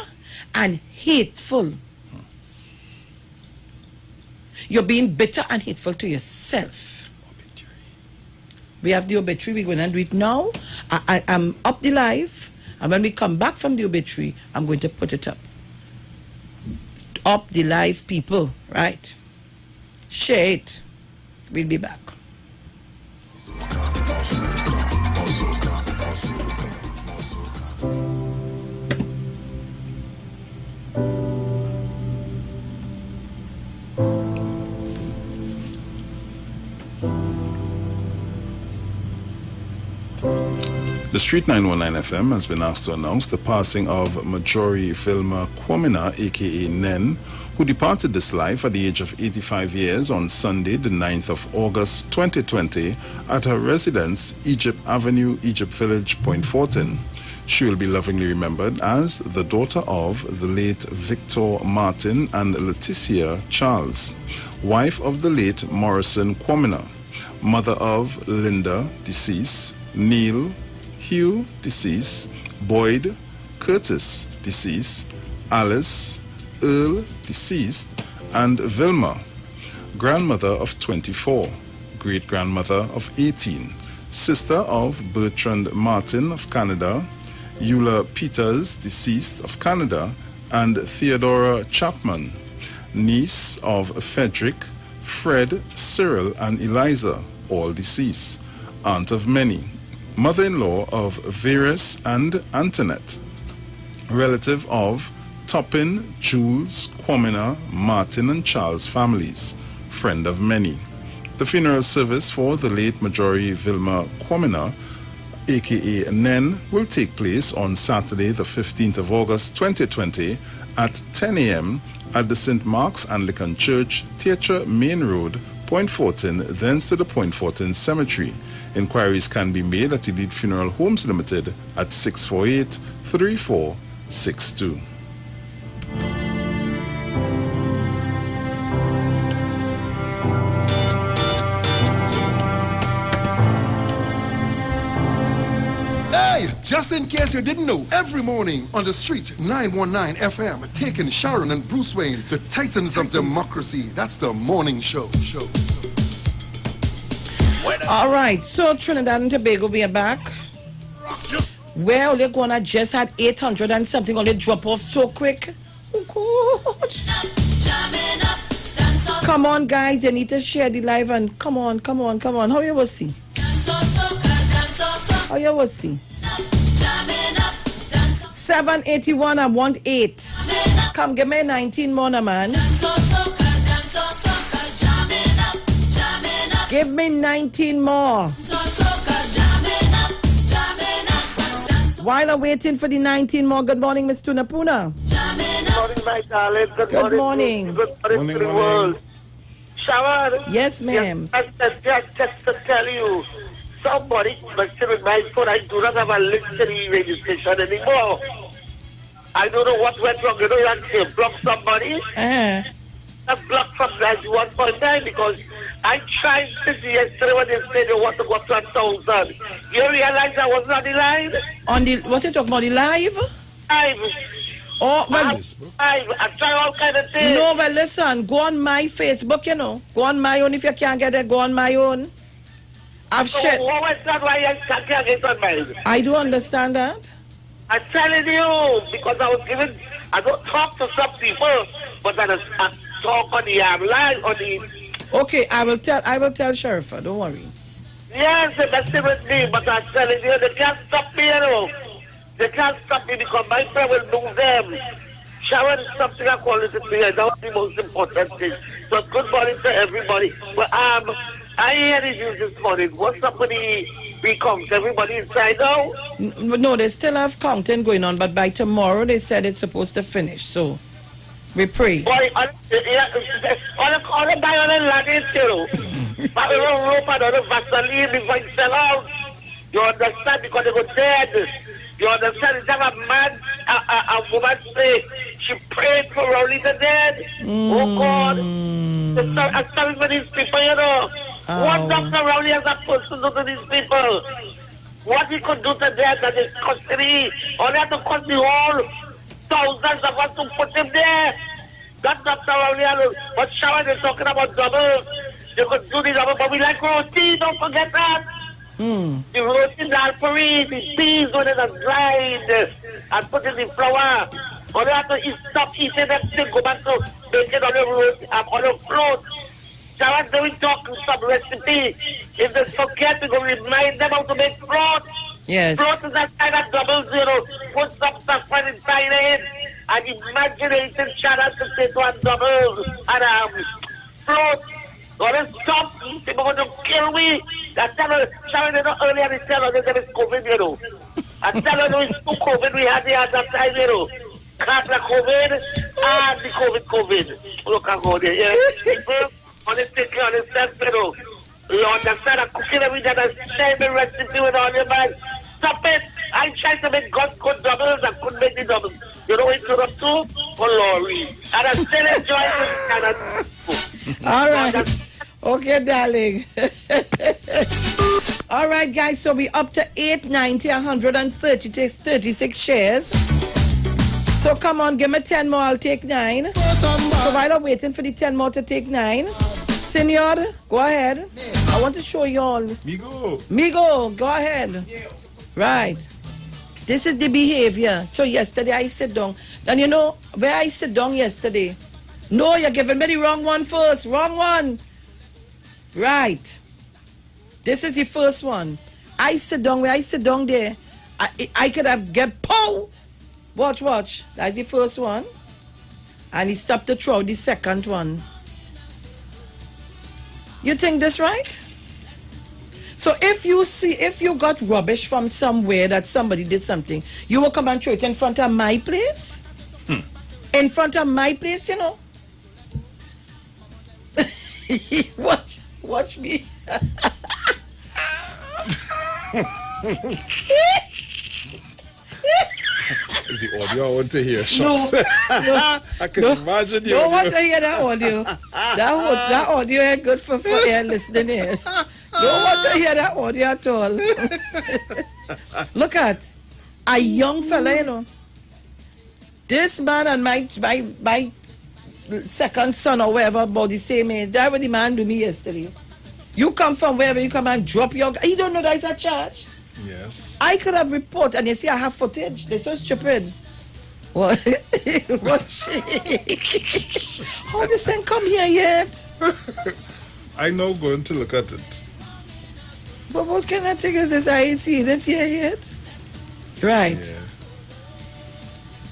Speaker 12: and hateful. You're being bitter and hateful to yourself. We have the obituary. We're going to do it now. I'm up the live. And when we come back from the obituary, I'm going to put it up. Up the live, people. Right. Share it. We'll be back.
Speaker 1: The Street 919 FM has been asked to announce the passing of Majori Vilma Kwamina, aka Nen, who departed this life at the age of 85 years on Sunday, the 9th of August 2020, at her residence, Egypt Avenue, Egypt Village, Point Fortin. She will be lovingly remembered as the daughter of the late Victor Martin and Leticia Charles, wife of the late Morrison Kwamina, mother of Linda, deceased, Neil, Hugh, deceased, Boyd, Curtis, deceased, Alice, Earl, deceased, and Vilma, grandmother of 24, great-grandmother of 18, sister of Bertrand Martin of Canada, Eula Peters, deceased, of Canada, and Theodora Chapman, niece of Frederick, Fred, Cyril, and Eliza, all deceased, aunt of many, mother-in-law of Verus and Antoinette, relative of Toppin, Jules, Kwamina, Martin, and Charles families, friend of many. The funeral service for the late Majori Vilma Kwamina, aka Nen, will take place on Saturday, the 15th of August 2020 at 10 a.m. at the St. Mark's Anglican Church, Theatre Main Road, Point Fortin, thence to the Point Fortin Cemetery. Inquiries can be made at Elite Funeral Homes Limited at 648-3462.
Speaker 9: Just in case you didn't know, every morning on the Street 919 FM, taking Sharon and Bruce Wayne, the titans of democracy. That's the morning show.
Speaker 12: All right, so Trinidad and Tobago, we are back. Well, they're gonna just had 800 and something, only drop off so quick. Oh, God. Come on, guys, you need to share the live and come on. How you will see? How you will see? 781, I want 8. Come, give me 19 more, man. Give me 19 more. While I'm waiting for the 19 more, good morning, Miss Tunapuna.
Speaker 3: Good morning, my darling.
Speaker 12: Good morning.
Speaker 3: Good morning to the world. Sharon.
Speaker 12: Yes, ma'am.
Speaker 3: Just to tell you, somebody must have in my phone. I do not have a listening radio station anymore. I don't know what went wrong. You know, you blocked somebody. I blocked from 91.9 because I tried since yesterday when they said they want to go up to 1,000. You realize I was on the line?
Speaker 12: On the, what you talking about, the live?
Speaker 3: Live.
Speaker 12: Oh, well,
Speaker 3: I try all kind of things.
Speaker 12: No, but listen, go on my Facebook, you know. Go on my own. If you can't get it, go on my own. I've shared.
Speaker 3: What was that why I can't get on mine?
Speaker 12: I do understand that.
Speaker 3: I'm telling you, because I don't talk to some people, but I talk on the line, on the...
Speaker 12: Okay, I will tell Sherifa, don't worry.
Speaker 3: Yes, that's it with me, but I'm telling you, they can't stop me, you know. They can't stop me because my friend will move them. Sharon is something I call it to me, and that's the most important thing. So good morning to everybody. But I hear the news this morning. What's up with the counts? Everybody inside now?
Speaker 12: No, they still have counting going on, but by tomorrow they said it's supposed to finish, so we pray.
Speaker 3: Boy, all the buy on the luggage, you know. But we don't rope and all the Vaseline before you sell out. You understand? Because they go dead. You understand? It's have a man, a woman say she prayed for Rowley the dead. Oh God. I'm sorry for these people, you know. What Dr. Rowley has a person to do to these people? What he could do to them that is custody? Only have to cost the whole thousands of us to put him there. That Dr. Rowley, but Sharon is talking about double. They could do the double, but we like roti, don't forget that. The roti, the alpari, the peas when it's dried and put in the flour. Only have to stop eating them things, go back to making on the roti, on the float. Sharon, they will talk some recipe. If they forget, we go remind them how to make float.
Speaker 12: Yes.
Speaker 3: Float is that kind of 00. Put some stuff inside it. And imaginating Sharon to say to a double and float. Gonna stop me. They're going to kill me. That's Sharon, they know earlier they tell us there is COVID, you know. I tell you, it's two COVID we had the other time, you know. Cancer COVID and the COVID. Look at God there. Yeah. People, on the take care of themselves, you know. You understand? I'm cooking every day and sharing the recipe with all your mind. Stop it. I tried to make good doubles. I couldn't make the doubles. You know what it's up to? Oh, Lord. And I still enjoy this kind of.
Speaker 12: All right. Okay, darling. All right, guys. So we up to 890, 136 shares. So come on, give me 10 more. I'll take 9. So while I'm waiting for the 10 more to take 9, Senor, go ahead. I want to show you all. Migo, go ahead. Right. This is the behavior. So yesterday I sit down. And you know where I sit down yesterday? No, you're giving me the wrong one first. Wrong one. Right. This is the first one. I sit down where I sit down there. I could have get pow. Watch. That's the first one. And he stopped to throw the second one. You think this right? So if you got rubbish from somewhere that somebody did something, you will come and throw it in front of my place? In front of my place, you know? Watch me.
Speaker 6: Is the audio I want to hear? Shucks.
Speaker 12: No.
Speaker 6: I can imagine you.
Speaker 12: Don't want to hear that audio. That audio ain't good for air listening ears. Don't want to hear that audio at all. Look at a young fella, you know. This man and my second son or whatever about the same age. That's what the man do me yesterday. You come from wherever you come and drop your... You don't know that's a charge?
Speaker 6: Yes.
Speaker 12: I could have reported, and you see I have footage. They're so stupid. What? How this ain't come here yet?
Speaker 6: I know going to look at it.
Speaker 12: But what kind of thing is this? I ain't seen it here yet. Right.
Speaker 6: Yeah.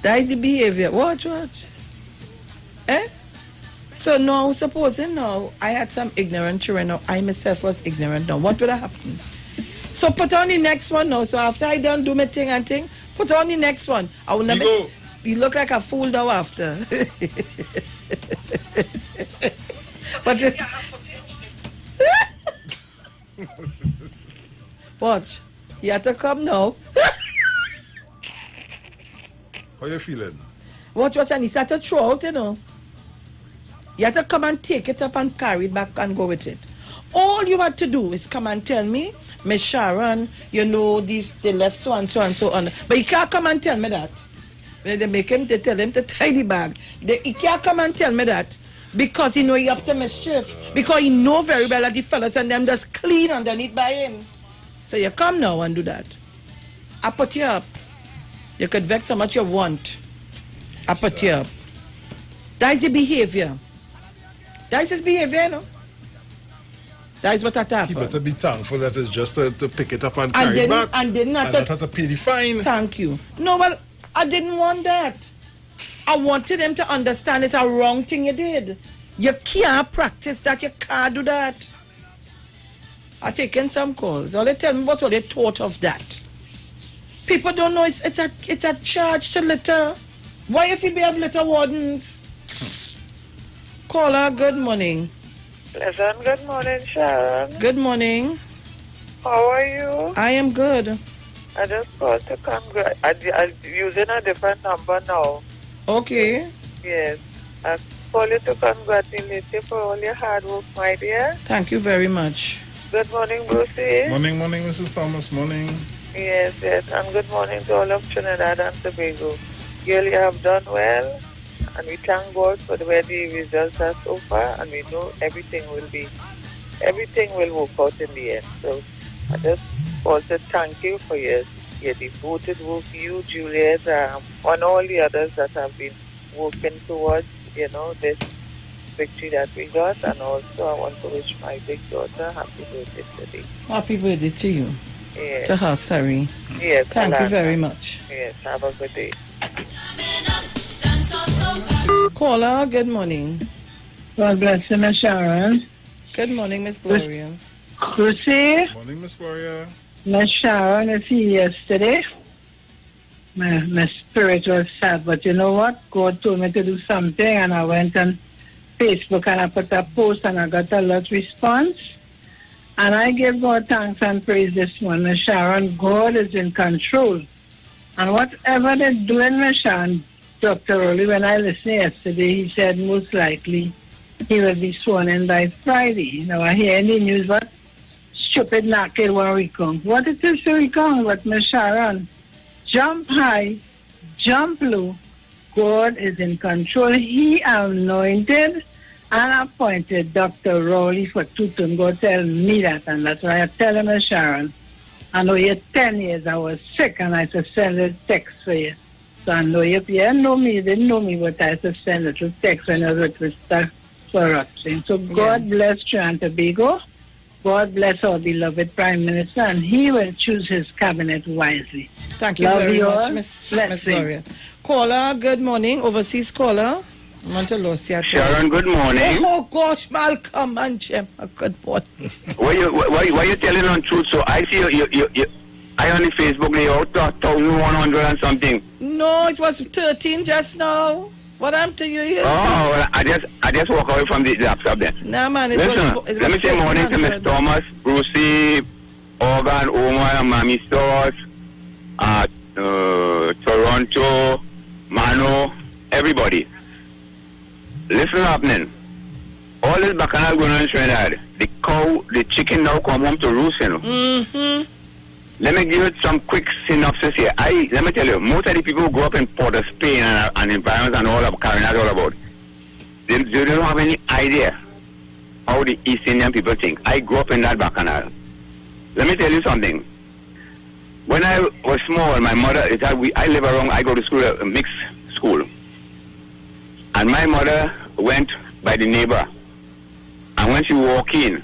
Speaker 12: That's the behavior. Watch. Eh? So now, supposing now I had some ignorant children, now I myself was ignorant now, what would have happened? So put on the next one now. So after I done do my thing and thing, put on the next one. I will never. You look like a fool now after. But this. Watch. You have to come now.
Speaker 6: How you feeling?
Speaker 12: Watch, and he started to throw out, you know. You have to come and take it up and carry it back and go with it. All you had to do is come and tell me, Miss Sharon, you know, they left so and so and so on. But you can't come and tell me that. They make him, they tell him to tie the bag. He can't come and tell me that because he know he up to mischief. Because he know very well that the fellas and them just clean underneath by him. So you come now and do that. I put you up. You could vex how much you want. I put you up. That is the behavior. That is his behavior, you know. That is what happened.
Speaker 6: You better be thankful that it's just to pick it up and carry it back.
Speaker 12: And didn't have
Speaker 6: to pay the fine.
Speaker 12: Thank you. No, well, I didn't want that. I wanted him to understand it's a wrong thing you did. You can't practice that. You can't do that. I've taken some calls. All they tell me what they thought of that. People don't know it's a charge to litter. Why if we have litter wardens? Caller, good morning.
Speaker 14: Pleasant good morning, Sharon.
Speaker 12: Good morning.
Speaker 14: How are you?
Speaker 12: I am good.
Speaker 14: I just called to congratulate. I'm using a different number now.
Speaker 12: Okay.
Speaker 14: Yes. I call you to congratulate you for all your hard work, my dear.
Speaker 12: Thank you very much.
Speaker 14: Good morning, Brucey.
Speaker 6: Morning, Mrs. Thomas. Morning.
Speaker 14: Yes. And good morning to all of Trinidad and Tobago. Girl, you have done well. And we thank God for the way the results are so far, and we know everything will work out in the end. So I just want to thank you for your devoted work, you, Juliet, and all the others that have been working towards, this victory that we got. And also I want to wish my big daughter happy birthday today.
Speaker 12: Happy birthday to you.
Speaker 14: Yes.
Speaker 12: To her, sorry.
Speaker 14: Yes.
Speaker 12: Thank you very much.
Speaker 14: Yes, have a good day.
Speaker 12: Caller, good morning.
Speaker 4: God bless you, Miss Sharon.
Speaker 12: Good morning, Miss Gloria.
Speaker 4: Lucy.
Speaker 6: Morning, Miss Gloria.
Speaker 4: Miss Sharon, I see you yesterday. my spirit was sad. But you know what? God told me to do something, and I went on Facebook and I put a post, and I got a lot of response. And I give God thanks and praise this morning, Sharon. God is in control. And whatever they're doing, Sharon, Dr. Rowley, when I listened yesterday, he said most likely he will be sworn in by Friday. Now I hear in the news what stupid naked one recount. What it is to recount, but Miss Sharon, jump high, jump low. God is in control. He anointed and appointed Dr. Rowley for Tutum. God tell me that, and that's why I tell him, Miss Sharon, I know you're 10 years, I was sick, and I used to send a text for you. So I know you didn't know me, but I used to send a little text when I was with Mr. Corruption. So God bless Trinidad and Tobago. God bless our beloved Prime Minister, and he will choose his cabinet wisely.
Speaker 12: Thank you very much, Miss Gloria. Caller, good morning. Overseas caller.
Speaker 7: Sharon, good morning.
Speaker 12: Oh gosh, Malcolm and Jim. Good morning.
Speaker 7: Why you telling on truth? So I see you I on the Facebook they out 1,100 and something.
Speaker 12: No, it was 13 just now. What happened to you here?
Speaker 7: Oh, well, I just walk away from the laptop then.
Speaker 12: Nah, man, it was
Speaker 7: let me say morning to Miss Thomas, Brucey, Organ, Omar, Mammy Sauce, Toronto, Mano, everybody. Listen up, man. All this bacchanal going on in Trinidad. The cow, the chicken now come home to roost, you know.
Speaker 12: Mm-hmm.
Speaker 7: Let me give you some quick synopsis here. Let me tell you, most of the people who grew up in Port of Spain and environments and all of Carolina, all about, they don't have any idea how the East Indian people think. I grew up in that bacchanal. Let me tell you something. When I was small, my mother, I live around, I go to school, a mixed school. And my mother went by the neighbor. And when she walked in,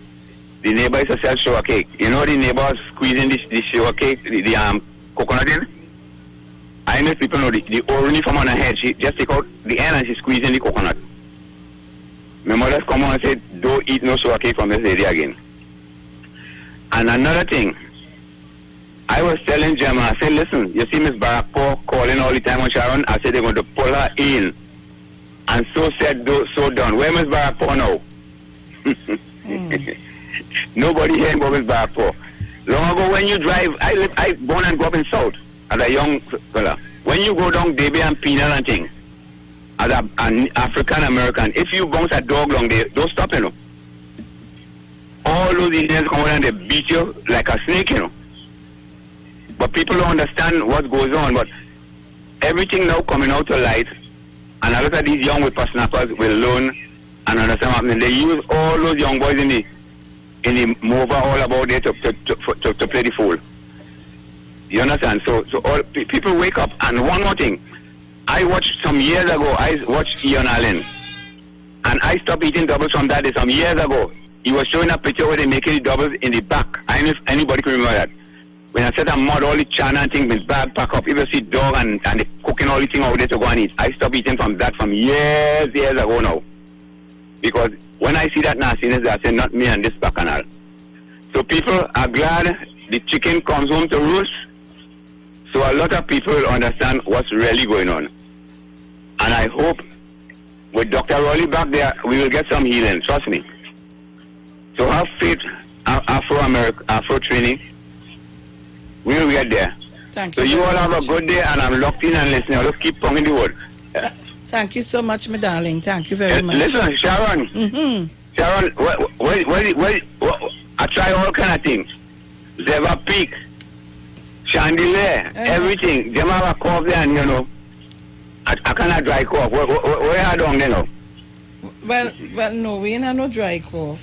Speaker 7: the neighbor used to sell sugar cake. You know the neighbor was squeezing the sugar cake, the coconut in? I know people know the orange from on her head. She just take out the end and she squeezing the coconut. My mother come on and said, don't eat no sugar cake from this lady again. And another thing, I was telling Gemma, I said, listen, you see Miss Barakpo calling all the time on Sharon? I said they're going to pull her in. And so said, so done. Where Miss Barakpo now? Nobody here about Miss Barakpo. Long ago when you drive, I born and grew up in South as a young fella. When you go down Debe and Penal and thing, as an African American, if you bounce a dog long there, don't stop, you know. All those Indians come out and they beat you like a snake, you know. But people don't understand what goes on. But everything now coming out to light, and a lot of these young whippersnappers will learn and understand what's happening. They use all those young boys in the MOVA all about there to play the fool. You understand? So all people wake up. And one more thing, I watched some years ago. I watched Ian Allen, and I stopped eating doubles from that day some years ago. He was showing a picture where they making the doubles in the back. I don't know if anybody can remember that. When I said I'm mud, all the chana and things, with bag pack up, people see dog and they cooking all the thing out there to go and eat. I stopped eating from that from years ago now. Because when I see that nastiness, I say, not me and this bacchanal. So people are glad the chicken comes home to roost. So a lot of people understand what's really going on. And I hope with Dr. Rowley back there, we will get some healing, trust me. So have faith, Afro training. We will get there.
Speaker 12: Thank you.
Speaker 7: So you all have a good day, and I'm locked in and listening. I'll just keep pumping the word.
Speaker 12: Thank you so much, my darling. Thank you very much.
Speaker 7: Listen, Sharon. Sharon, I try all kind of things. Zeva Peak, Chandelier, everything. Them have a cough there, and you know, I cannot dry cough. Where are you down there now?
Speaker 12: Well, no, we ain't have no dry cough.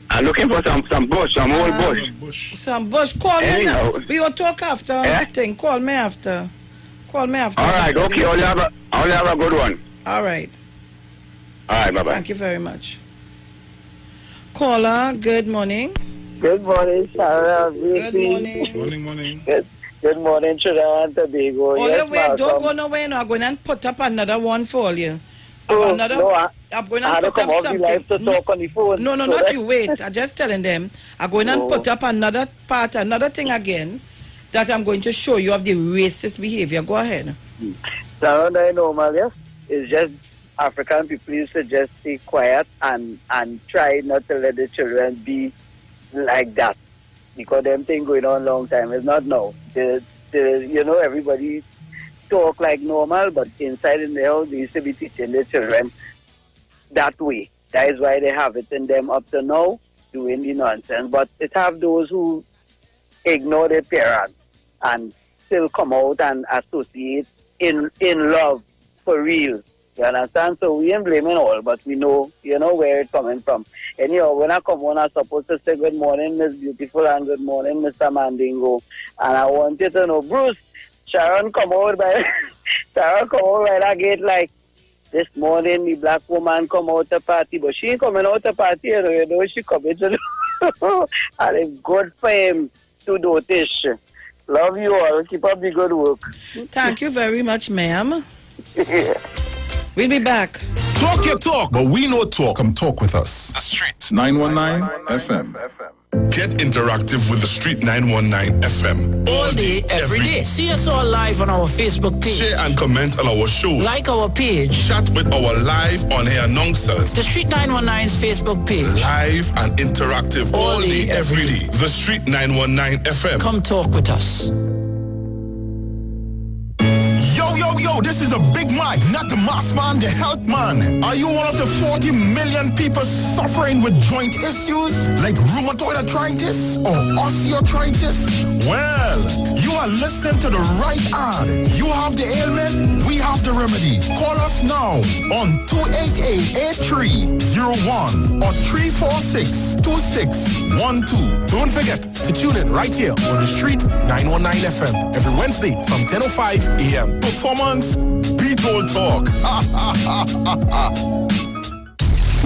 Speaker 7: I'm looking for some bush, some old bush.
Speaker 12: Some bush. Call me now. We will talk after. Thing. Call me after. All
Speaker 7: right, okay. I'll have a good one.
Speaker 12: All right.
Speaker 7: All right, bye-bye.
Speaker 12: Thank you very much. Caller, good morning.
Speaker 17: Good morning, Sarah.
Speaker 12: Good morning.
Speaker 1: Morning.
Speaker 17: Good morning, Trinidad and Tobago.
Speaker 12: Yes, wait, don't go nowhere now. I'm going to put up another one for you. I'm going to put up something.
Speaker 17: To talk on the phone.
Speaker 12: No, not you. Wait. I'm just telling them. I'm going to put up another thing again. that I'm going to show you of the racist behavior. Go ahead.
Speaker 17: Sound I normal, yes? It's just African people used to just stay quiet and try not to let the children be like that. Because them thing going on long time. It's not now. Everybody talk like normal, but inside in the house, they used to be teaching the children that way. That is why they have it in them up to now, doing the nonsense. But it have those who ignore their parents and still come out and associate in love for real. You understand? So we ain't blaming all, but we know, where it's coming from. Anyhow, when I come on, I'm supposed to say good morning, Miss Beautiful, and good morning, Mr. Mandingo. And I want you to know, Bruce, Sharon come out by that gate like, this morning the black woman come out to party, but she ain't coming out to party, she coming to and it's good for him to do this. Love you all. Keep up the good work.
Speaker 12: Thank you very much, ma'am. We'll be back.
Speaker 6: Talk your talk, but we know talk.
Speaker 1: Come talk with us.
Speaker 6: The Street
Speaker 1: 919 FM.
Speaker 6: Get interactive with the Street 919 FM.
Speaker 18: All day, every day. See us all live on our Facebook page.
Speaker 6: Share and comment on our show.
Speaker 18: Like our page.
Speaker 6: Chat with our live on-air announcers.
Speaker 18: The Street 919's Facebook page.
Speaker 6: Live and interactive all day, every day. The Street 919 FM.
Speaker 18: Come talk with us.
Speaker 6: Yo, this is a Big Mike, not the mass man, the health man. Are you one of the 40 million people suffering with joint issues like rheumatoid arthritis or osteoarthritis? Well, you are listening to the right ad. You have the ailment, we have the remedy. Call us now on 288-8301 or 346-2612.
Speaker 26: Don't forget to tune in right here on the Street 919 FM every Wednesday from 10:05 a.m.
Speaker 6: Performance, people talk.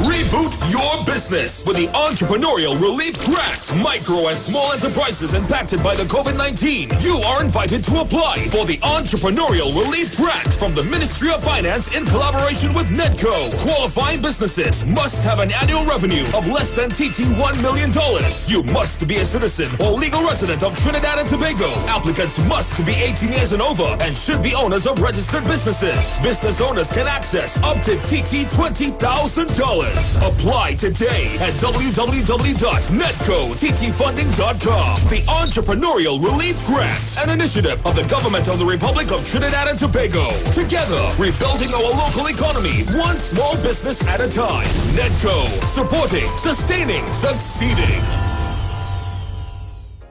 Speaker 11: Reboot your business with the Entrepreneurial Relief Grant. Micro and small enterprises impacted by the COVID-19. You are invited to apply for the Entrepreneurial Relief Grant from the Ministry of Finance in collaboration with Nedco. Qualifying businesses must have an annual revenue of less than $1 million. You must be a citizen or legal resident of Trinidad and Tobago. Applicants must be 18 years and over and should be owners of registered businesses. Business owners can access up to $20,000. Apply today at www.netcottfunding.com. The Entrepreneurial Relief Grant, an initiative of the government of the Republic of Trinidad and Tobago. Together, rebuilding our local economy, one small business at a time. Netco, supporting, sustaining, succeeding.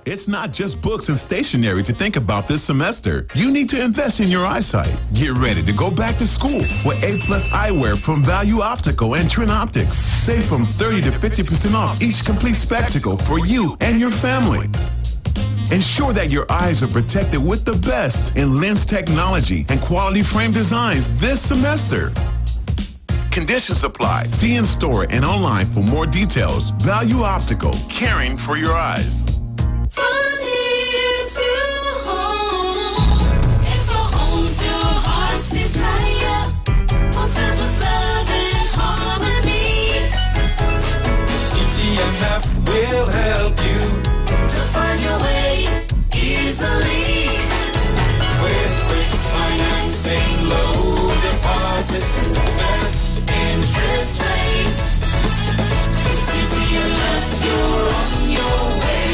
Speaker 19: It's not just books and stationery to think about this semester. You need to invest in your eyesight. Get ready to go back to school with A+ eyewear from Value Optical and Trin Optics. Save from 30 to 50% off each complete spectacle for you and your family. Ensure that your eyes are protected with the best in lens technology and quality frame designs this semester. Conditions apply. See in store and online for more details. Value Optical, caring for your eyes.
Speaker 2: From here to home, and for home's your heart's desire, fulfilled with love and harmony.
Speaker 20: TTMF will help you
Speaker 2: to find your way easily.
Speaker 20: With quick financing, low deposits, and the best
Speaker 2: interest rates. With TTMF, you're on your way.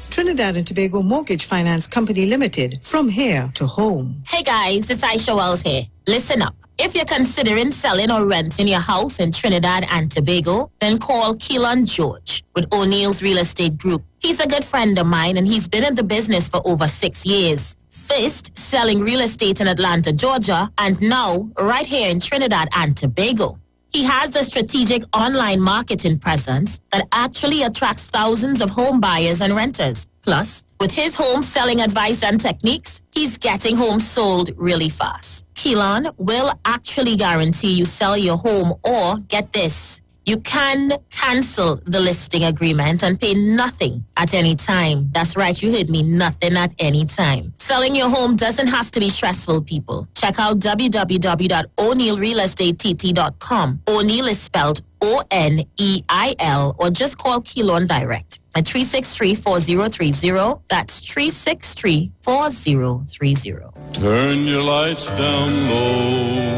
Speaker 21: Trinidad and Tobago Mortgage Finance Company Limited, from here to home.
Speaker 22: Hey guys, it's Aisha Wells here. Listen up. If you're considering selling or renting your house in Trinidad and Tobago, then call Keelan George with O'Neill's Real Estate Group. He's a good friend of mine and he's been in the business for over 6 years. First, selling real estate in Atlanta, Georgia, and now right here in Trinidad and Tobago. He has a strategic online marketing presence that actually attracts thousands of home buyers and renters. Plus, with his home selling advice and techniques, he's getting homes sold really fast. Keelan will actually guarantee you sell your home, or get this, you can cancel the listing agreement and pay nothing at any time. That's right, you heard me, nothing at any time. Selling your home doesn't have to be stressful, people. Check out www.o'neillrealestatetT.com. O'Neill is spelled O-N-E-I-L, or just call Keelan direct. at 363-4030. That's 363-4030.
Speaker 8: Turn your lights down low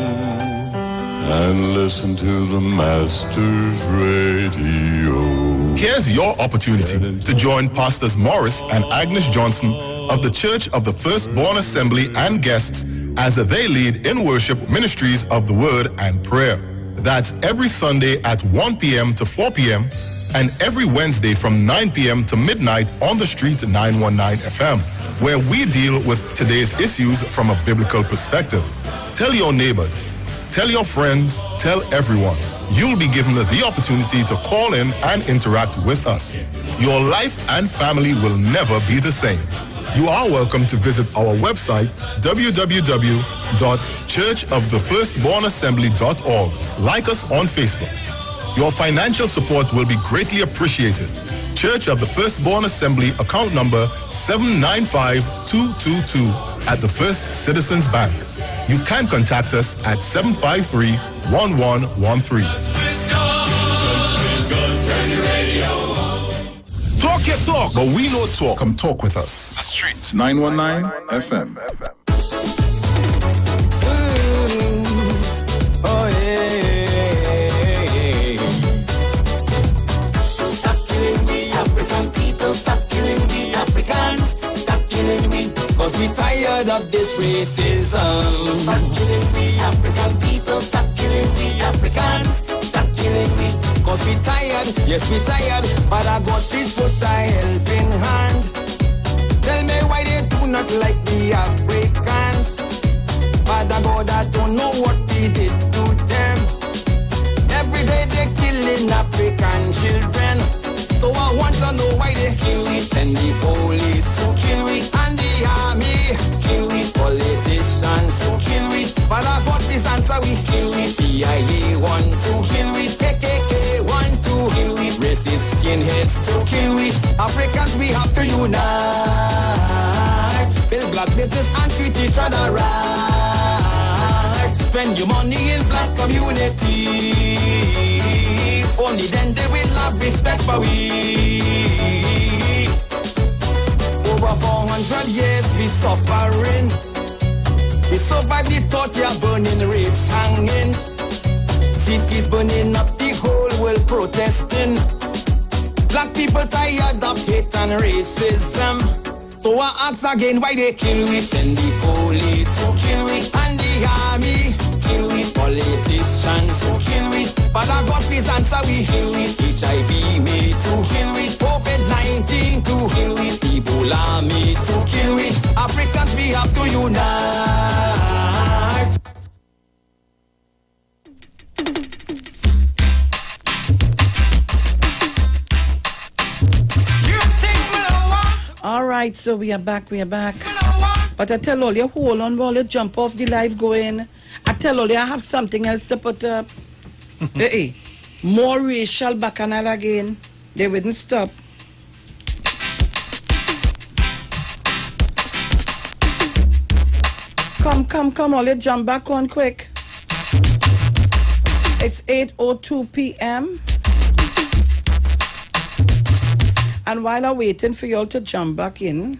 Speaker 8: and listen to the Master's Radio.
Speaker 6: Here's your opportunity to join Pastors Morris and Agnes Johnson of the Church of the Firstborn Assembly and guests as they lead in worship ministries of the Word and Prayer. That's every Sunday at 1 p.m. to 4 p.m. and every Wednesday from 9 p.m. to midnight on the street 919 FM, where we deal with today's issues from a biblical perspective. Tell your neighbors, tell your friends, tell everyone. You'll be given the opportunity to call in and interact with us. Your life and family will never be the same. You are welcome to visit our website, www.churchofthefirstbornassembly.org. Like us on Facebook. Your financial support will be greatly appreciated. Church of the Firstborn Assembly, account number 795222 at the First Citizens Bank. You can contact us at 753-1113.
Speaker 1: Talk your talk, but we know talk. Come talk with us. The Street 919 FM.
Speaker 20: Oh yeah. Stop killing we African people. Stop killing we Africans. Stop killing we. Cause we tired of this racism. Stop killing we African people. Stop killing we Africans. Stop killing we. Cause we tired, yes we tired, but I got this put a helping hand. Tell me why they do not like the Africans. Father God, I don't know what we did to them. Every day they killing African children. So I want to know why they kill we. And the police to kill we. And the army kill we. Politicians to kill we. Father God, this answer we kill we. CIA want to kill we. KKK want to kill we. Racist skinheads to kill we. Africans we have to unite. Build black business and treat each other right. Spend your money in black community. Only then they will have respect for we. Over 400 years we suffering. We survived the torture, burning, rapes, hangings. Cities burning up, the whole world protesting. Black people tired of hate and racism. So I ask again why they kill we. Send the police to kill we. And the army kill we. Politicians to kill we. Father God please answer we. Kill we. HIV me to kill we. COVID-19 to kill we. Ebola me to kill we. Africans we have to unite.
Speaker 12: All right, so we are back. But I tell all you, hold on while you jump off the live going. I tell all you, I have something else to put up. Hey, more racial bacchanal again. They wouldn't stop. Come, all you jump back on quick. It's 8:02 p.m. And while I'm waiting for y'all to jump back in,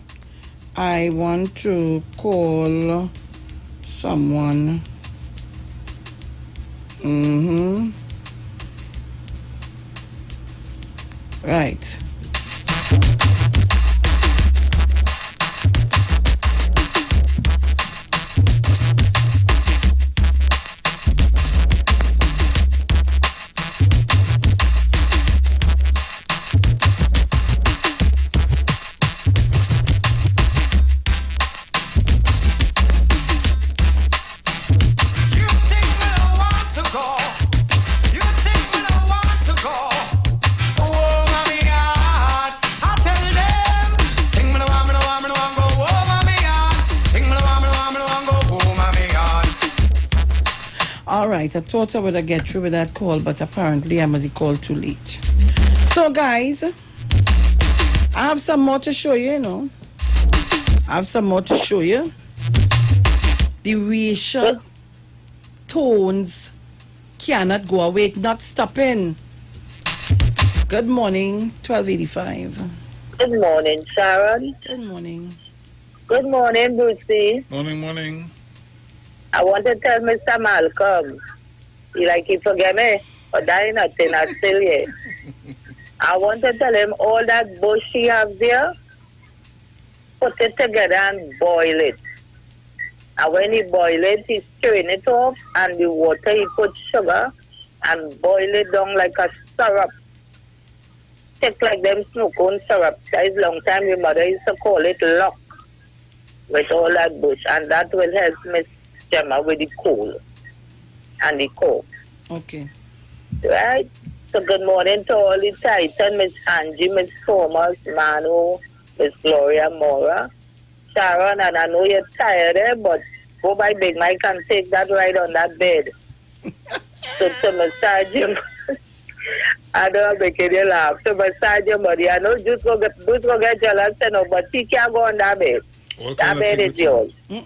Speaker 12: I want to call someone. Right. All right, I thought I would get through with that call, but apparently I must call too late. So, guys, I have some more to show you, The racial tones cannot go away, not stopping. Good morning, 1285.
Speaker 10: Good morning, Sharon.
Speaker 12: Good morning.
Speaker 10: Good morning, Brucey.
Speaker 1: Morning.
Speaker 10: I want to tell Mr. Malcolm. He forget me, but that ain't nothing. I'm still here. I want to tell him all that bush he have there, put it together and boil it. And when he boil it, he strain it off, and the water he put sugar and boil it down like a syrup. Take like them snow cone syrup. That is long time your mother used to call it lock with all that bush, and that will help Miss Gemma with the cold and the cough.
Speaker 12: Okay.
Speaker 10: Right? So good morning to all the Titan, Miss Angie, Miss Thomas, Manu, Miss Gloria Mora, Sharon, and I know you're tired, but go by Big Mike and take that ride on that bed. So to massage him. I don't make you laugh. To massage your body. I know just go get jealous, but he can't go on that bed. That bed is yours. And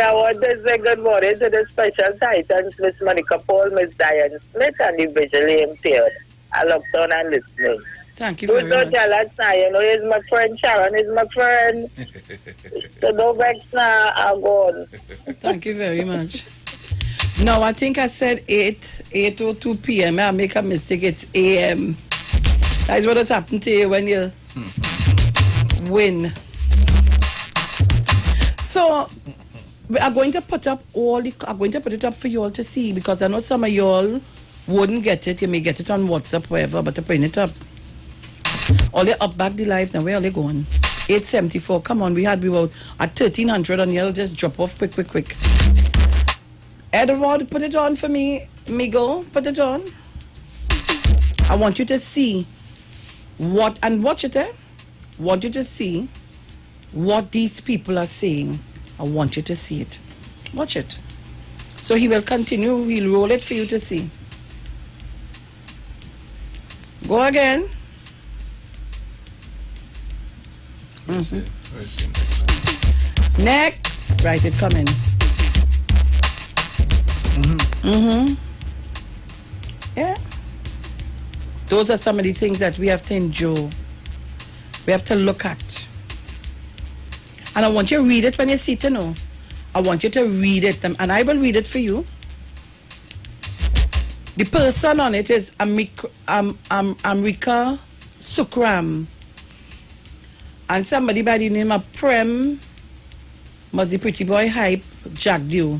Speaker 10: I want to say good morning to the special Titans, Miss Monica Paul, Miss Diane Smith, and the visually impaired. I look down and listening.
Speaker 12: Thank you very much.
Speaker 10: Jealous now, he's my friend Sharon, is my friend. So don't vex now, I'm gone.
Speaker 12: Thank you very much. No, I think I said 8:02 p.m. I make a mistake. It's a.m. That is what has happened to you when you win. So we are going to put up I'm going to put it up for you all to see, because I know some of you all wouldn't get it. You may get it on WhatsApp, wherever, but to bring it up. All you up back the live now. Where are they going? 874. Come on, we were at 1300 and you'll just drop off quick. Edward, put it on for me. Migo, put it on. I want you to see what, and watch it, want you to see what these people are saying. I want you to see it. Watch it. So he will continue. He'll roll it for you to see. Go again. Next. Right, it coming. Yeah. Those are some of the things that we have to endure. We have to look at. And I want you to read it when you see it, I want you to read it, and I will read it for you. The person on it is Amrika Sukram. And somebody by the name of Prem was the pretty boy hype Jagdew.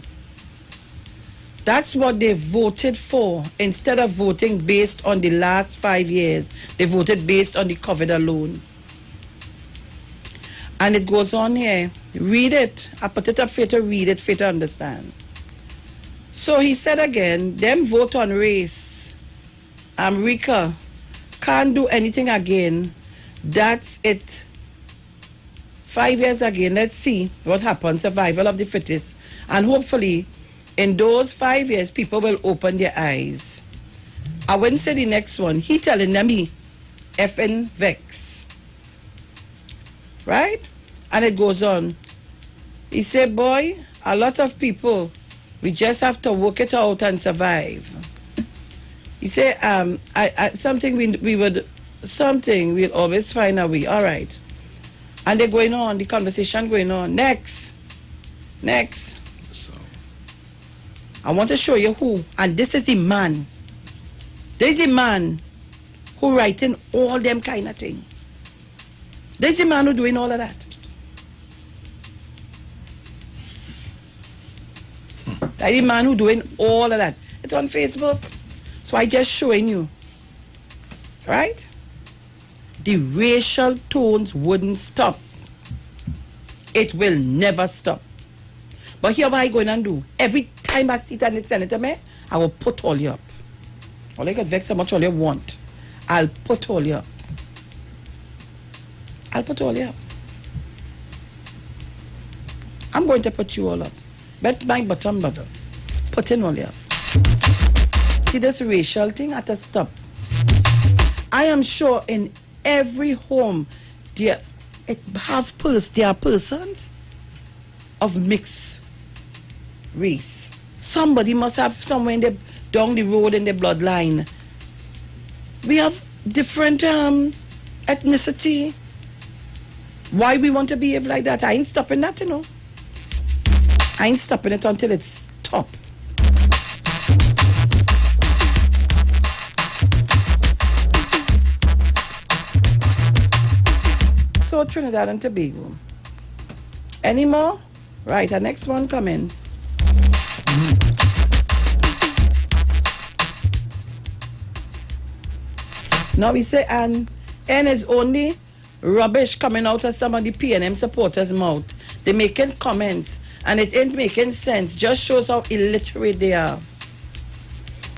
Speaker 12: That's what they voted for. Instead of voting based on the last 5 years, they voted based on the COVID alone. And it goes on here. Read it. I put it up for you to read it, for you to understand. So he said again, them vote on race. America can't do anything again. That's it. 5 years again. Let's see what happens. Survival of the fittest. And hopefully, in those 5 years, people will open their eyes. I wouldn't say the next one. He telling them he effing vex. Right? And it goes on. He said, boy, a lot of people, we just have to work it out and survive. He said, something we'll always find a way. All right. And they're going on, the conversation going on. Next. I want to show you who. And this is the man. There's a man who writing all them kind of things. There's a man who doing all of that. There's a man who doing all of that. It's on Facebook. So I just showing you. Right? The racial tones wouldn't stop. It will never stop. But here what I going and do. Every time I sit and it's senator me, I will put all you up. All you can vex so much all you want. I'll put all you up. I'll put all you up. I'm going to put you all up. Bet my bottom bottom. Put in all you up. See this racial thing at a stop. I am sure in every home there are persons of mixed race. Somebody must have somewhere down the road in the bloodline We have different ethnicity. Why we want to behave like that? I ain't stopping that, you know. I ain't stopping it until it's top. So Trinidad and Tobago. Any more? Right, our next one coming. Now we say, and is only rubbish coming out of some of the PNM supporters' mouth. They making comments and it ain't making sense. Just shows how illiterate they are.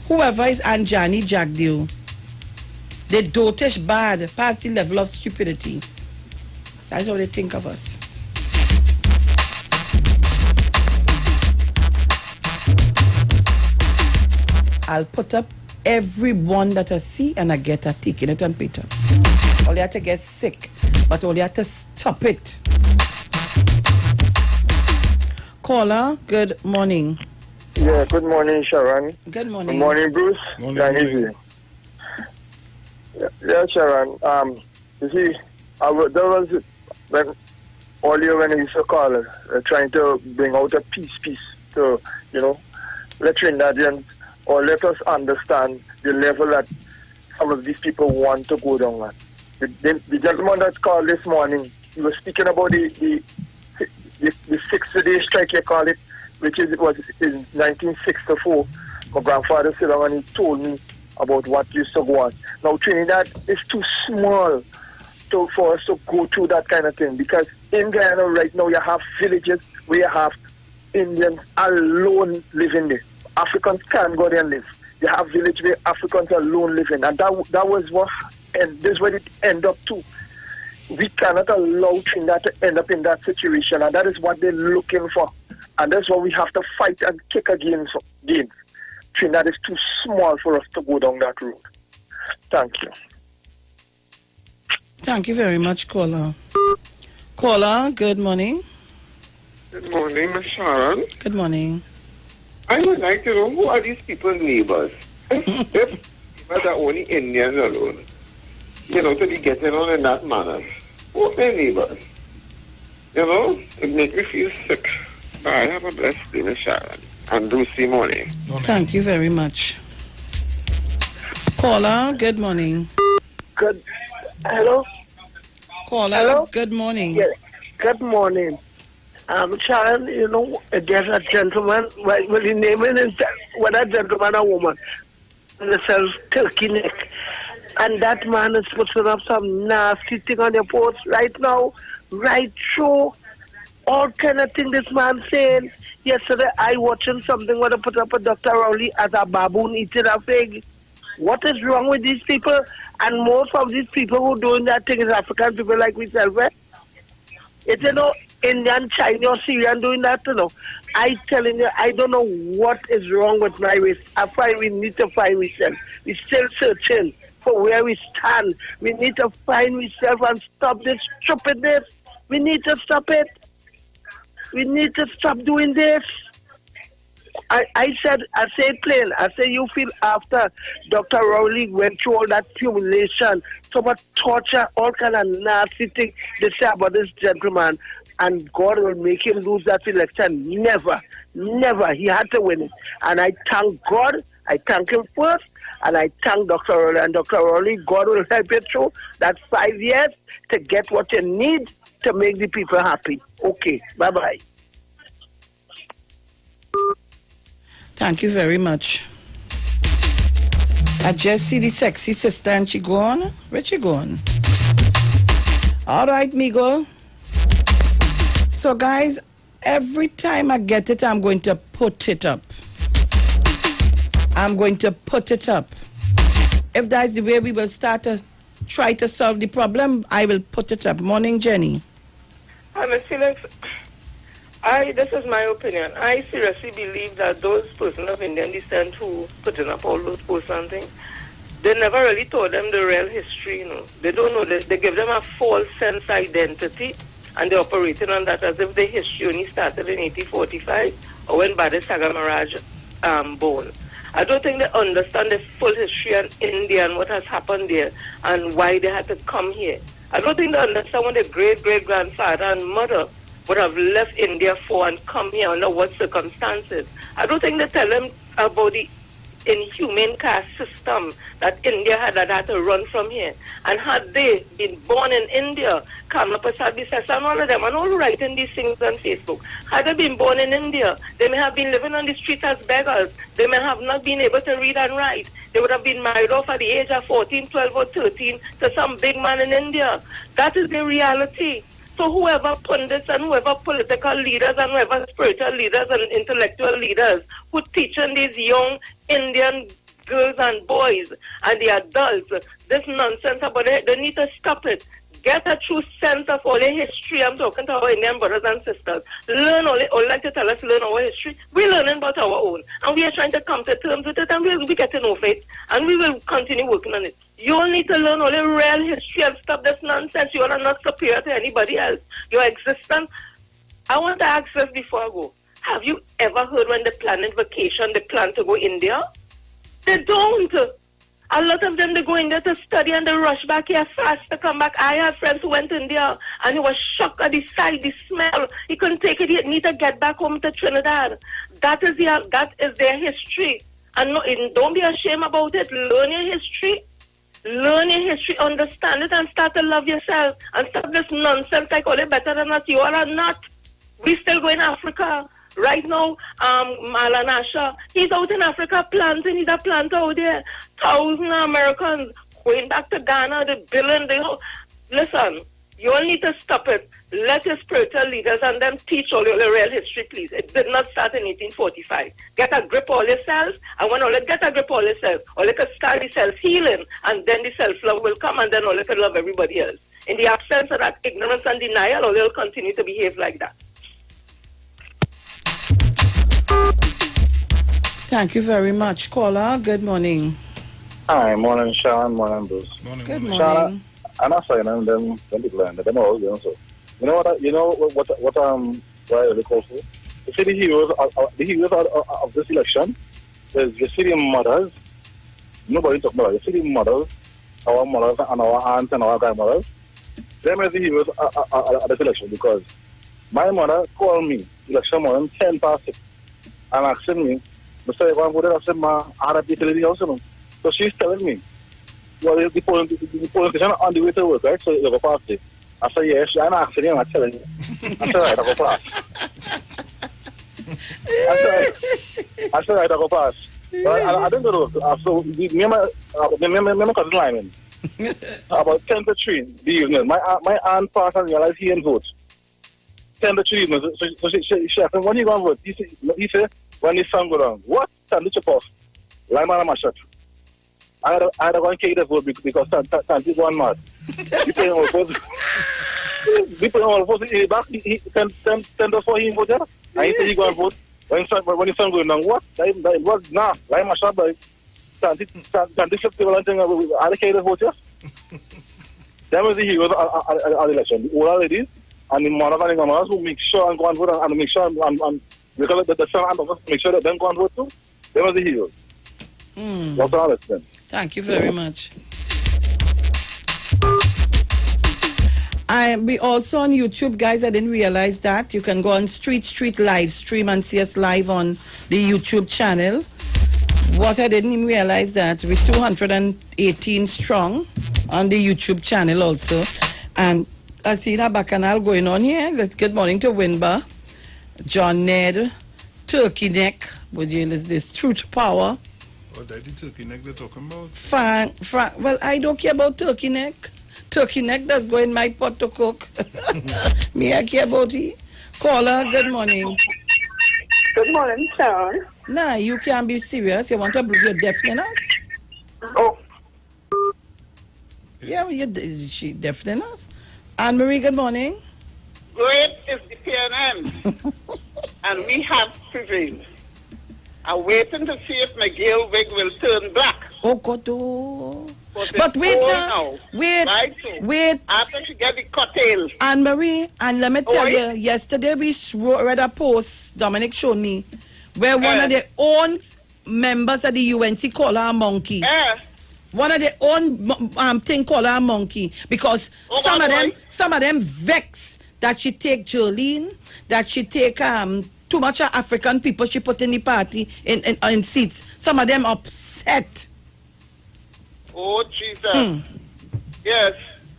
Speaker 12: Whoever is Anjani Jagdeo, they dotish bad past the level of stupidity. That's how they think of us. I'll put up every one that I see and I get a taking it on Peter. Only have to get sick, but only have to stop it. Caller, good morning.
Speaker 5: Yeah, good morning, Sharon.
Speaker 12: Good morning.
Speaker 5: Good morning, Bruce.
Speaker 1: Morning.
Speaker 5: Yeah, Sharon. You see, there was when earlier when I used to call trying to bring out a peace to, let Trinidadians or let us understand the level that some of these people want to go down at. The gentleman that called this morning, he was speaking about the 6-day strike, you call it, which was in 1964. My grandfather sat down and he told me about what used to go on. Now, Trinidad is too small for us to go through that kind of thing, because in Guyana right now you have villages where you have Indians alone living there. Africans can't go there and live. You have villages where Africans alone living, and that was what, and this is where it end up too. We cannot allow Trinidad to end up in that situation, and that is what they're looking for, and that's what we have to fight and kick against. Trinidad is too small for us to go down that road. Thank you.
Speaker 12: Thank you very much, caller. Caller, good morning.
Speaker 13: Good morning, Ms. Sharon.
Speaker 12: Good morning.
Speaker 13: I would like to know, who are these people's neighbors? If neighbors are only Indians alone, to be getting on in that manner, who are their neighbors? It makes me feel sick. Bye, have a blessed day, Ms. Sharon. And Lucy morning.
Speaker 12: Thank you very much. Caller, good morning.
Speaker 15: Hello?
Speaker 12: Caller,
Speaker 15: Hello?
Speaker 12: Good morning.
Speaker 15: Yes, good morning. Sharon, there's a gentleman, well, his name is, whether gentleman or woman, and it says turkey neck. And that man is putting up some nasty thing on your post right now, right through, all kind of thing this man saying. Yesterday, I watching something where they put up a Dr. Rowley as a baboon eating a fig. What is wrong with these people? And most of these people who doing that thing is African people like myself. It's, Indian, Chinese, Syrian doing that, I telling you, I don't know what is wrong with my race. I find we need to find ourselves. We're still searching for where we stand. We need to find ourselves and stop this stupidness. We need to stop it. We need to stop doing this. I said plain. I said you feel after Dr. Rowley went through all that humiliation, so much torture, all kind of nasty thing they say about this gentleman, and God will make him lose that election. Never. He had to win it. And I thank God. I thank him first. And I thank Dr. Rowley. And Dr. Rowley, God will help you through that 5 years to get what you need to make the people happy. Okay. Bye-bye.
Speaker 12: Thank you very much. I just see the sexy sister and she gone. Where she gone? All right, Migo. So, guys, every time I get it, I'm going to put it up. I'm going to put it up. If that's the way we will start to try to solve the problem, I will put it up. Morning, Jenny.
Speaker 23: Hi, Ms. Felix. This is my opinion. I seriously believe that those persons of Indian descent who putting up all those posts and things, they never really told them the real history, They don't know. They give them a false sense identity, and they're operating on that as if the history only started in 1845 or when Badi Saga Maraj born. I don't think they understand the full history of India and what has happened there and why they had to come here. I don't think they understand what their great-great-grandfather and mother would have left India for and come here under what circumstances. I don't think they tell them about the inhumane caste system that India had to run from here. And had they been born in India, Kamla Prasad Biswas and all of them, and all who writing these things on Facebook, had they been born in India, they may have been living on the streets as beggars. They may have not been able to read and write. They would have been married off at the age of 14, 12, or 13 to some big man in India. That is the reality. So whoever pundits and whoever political leaders and whoever spiritual leaders and intellectual leaders who teaching these young Indian girls and boys and the adults this nonsense about it, they need to stop it. Get a true sense of all the history. I'm talking to our Indian brothers and sisters. Learn all like to tell us, learn our history. We're learning about our own. And we are trying to come to terms with it, and we'll be getting over it. And we will continue working on it. You all need to learn all the real history and stop this nonsense. You all are not superior to anybody else. Your existence. I want to ask this before I go. Have you ever heard when they planning vacation, they plan to go India? They don't. A lot of them, they go in there to study and they rush back here fast to come back. I have friends who went in there and he was shocked at the sight, the smell. He couldn't take it. He need to get back home to Trinidad. That is their history. And no, don't be ashamed about it. Learn your history. Learn your history, understand it, and start to love yourself. And stop this nonsense like, oh, they're better than us. You all are not. We still go in Africa. Right now, Malanasha, he's out in Africa planting. He's a planter out there. Thousands of Americans going back to Ghana, the billion. Listen, you all need to stop it. Let your spiritual leaders and them teach all your real history, please. It did not start in 1845. Get a grip all yourself, and when all you get a grip all yourself, all you can start the self-healing, and then the self-love will come, and then all you can love everybody else. In the absence of that ignorance and denial, all you'll continue to behave like that.
Speaker 12: Thank you very much, caller. Good morning.
Speaker 3: Hi, morning, Sean. Morning, Bruce.
Speaker 12: Good morning.
Speaker 3: Sean, I'm not saying them people and them all, so. You know what I really call for? You see the heroes of this election is the city mothers. Nobody talk about it. The city mothers, our mothers and our aunts and our grandmothers. Them are the heroes of this election because my mother called me election morning 10 past 6 and asking me, Mr. Evan, I said, I had a bit in the house. So she's telling me, well, the polling station on the way to work, right? So you go past it. I said, yes, I'm asking you, I'm telling you. I said, right, I go pass. I said, right, I go pass. But I didn't go to work. So, me and my cousin Lyman, about 10 to 3 the evening, my aunt passed and realized he didn't vote. 10 to 3 evening. So she asked him, when you going to vote? He said, when the sun go down. What? Stand the off. Lyman and my shot. I had to go and carry the vote because Santi is one mad. He playing all supposed to back. He send us for him vote there. And he said he go and vote. When the sun going down, what? That was nah. Lyman shot by Santi flip the and thing. I had to carry the vote there. That was the heroes of the election. The older ladies and the mother and the mothers who make sure and go and vote and make sure and because the son and the make sure that them go and vote too. They were the heroes. That's all it's been.
Speaker 12: Thank you very much. We also on YouTube, guys. I didn't realize that. You can go on Street live stream and see us live on the YouTube channel. What I didn't even realize that we're 218 strong on the YouTube channel also. And I see that bacchanal going on here. Good morning to Winba, John Ned, Turkey Neck. What is this? Truth Power.
Speaker 1: Oh, that's the turkey neck they're talking about?
Speaker 12: Well, I don't care about turkey neck. Turkey neck does go in my pot to cook. Me, I care about it. Caller, good morning.
Speaker 9: Good morning, Sharon.
Speaker 12: Nah, you can't be serious. You want to prove you're deaf in us?
Speaker 9: Oh.
Speaker 12: Yeah, she deaf in us. Anne-Marie, good morning.
Speaker 14: Great is the PNM. And we have prevailed. I'm waiting to see if McGill wig will turn black.
Speaker 12: Oh, God. Oh.
Speaker 14: But
Speaker 12: wait now. Wait.
Speaker 14: Right, so
Speaker 12: wait.
Speaker 14: after she get the curtail.
Speaker 12: Anne-Marie, and let me tell you, yesterday we read a post Dominic showed me where one of their own members of the UNC call her a monkey. One of their own thing call her a monkey because some of them vex that she take Jolene, that she take too much of African people she put in the party in seats. Some of them upset.
Speaker 14: Oh Jesus! Yes,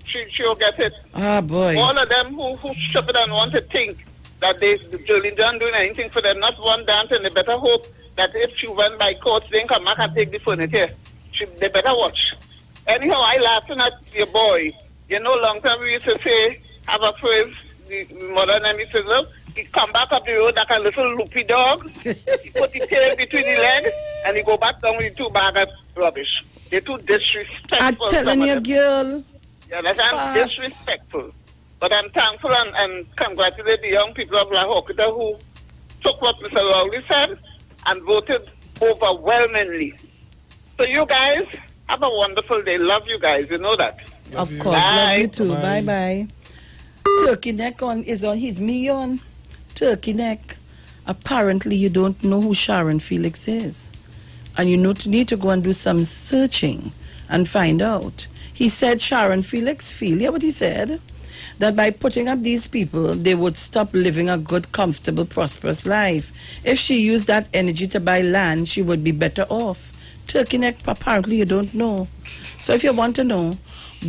Speaker 14: she'll get it.
Speaker 12: Ah boy!
Speaker 14: All of them who stupid and want to think that Jolene done doing anything for them, not one dance, and they better hope that if she went by court, they come back and take the furniture. They better watch. Anyhow, I laughing at your boy. You know, long time we used to say, have a phrase, the mother name used to say, he come back up the road like a little loopy dog. He put the tail between the legs, and he go back down with 2 bags of rubbish. They're too disrespectful.
Speaker 12: I'm telling you, girl.
Speaker 14: You understand? Disrespectful. But I'm thankful and congratulate the young people of La Hokita who took what Mr. Rowley said and voted overwhelmingly. So you guys, have a wonderful day. Love you guys. You know that.
Speaker 12: Of course. Love you too. Bye-bye. Turkey Neck is on his me on. Turkey Neck. Apparently you don't know who Sharon Felix is. And you need to go and do some searching and find out. He said Sharon Felix feel, what he said? That by putting up these people, they would stop living a good, comfortable, prosperous life. If she used that energy to buy land, she would be better off. Turkey Neck, apparently you don't know. So if you want to know,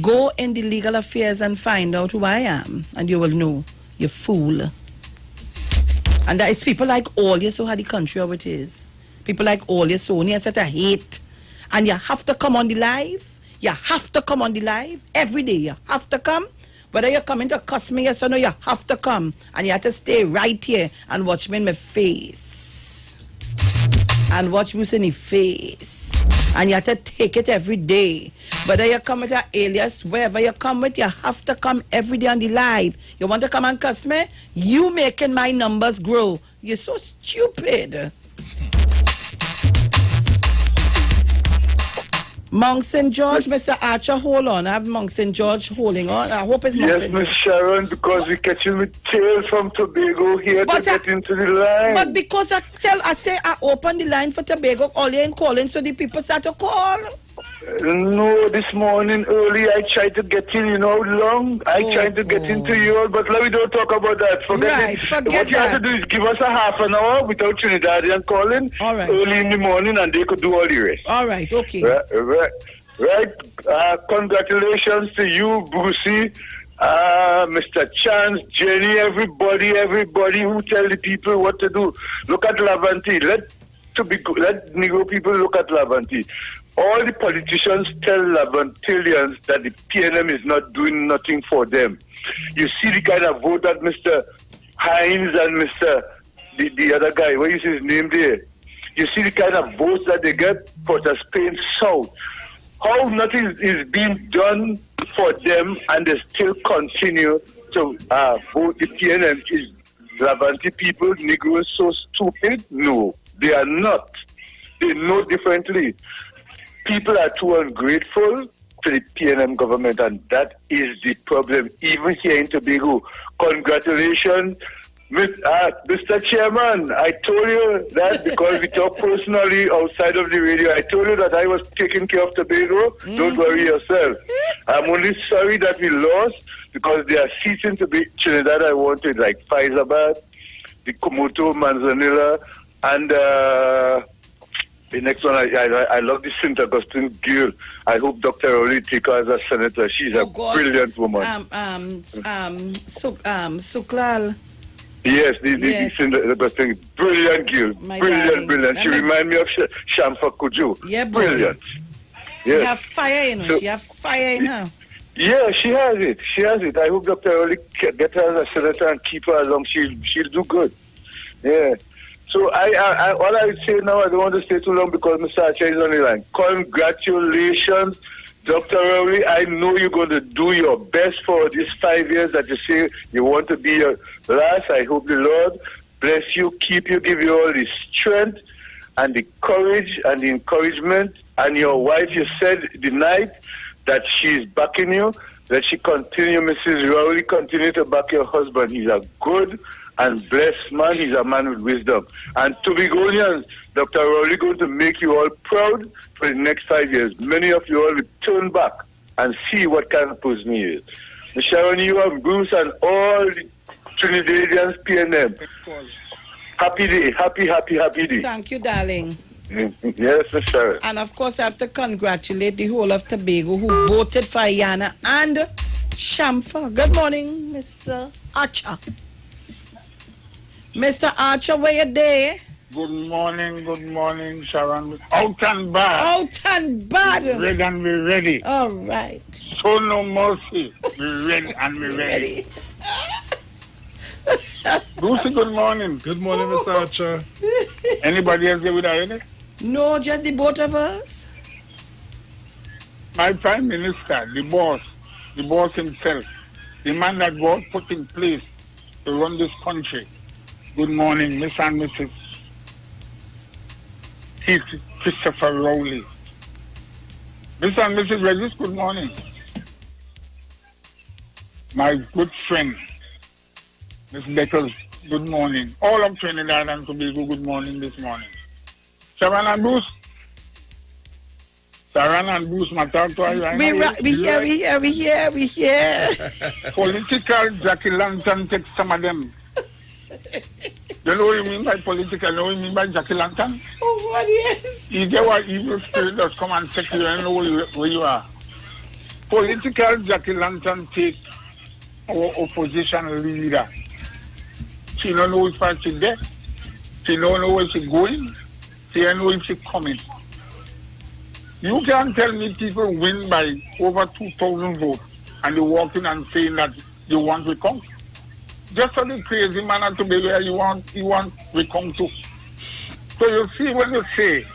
Speaker 12: go in the legal affairs and find out who I am, and you will know. You fool. And that is people like all you so how the country how it is. People like all you so near such a hate. And you have to come on the live. You have to come on the live every day. You have to come. Whether you're coming to cuss me, yes or no, you have to come. And you have to stay right here and watch me in my face. And watch me in the face. And you have to take it every day. Whether you come with an alias, wherever you come with, you have to come every day on the live. You want to come and cuss me? You making my numbers grow. You're so stupid. Mount St. George, Mr. Archer, hold on. I have Mount St. George holding on. I hope it's Mount
Speaker 5: Yes,
Speaker 12: St.
Speaker 5: Miss
Speaker 12: George.
Speaker 5: Sharon, because we catching with tails from Tobago here to get into the line.
Speaker 12: But because I open the line for Tobago, all you ain't calling, so the people start to call.
Speaker 5: No, this morning early I tried to get in, long. I tried to get into you all, but we don't talk about that. Forget it. What you have to do is give us a half an hour without Trinidadian calling early in the morning and they could do all the rest.
Speaker 12: All right, okay.
Speaker 5: Right. Congratulations to you, Brucey, Mr. Chance, Jenny, everybody who tell the people what to do. Look at Lavanti. Let Negro people look at Lavanti. All the politicians tell Lavantilians that the PNM is not doing nothing for them. You see the kind of vote that Mr. Hines and Mr. the other guy, what is his name there? You see the kind of votes that they get for the Spain South. How nothing is being done for them and they still continue to vote the PNM. Is Lavanti people, Negroes, so stupid? No, they are not. They know differently. People are too ungrateful to the PNM government, and that is the problem, even here in Tobago. Congratulations, Mr. Chairman. I told you that because we talk personally outside of the radio. I told you that I was taking care of Tobago. Don't worry yourself. I'm only sorry that we lost because there are seats in Trinidad I wanted, like Faizabad, the Komoto, Manzanilla, and the next one, I love the St. Augustine girl. I hope Dr. Rowley take her as a senator. She's a brilliant woman.
Speaker 12: Suklal.
Speaker 5: Yes, the St. Augustine, brilliant girl. Brilliant. She reminds me of Shamfa Kujo.
Speaker 12: Yeah, boy.
Speaker 5: Brilliant.
Speaker 12: She have fire in her. She have fire in her.
Speaker 5: Yeah, she has it. I hope Dr. Rowley get her as a senator and keep her along. She'll do good. Yeah. So what I would say now, I don't want to stay too long because Mr. Archer is on the line. Congratulations, Dr. Rowley. I know you're going to do your best for these 5 years that you say you want to be your last. I hope the Lord bless you, keep you, give you all the strength and the courage and the encouragement. And your wife, you said the night that she's backing you, that she continue, Mrs. Rowley, continue to back your husband. He's a good
Speaker 4: and blessed man. He's a man with wisdom. And Tobagonians, Dr. Rowley going to make you all proud for the next 5 years. Many of you all will turn back and see what kind of person he is. Ms. Sharon, you and Bruce and all the Trinidadians, PNM. Happy day, happy day.
Speaker 12: Thank you, darling.
Speaker 4: Yes, Ms. Sharon.
Speaker 12: And of course, I have to congratulate the whole of Tobago who voted for Ayana and Shamfa. Good morning, Mr. Archer. Mr. Archer, where you there?
Speaker 7: Good morning, Sharon. Out and bad.
Speaker 12: Out and bad.
Speaker 7: Ready and we ready.
Speaker 12: All right.
Speaker 7: So no mercy. We ready and we ready. Lucy, good morning.
Speaker 1: Good morning, Mr. Archer.
Speaker 7: Anybody else there with us?
Speaker 12: No, just the both of us.
Speaker 7: My Prime Minister, the boss himself, the man that was put in place to run this country. Good morning, Miss and Mrs. Keith Christopher Rowley. Miss and Mrs. Regis, good morning. My good friend, Miss Beckles, good morning. All of Trinidad and Tobago, good morning this morning. Sharon and Bruce, my talk to you.
Speaker 12: We here.
Speaker 7: Political Jackie Lantern takes some of them. You know what you mean by political? You know what you mean by Jackie Lantern?
Speaker 12: Oh, what is?
Speaker 7: You get what evil spirit does come and check you and know where you are. Political Jackie Lantern takes our opposition leader. She don't know if she's there. She don't know where she's going. She don't know if she's coming. You can't tell me people win by over 2,000 votes and they walk in and saying that they want recount. Just for the crazy man to be where you want recount to. So you see when you say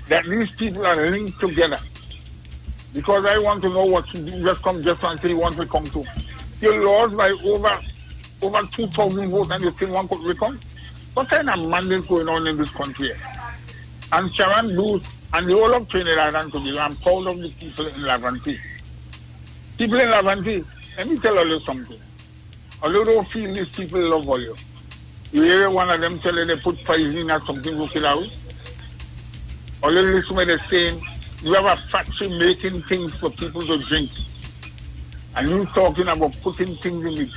Speaker 7: that these people are linked together, because I want to know what you do, just come just and say you want recount to. You lost by over 2,000 votes and you still want to recount? What kind of mandate going on in this country? And Sharon Booth and the whole of Trinidad and Tobago, I'm proud of the people in Laventille. People in Laventille, let me tell you something. Although don't feel these people love all you. You hear one of them tell you they put poison or something to kill out? Although listen what they're saying, you have a factory making things for people to drink. And you talking about putting things in it.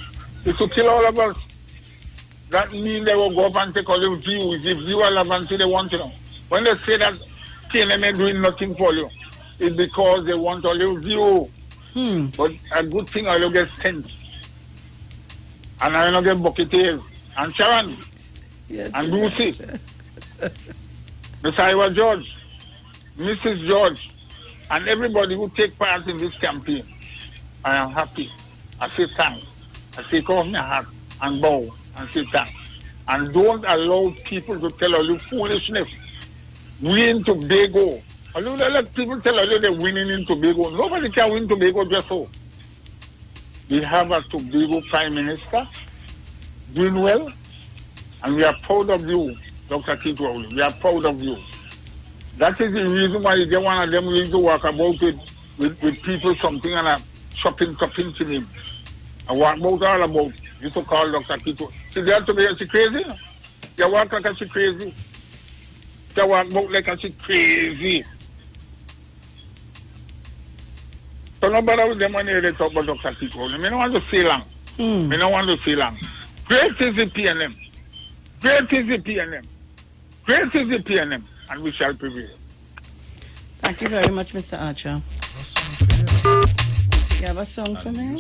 Speaker 7: It's to kill all of us. That means they will go up and take all your views. If you are Laventille, they want to know. When they say that TNM is doing nothing for you, it's because they want all your view. But a good thing all you get sent. And I don't get bucketeers. And Sharon.
Speaker 12: Yes,
Speaker 7: and Lucy. Miss Iowa George. Mrs. George. And everybody who take part in this campaign. I am happy. I say thanks. I take off my hat and bow and say thanks. And don't allow people to tell all you foolishness. We in Tobago. Although they let people tell you they're winning in Tobago. Nobody can win Tobago just so. We have a Tobago Prime Minister doing well, and we are proud of you, Dr. Keith Rowley. We are proud of you. That is the reason why you get one of them willing to walk about with people something and a shopping to him. And walk about all about. You to call Dr. Keith Rowley. See, they have to be she crazy. You walk like she crazy. You walk about like she crazy. So nobody with them when they talk about Dr. Keith Rowley. I don't want to say long. I don't want to say long. Great is the PNM. Great is the PNM. Great is the PNM. And we shall prevail.
Speaker 12: Thank you very much, Mr. Archer. You have a song for me?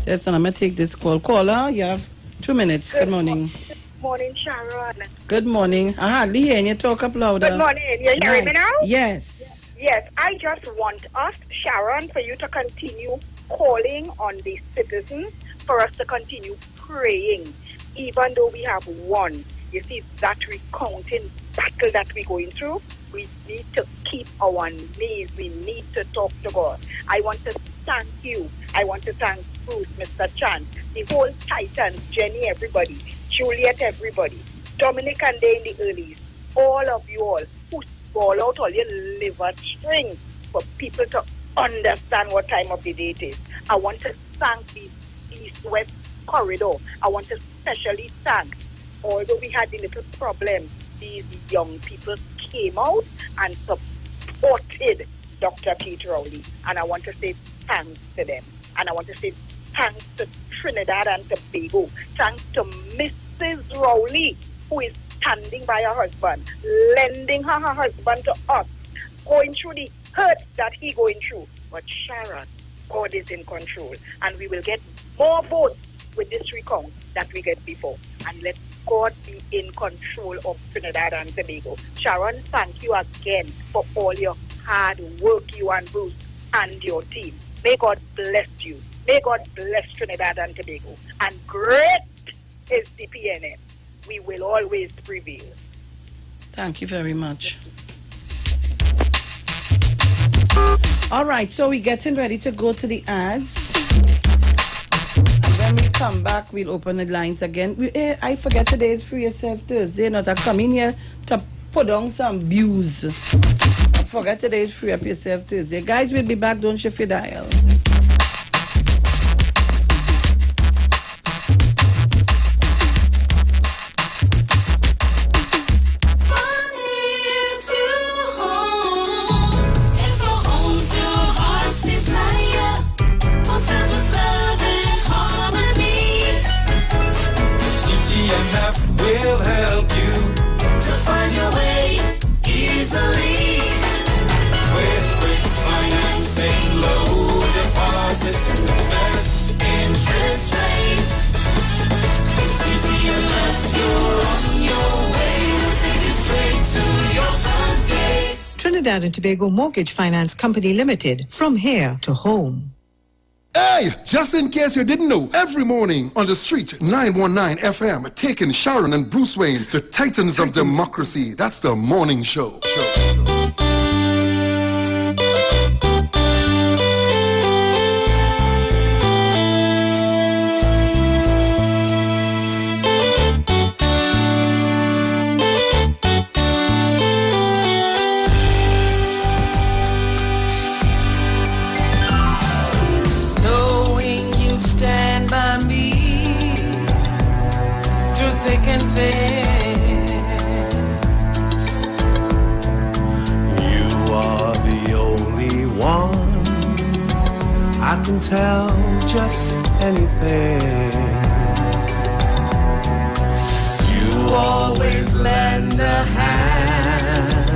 Speaker 12: Yes, and I'm going to take this call. Caller, you have 2 minutes. Good morning.
Speaker 9: Good morning, Sharon.
Speaker 12: Good morning. I hardly hear you talk up louder.
Speaker 9: Good morning. You hearing me now?
Speaker 12: Yes.
Speaker 9: Yes, I just want us, Sharon, for you to continue calling on the citizens, for us to continue praying, even though we have won. You see, that recounting battle that we're going through, we need to keep our knees. We need to talk to God. I want to thank you. I want to thank Bruce, Mr. Chan, the whole Titans, Jenny, everybody, Juliet, everybody, Dominic and they in the earlies, all of you all who ball out all your liver strings for people to understand what time of the day it is. I want to thank the East-West corridor. I want to especially thank, although we had the little problem, these young people came out and supported Dr. Pete Rowley. And I want to say thanks to them. And I want to say thanks to Trinidad and Tobago. Thanks to Mrs. Rowley, who is standing by her husband, lending her husband to us, going through the hurt that he going through. But Sharon, God is in control. And we will get more votes with this recount that we get before. And let God be in control of Trinidad and Tobago. Sharon, thank you again for all your hard work, you and Bruce and your team. May God bless you. May God bless Trinidad and Tobago. And great is the PNM. We will always prevail.
Speaker 12: Thank you very much. All right, so we're getting ready to go to the ads. And when we come back, we'll open the lines again. I forget today is Free Yourself Thursday. Not I come in here to put on some views. I forget today is Free Up Yourself Thursday. Guys, we'll be back. Don't shift your dial.
Speaker 2: Will help you to find your way easily with quick financing, low deposits, and the best interest rates. It's easy enough, you're on your way. We'll take you straight to your front gate.
Speaker 21: Trinidad and Tobago Mortgage Finance Company Limited. From here to home.
Speaker 16: Hey, just in case you didn't know, every morning on the street, 919 FM, taking Sharon and Bruce Wayne, the titans of democracy. That's the morning show.
Speaker 17: You are the only one I can tell just anything. You always lend a hand.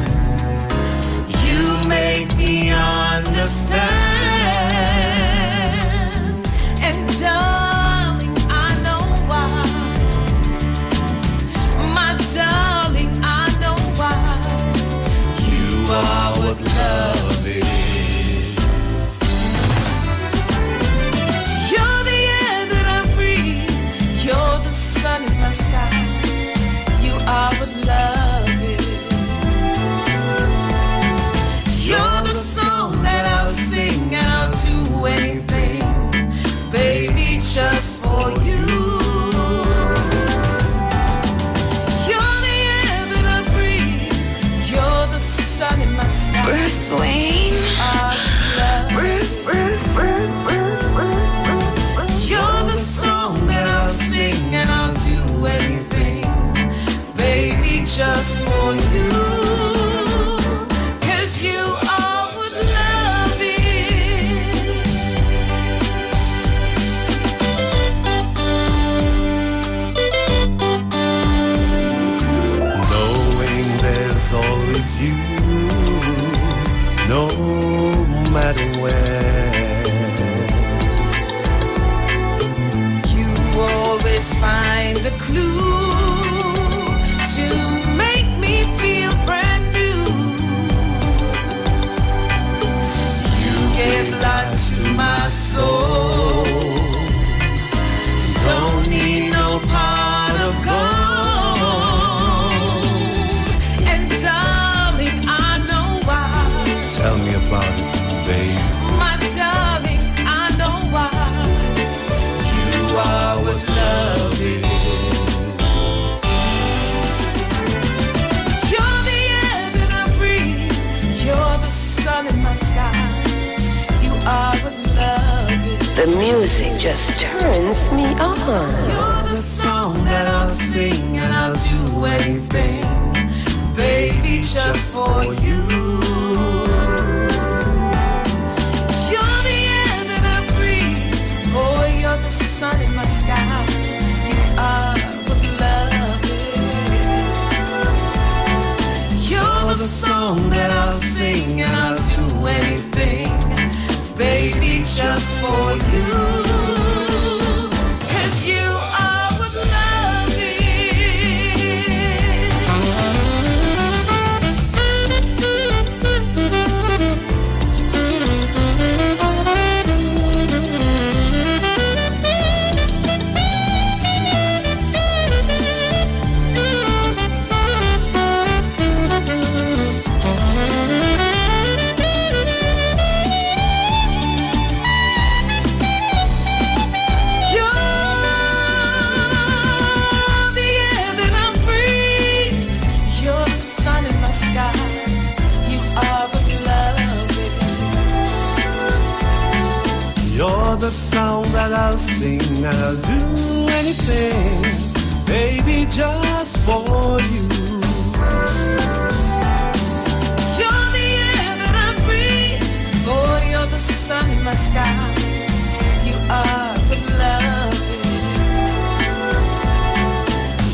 Speaker 17: You make me understand. And darling, I know why. My darling, I know why. You are what love is. You're the air that I breathe. You're the sun in my sky. You are what love is. You're the song that I'll sing and I'll do anything, baby, just for you. Bruce Wayne, Bruce. You're the song that I'll sing and I'll do anything, baby, just for you. 'Cause you are what love is. Knowing there's always you, no matter where. You always find a clue to make me feel brand new. You give life to my soul. Don't need no pot of gold. And darling, I know why. Tell me about it, babe. My darling, I know why. You are what love is.
Speaker 11: music just turns me on.
Speaker 17: You're the song that I'll sing and I'll do anything, baby, just for you. You're the air that I breathe. Oh, you're the sun in my sky. You are what love is. You're the song that I'll sing and I'll do anything, baby, just for you. 'Cause you are what love
Speaker 18: You're the song that I'll sing and I'll do anything, baby, just for you.
Speaker 17: You're the air that I breathe. Oh, you're the sun in my sky. You are what love is.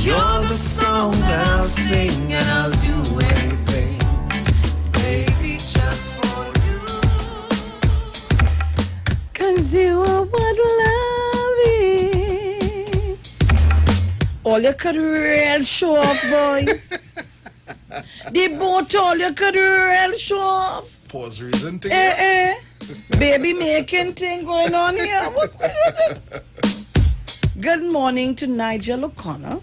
Speaker 17: You're the song that I'll sing and I'll do anything, baby, just for you.
Speaker 12: 'Cause you are what love is. All you could real show off, boy. They both all you could real show off.
Speaker 1: Pause reason to
Speaker 12: Baby making thing going on here. What? Good morning to Nigel O'Connor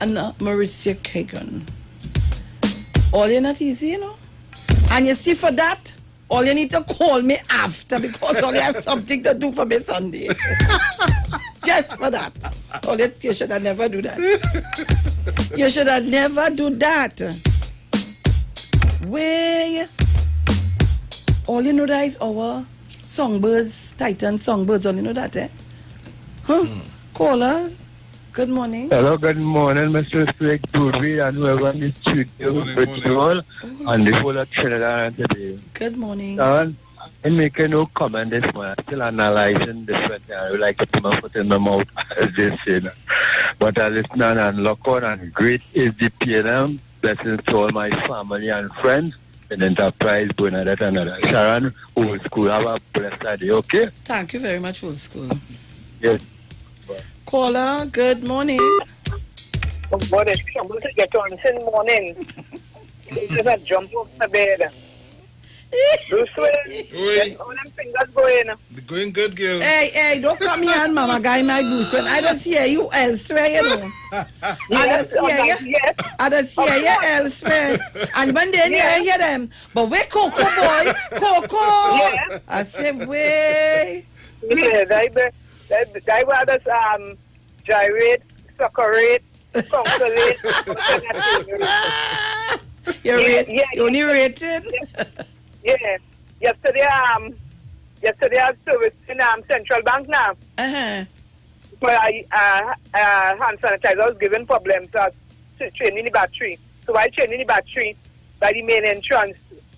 Speaker 12: and Marissa Kagan. All you're not easy, you know. And you see for that, all you need to call me after because all you have something to do for me Sunday. Just for that. You should have never do that. You should have never do that. Where all you know that is our songbirds, Titan songbirds, all you know that, eh? Huh? Callers, good morning.
Speaker 19: Hello, good morning, Mr. Craig Purvi and whoever in the studio, Virtual, and the whole of Trinidad and Tobago.
Speaker 12: Good morning.
Speaker 19: I'm making no comment this morning. I'm still analyzing different things. I would like to put my foot in my mouth, as they say. But I listen and look on, and great is the PNM. Blessings to all my family and friends in Enterprise, Bernadette, and others. Sharon, Old School, have a blessed day, okay?
Speaker 12: Thank you very much, Old School.
Speaker 19: Yes.
Speaker 12: Caller, good morning.
Speaker 24: Good morning. I'm going to get on this morning. Just a jump off the bed. Bruce Wayne, all them fingers going.
Speaker 1: They're going good, girl.
Speaker 12: Hey, don't come here and mama guy my Bruce Wayne. I just hear you elsewhere, you know. I just hear you elsewhere. And when they hear them, but where Coco boy? Coco!
Speaker 24: Yeah.
Speaker 12: I say, where?
Speaker 24: Yeah, they were just gyrate, suckerate, consolate.
Speaker 12: You only rated?
Speaker 24: Yeah. Yesterday I have service in Central Bank now. But hand sanitizer was giving problems training the battery. So while training the battery by the main entrance,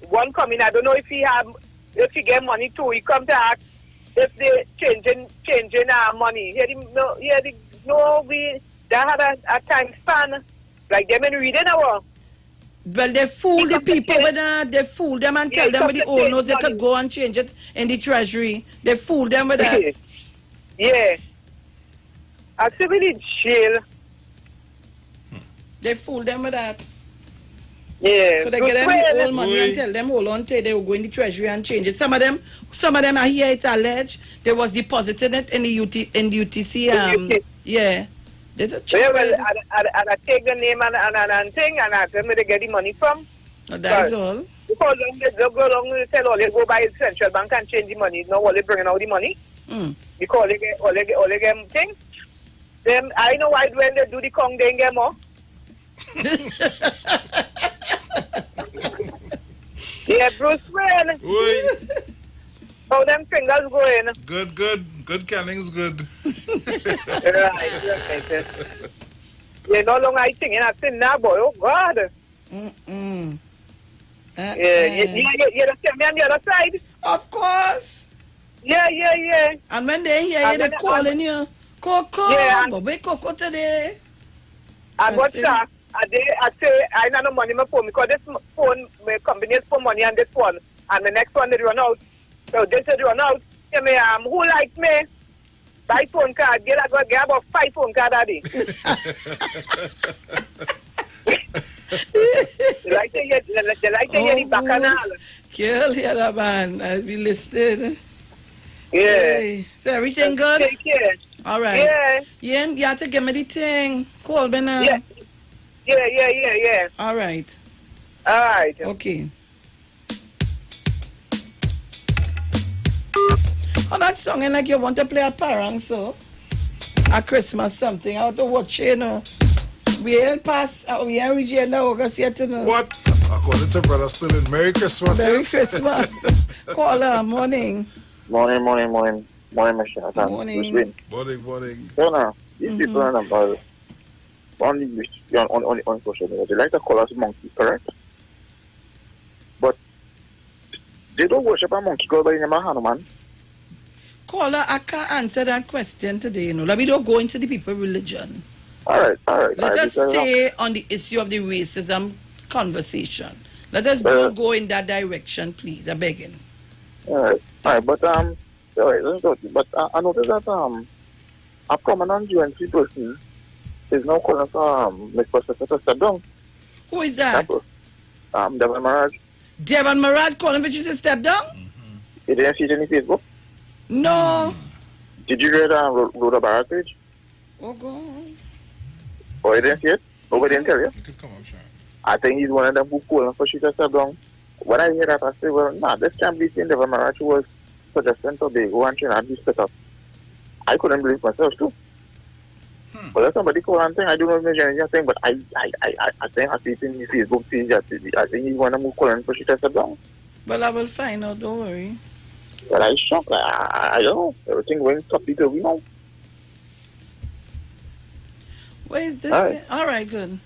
Speaker 24: one coming, I don't know if he get money too, he come to ask if they changing money. They had a time span like them in reading our.
Speaker 12: Well, they fool the people with that. They fool them and tell them with the old notes they could go and change it in the treasury. They fool them with that.
Speaker 24: Yeah. I see with the jail.
Speaker 12: They fool them with that.
Speaker 24: Yeah.
Speaker 12: So they get them the old money and tell them hold on till they will go in the treasury and change it. Some of them I hear it alleged they was depositing it in the UTC. Yeah.
Speaker 24: I take the name and thing and ask them where they get the money from.
Speaker 12: No, that's all.
Speaker 24: Because they go along and tell all they go by the central bank and change the money. Now all they bringing out the money. Because all they get things. Them I know why when they do the Kong they get more. Yeah, Bruce Wayne. How them fingers going?
Speaker 1: Good. Good canning's good.
Speaker 24: Right. You no longer I think I think now, boy. Oh God. Yeah, you understand me on the other side?
Speaker 12: Of course.
Speaker 24: Yeah.
Speaker 12: And when they hear you, they're calling you, Coco, but we Coco today.
Speaker 24: And what's that? I say, I don't know money in my phone because this phone, my combination for money and this one. And the next one, they run out. So they said, run out. Tell me, who likes me? Buy phone card. Get about 5 phone cards a day. They like to get the bacchanal.
Speaker 12: Kill here, man. I'll be listening.
Speaker 24: Yeah.
Speaker 12: Hey. So everything good?
Speaker 24: Take care.
Speaker 12: All right. Yeah. You have to give me the thing. Call me now.
Speaker 24: Yeah.
Speaker 12: All right. Okay. Oh, that song and like you want to play a parang, so at Christmas something. I want to watch it, you know. We ain't pass, we ain't reach here now, August yet, you know.
Speaker 1: What? According to brother still in Merry Christmas.
Speaker 12: Merry Christmas. Caller, morning.
Speaker 5: Morning, Michelle.
Speaker 12: Morning.
Speaker 1: Morning.
Speaker 5: So now, these people are about on social media. They like to call us monkey, correct? But they don't worship a monkey called by the name of Hanuman.
Speaker 12: Caller, I can't answer that question today, you know. Like, we don't go into the people religion.
Speaker 5: All right.
Speaker 12: Let us stay on the issue of the racism conversation. Let us don't go in that direction, please. I'm begging.
Speaker 5: All right. But let's go. But I noticed that a prominent UNC person is now calling for Mr. Secretary to step down.
Speaker 12: Who is that?
Speaker 5: Devon Maraj.
Speaker 12: Devon Maraj calling for you to step down?
Speaker 5: You didn't see it on Facebook?
Speaker 12: No.
Speaker 5: Did you read Rhoda Barrett page?
Speaker 12: Oh, God.
Speaker 5: Oh, you didn't see it? Nobody didn't tell you?
Speaker 1: You could come up, sure.
Speaker 5: I think he's one of them who calling for she to step down. When I hear that, I say, well, this can't be saying Devon Maraj was suggesting Tobago and Trinidad be split up. I couldn't believe myself, too. But there's somebody call and saying, I don't know if there's anything, but I think I see it in the Facebook page that I think he's one of them who calling for she to step down.
Speaker 12: Well, I will find out, don't worry.
Speaker 5: Well, I shocked. I don't know. Everything went topsy-turvy now.
Speaker 12: Where is this? All right, good.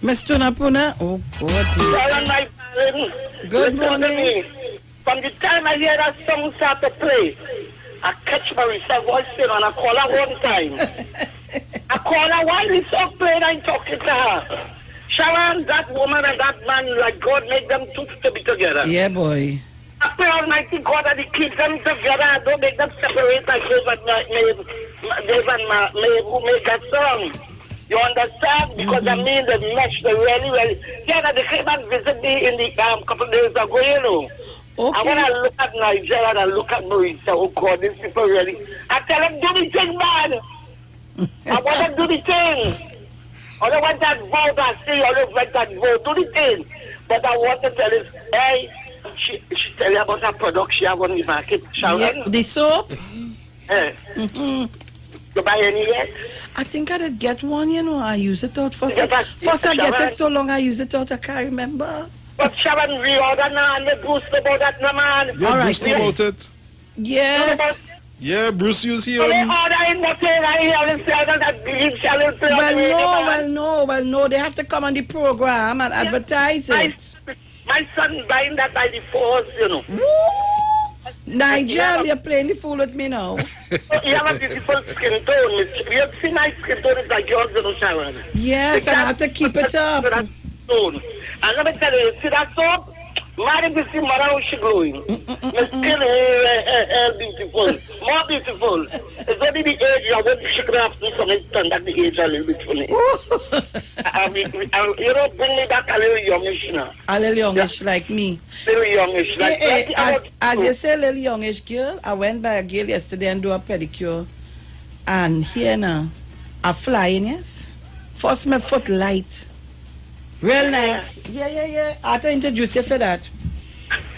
Speaker 12: Mr. Napuna? Oh, God. Good morning.
Speaker 6: From the time I hear that song start to play, I catch Marisa voice and I call her one time. I call her while the song playing and talking to her. Sharon, that woman and that man, like God make them two to be together.
Speaker 12: Yeah, boy.
Speaker 6: I pray Almighty God that He keeps them together. Don't make them separate like Dave and Maeve who made that song. You understand? Because I mean the mesh, the really. Yeah, they came and visit me in the couple of days ago, you know.
Speaker 12: Okay.
Speaker 6: And when I look at Nigeria and I look at Marisa, oh God, these people really. I tell them, do the thing, man. I want them to do the thing. I don't want that vote. I say, I don't want that vote. Do the thing. But I want to tell you, hey, she tell you about her product she have on the market.
Speaker 12: Yeah, the soap?
Speaker 6: You buy any yet?
Speaker 12: I think I did get one, you know. I use it out first. First I get it so long I use it out, I can't remember.
Speaker 6: But Sharon, reorder now and let Bruce know about that, no, man.
Speaker 1: Yeah,
Speaker 12: all
Speaker 1: Bruce
Speaker 12: right,
Speaker 1: know about it.
Speaker 12: Yes.
Speaker 1: Yeah, Bruce use here.
Speaker 12: Well, no. They have to come on the program and advertise it.
Speaker 6: My son buying that by the force, you know.
Speaker 12: Woo! Nigel, you're playing the fool with me now.
Speaker 6: You have a beautiful skin tone, Miss. You have seen my skin tone is like yours, you know, Sharon.
Speaker 12: Yes, I have to keep it up.
Speaker 6: And let me tell you, see that soap? Marry this mother how she glowing. My skin is beautiful. More beautiful. It's only the age I want she could have to some extent that the age a little bit funny. You know, bring me back a little youngish now.
Speaker 12: A little youngish like me.
Speaker 6: Little youngish. Like,
Speaker 12: as you say, little youngish girl, I went by a girl yesterday and do a pedicure. And here now, a flying, yes. First my foot light. Real nice. Yeah. I have to introduce you to that.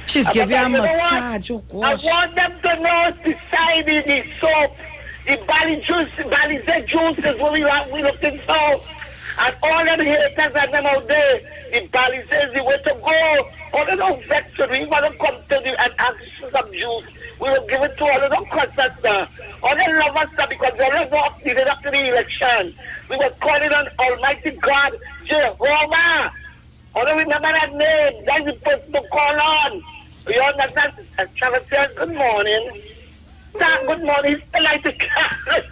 Speaker 12: She's giving you a massage. Oh, gosh.
Speaker 6: I want them to know the side of the soap. The Balize juice is what we looking for. And all them haters and them out there, the Balize is the way to go. All of them vex to me. You want to come to the and ask for some juice. We will give it to all of the concerts now. All the lovers now, because they were not leading up to the election. We were calling on Almighty God, Jehovah. I don't remember that name. That's the person to call on. You understand? And Travis says, good morning. Start, good morning. Still like the candle.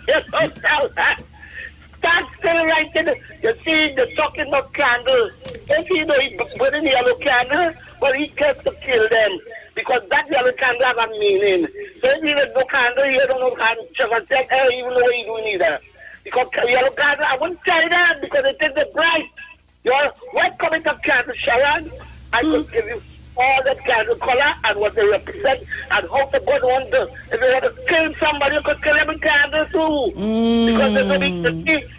Speaker 6: Start still writing. You see, they're talking about candles. If you know he put in the yellow candle, well, he gets to kill them. Because that yellow candle have a meaning. So if you have no candle, you don't know candle. Travis says, hey, you know what you're doing either. Because yellow candle, I wouldn't tell you that because it is the bright. What coming of candle, Sharon? I could give you all the candle color and what they represent and how the God wants to. If they want to kill somebody, you could kill them in candle too. Because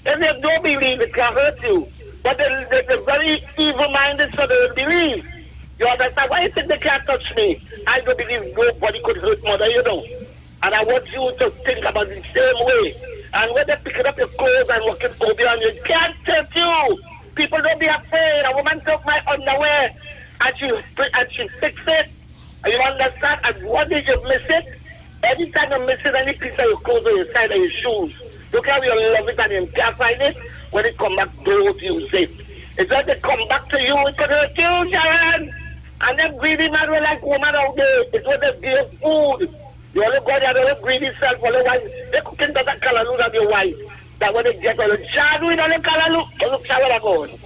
Speaker 6: if they don't believe, it can hurt you. But they're very evil-minded, so they will believe. You understand? Why you think they can't touch me? I don't believe nobody could hurt mother, you know. And I want you to think about it the same way. And when they're picking up your clothes and walking over on you, it can't touch you. People don't be afraid. A woman took my underwear and she fixed it. And you understand? And one day you miss it. Every time you miss it, any piece of your clothes or your side of your shoes, look how you love it and you can't find it. When it come back, don't use it. It's when they come back to you, it could hurt you, Sharon. And them greedy man will like woman out there. It's when they give food. You only go there, they greedy self. They cooking better callaloo than your wife. That when they get on the jar, we don't look callaloo. You look how they're going.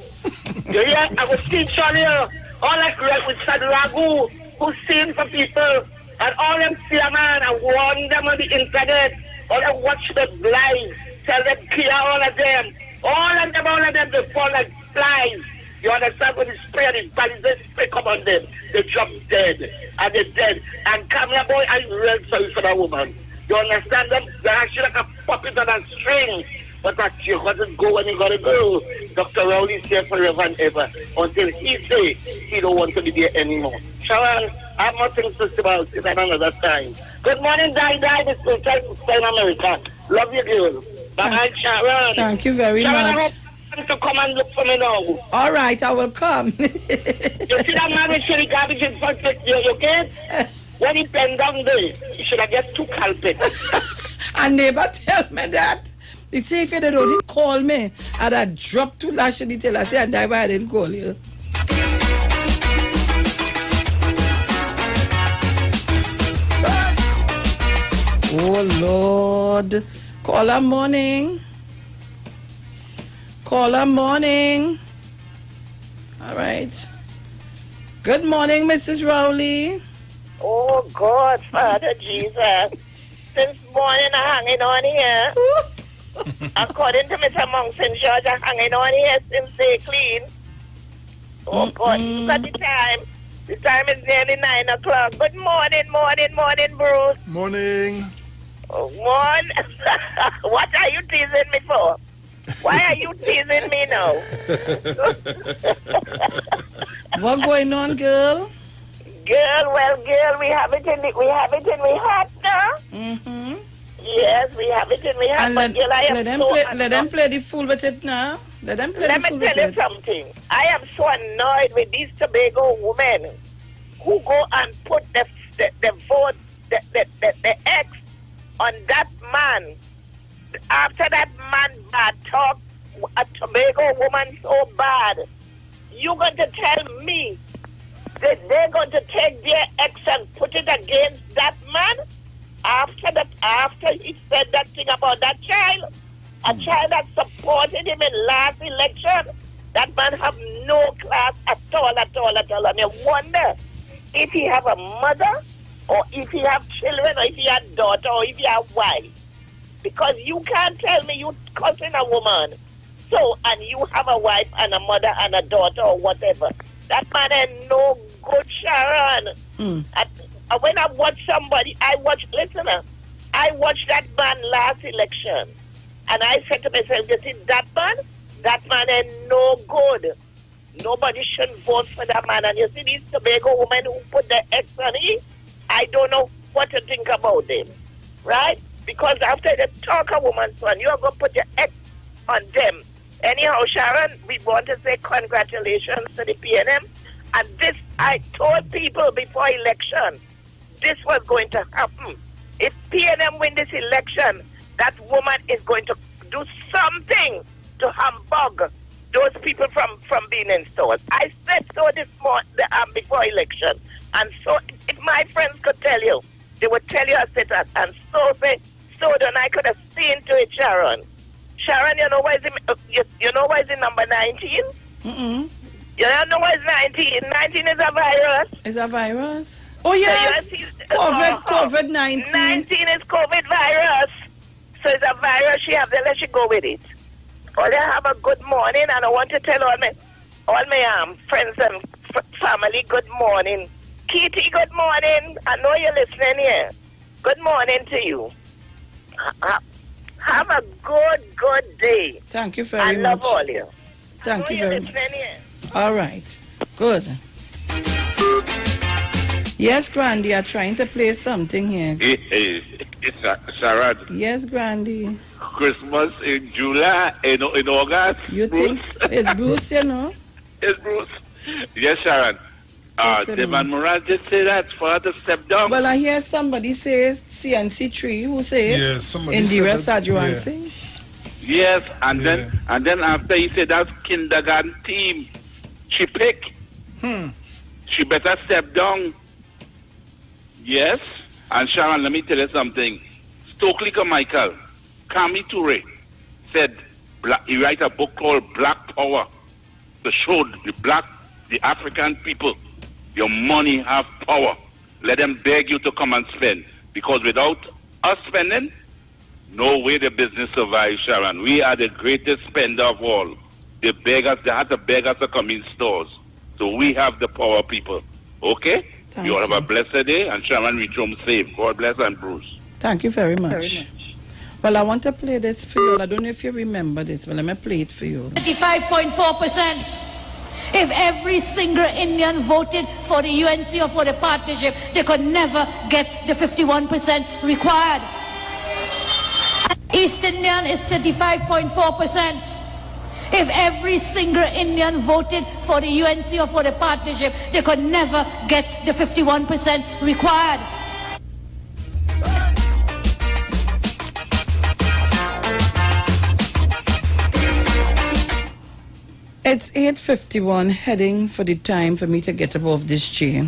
Speaker 6: You hear? I was teach on here. All I correct with Sad Ragu, who sing for people. And all them see a man and warn them on the internet. All them watch the live. Tell them kill all of them. All of them, they fall like flies. You understand? When they spray on his body, they spray come on them. They drop dead. And they're dead. And camera boy, I'm real sorry for that woman. You understand them? They're actually like a puppet on a string. But that you got to go when you got to go. Dr. Rowley's here forever and ever. Until he say he don't want to be there anymore. Sharon, I have more things to say about it at another time. Good morning, Dai. This is in America. Love you, girl. Bye-bye, Sharon.
Speaker 12: Thank you very
Speaker 6: Sharon,
Speaker 12: much.
Speaker 6: I hope you to come and look for me now.
Speaker 12: All right, I will come.
Speaker 6: You see that man with the garbage in front of your kid? When he bend down there, he should have get 2 carpets.
Speaker 12: And neighbor tell me that. They say if you don't call me, I'd have dropped 2 lash in the tail. I say, and I didn't call you. Oh, Lord. Caller morning. Caller morning. All right. Good morning, Mrs. Rowley.
Speaker 8: Oh, God, Father Jesus. Since morning, I'm hanging on here. According to Mr. Monks in Georgia, hanging on here since they clean. Oh, God, look at the time. The time is nearly 9 o'clock. Good morning, Bruce.
Speaker 16: Morning.
Speaker 8: Oh, what are you teasing me for? Why are you teasing me now?
Speaker 12: What going on, girl?
Speaker 8: Girl, we have it in the heart now.
Speaker 12: Mm-hmm.
Speaker 8: Yes, we have it in the heart.
Speaker 12: And let them play the fool with it now. Let me tell
Speaker 8: you something. I am so annoyed with these Tobago women who go and put the vote, the X on that man. After that man bad talk, a Tobago woman so bad, you going to tell me that they're going to take their ex and put it against that man? After he said that thing about that child, a child that supported him in last election, that man have no class at all. And you wonder if he have a mother, or if he have children, or if he have daughter, or if he have wife. Because you can't tell me you cussing a woman. So, and you have a wife and a mother and a daughter or whatever. That man ain't no good, Sharon. When I watch somebody, I watch that man last election. And I said to myself, you see, that man ain't no good. Nobody shouldn't vote for that man. And you see these Tobago women who put their X on him, I don't know what to think about them. Right? Because after the talk a woman's son, you're going to put your X on them. Anyhow, Sharon, we want to say congratulations to the PNM. And this, I told people before election, this was going to happen. If PNM win this election, that woman is going to do something to humbug those people from being installed. I said so this morning, before election. And so, if my friends could tell you, they would tell you I said that. And so then I could have seen to it, Sharon. Sharon, you know why is it, you know why is it number 19?
Speaker 12: Mm-mm.
Speaker 8: You don't know why it's 19? 19 is a virus.
Speaker 12: Is a virus? Oh, yes. COVID-19.
Speaker 8: 19 is COVID virus. So it's a virus. She have to let you go with it. Well, I have a good morning, and I want to tell all my friends and family good morning. Kitty, good morning. I know you're listening here. Good morning to you. Have a good day.
Speaker 12: Thank you very much.
Speaker 8: I love all you.
Speaker 12: Thank you very much.
Speaker 8: Here.
Speaker 12: All right. Good. Yes, Grandy, I'm trying to play something here.
Speaker 10: It's Sarah.
Speaker 12: Yes, Grandy.
Speaker 10: Christmas in July, in August.
Speaker 12: You
Speaker 10: Bruce.
Speaker 12: think it's Bruce, you know?
Speaker 10: It's Bruce. Yes, Sharon. Devon Moran did say that for her to step down.
Speaker 12: Well, I hear somebody say CNC3 who say
Speaker 10: Yes, somebody
Speaker 12: Indira
Speaker 10: said that,
Speaker 12: Sajuansi.
Speaker 10: Yes, and then after he said that kindergarten team she picked, she better step down. Yes, and Sharon, let me tell you something. Stokely Carmichael, Kami Toure said he write a book called Black Power to show the African people your money have power. Let them beg you to come and spend, because without us spending, no way the business survives, Sharon. We are the greatest spender of all. They had to beg us to come in stores. So we have the power, people. Okay?
Speaker 12: Thank
Speaker 10: you all
Speaker 12: you.
Speaker 10: have a blessed day, and Sharon reach home safe. God bless and Bruce.
Speaker 12: Thank you very much. Well, I want to play this for you. I don't know if you remember this, but let me play it for you.
Speaker 13: 35.4%. If every single Indian voted for the UNC or for the partnership, they could never get the 51% required. East Indian is 35.4%. If every single Indian voted for the UNC or for the partnership, they could never get the 51% required.
Speaker 12: It's 8:51, heading for the time for me to get above this chair.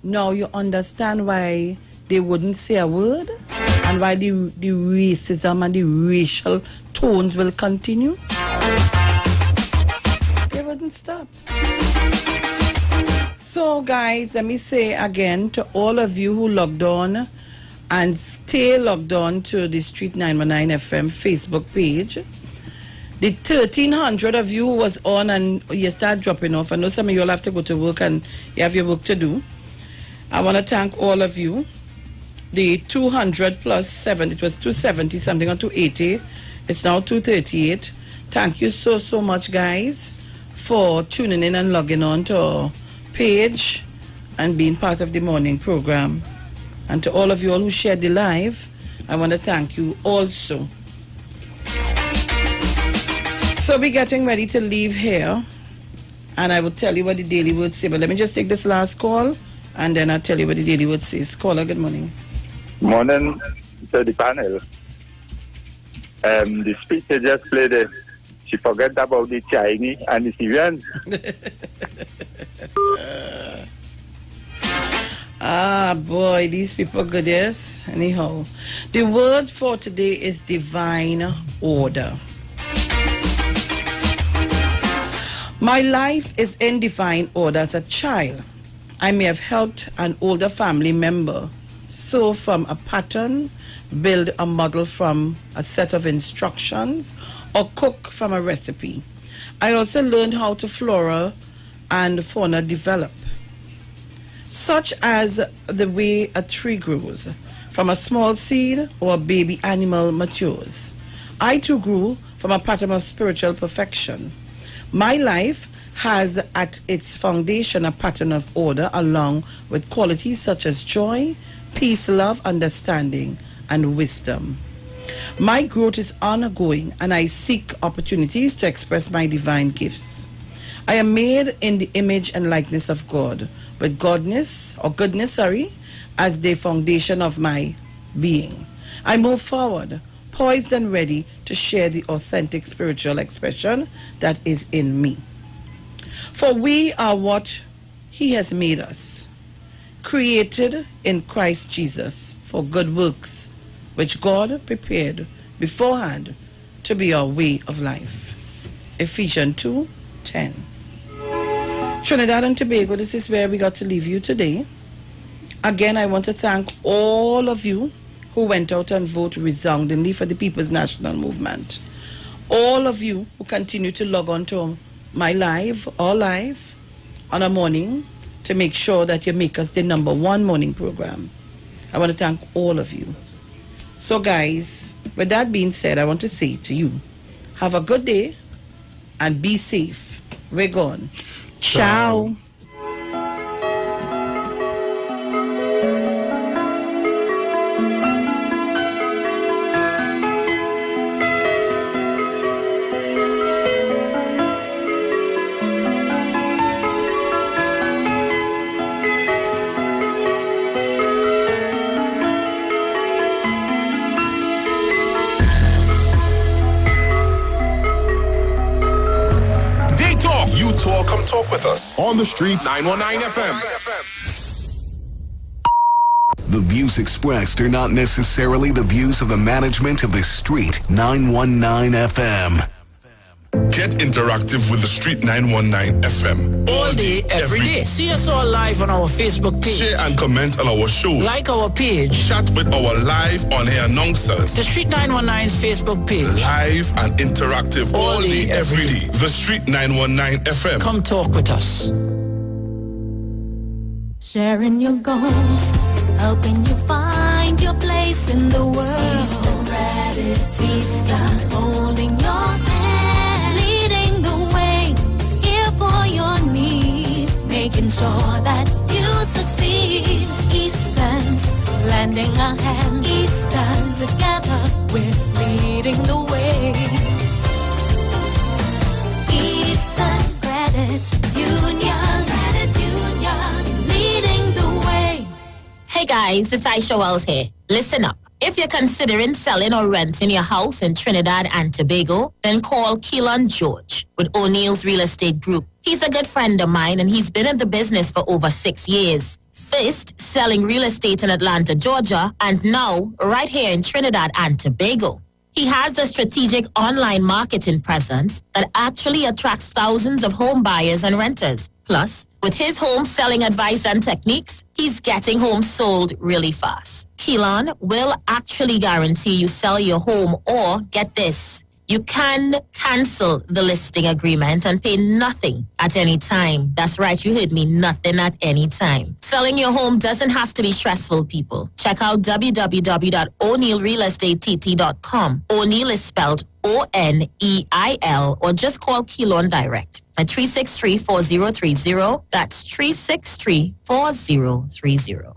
Speaker 12: Now you understand why they wouldn't say a word, and why the racism and the racial tones will continue. They wouldn't stop. So guys, let me say again to all of you who logged on and stay logged on to the Street 919 FM Facebook page. The 1,300 of you who was on and you start dropping off. I know some of you all have to go to work and you have your work to do. I want to thank all of you. The 200 plus 7, it was 270 something or 280. It's now 238. Thank you so much, guys, for tuning in and logging on to our page and being part of the morning program. And to all of you all who shared the live, I want to thank you also. So we're getting ready to leave here, and I will tell you what the Daily Word say. But let me just take this last call, and then I'll tell you what the Daily Word says. Caller, good morning.
Speaker 20: Morning to the panel. The speaker just played she forgot about the Chinese and the Syrians.
Speaker 12: Ah, boy, these people good, yes? Anyhow, the word for today is divine order. My life is in divine order. As a child, I may have helped an older family member sew from a pattern, build a model from a set of instructions, or cook from a recipe. I also learned how to flora and fauna develop, such as the way a tree grows from a small seed or a baby animal matures. I too grew from a pattern of spiritual perfection. My life has at its foundation a pattern of order, along with qualities such as joy, peace, love, understanding, and wisdom. My growth is ongoing, and I seek opportunities to express my divine gifts. I am made in the image and likeness of God, with goodness, as the foundation of my being. I move forward, poised and ready to share the authentic spiritual expression that is in me. For we are what He has made us, created in Christ Jesus for good works, which God prepared beforehand to be our way of life. Ephesians 2:10. Trinidad and Tobago, this is where we got to leave you today. Again, I want to thank all of you who went out and voted resoundingly for the People's National Movement. All of you who continue to log on to my live on a morning to make sure that you make us the #1 morning program. I want to thank all of you. So guys, with that being said, I want to say to you, have a good day and be safe. We're gone. Ciao.
Speaker 3: Come talk with us on the street. 919 FM.
Speaker 15: The views expressed are not necessarily the views of the management of the street. 919 FM.
Speaker 3: Get interactive with the Street 919 FM.
Speaker 22: All day, every day. See us all live on our Facebook page.
Speaker 3: Share and comment on our show.
Speaker 22: Like our page.
Speaker 3: Chat with our live on-air announcers.
Speaker 22: The Street 919's Facebook page.
Speaker 3: Live and interactive all day, every day. The Street 919 FM.
Speaker 22: Come talk with us.
Speaker 23: Sharing your goals, helping you find your place in the world. Eastern gratitude, holding your hand, leading the way, here for your needs, making sure that you succeed. Eastern's lending a hand. Eastern together, we're leading the way. Eastern Credit Union, leading the way.
Speaker 25: Hey guys, it's Aisha Wells here. Listen up. If you're considering selling or renting your house in Trinidad and Tobago, then call Keelan George with O'Neill's Real Estate Group. He's a good friend of mine and he's been in the business for over 6 years. First, selling real estate in Atlanta, Georgia, and now right here in Trinidad and Tobago. He has a strategic online marketing presence that actually attracts thousands of home buyers and renters. Plus, with his home selling advice and techniques, he's getting homes sold really fast. Keelan will actually guarantee you sell your home, or get this, you can cancel the listing agreement and pay nothing at any time. That's right, you heard me, nothing at any time. Selling your home doesn't have to be stressful, people. Check out www.o'neillrealestatetT.com. O'Neill is spelled O-N-E-I-L, or just call Keelan direct at 363-4030. That's 363-4030.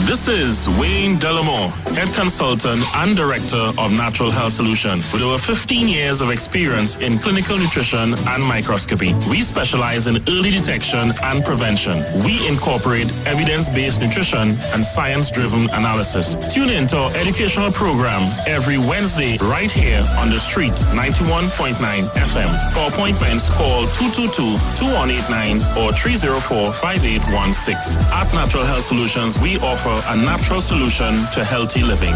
Speaker 26: This is Wayne Delamore, Head Consultant and Director of Natural Health Solution. With over 15 years of experience in clinical nutrition and microscopy, we specialize in early detection and prevention. We incorporate evidence-based nutrition and science-driven analysis. Tune in to our educational program every Wednesday right here on the street, 91.9 FM. For appointments, call 222-2189 or 304-5816. At Natural Health Solutions, we offer a natural solution to healthy living.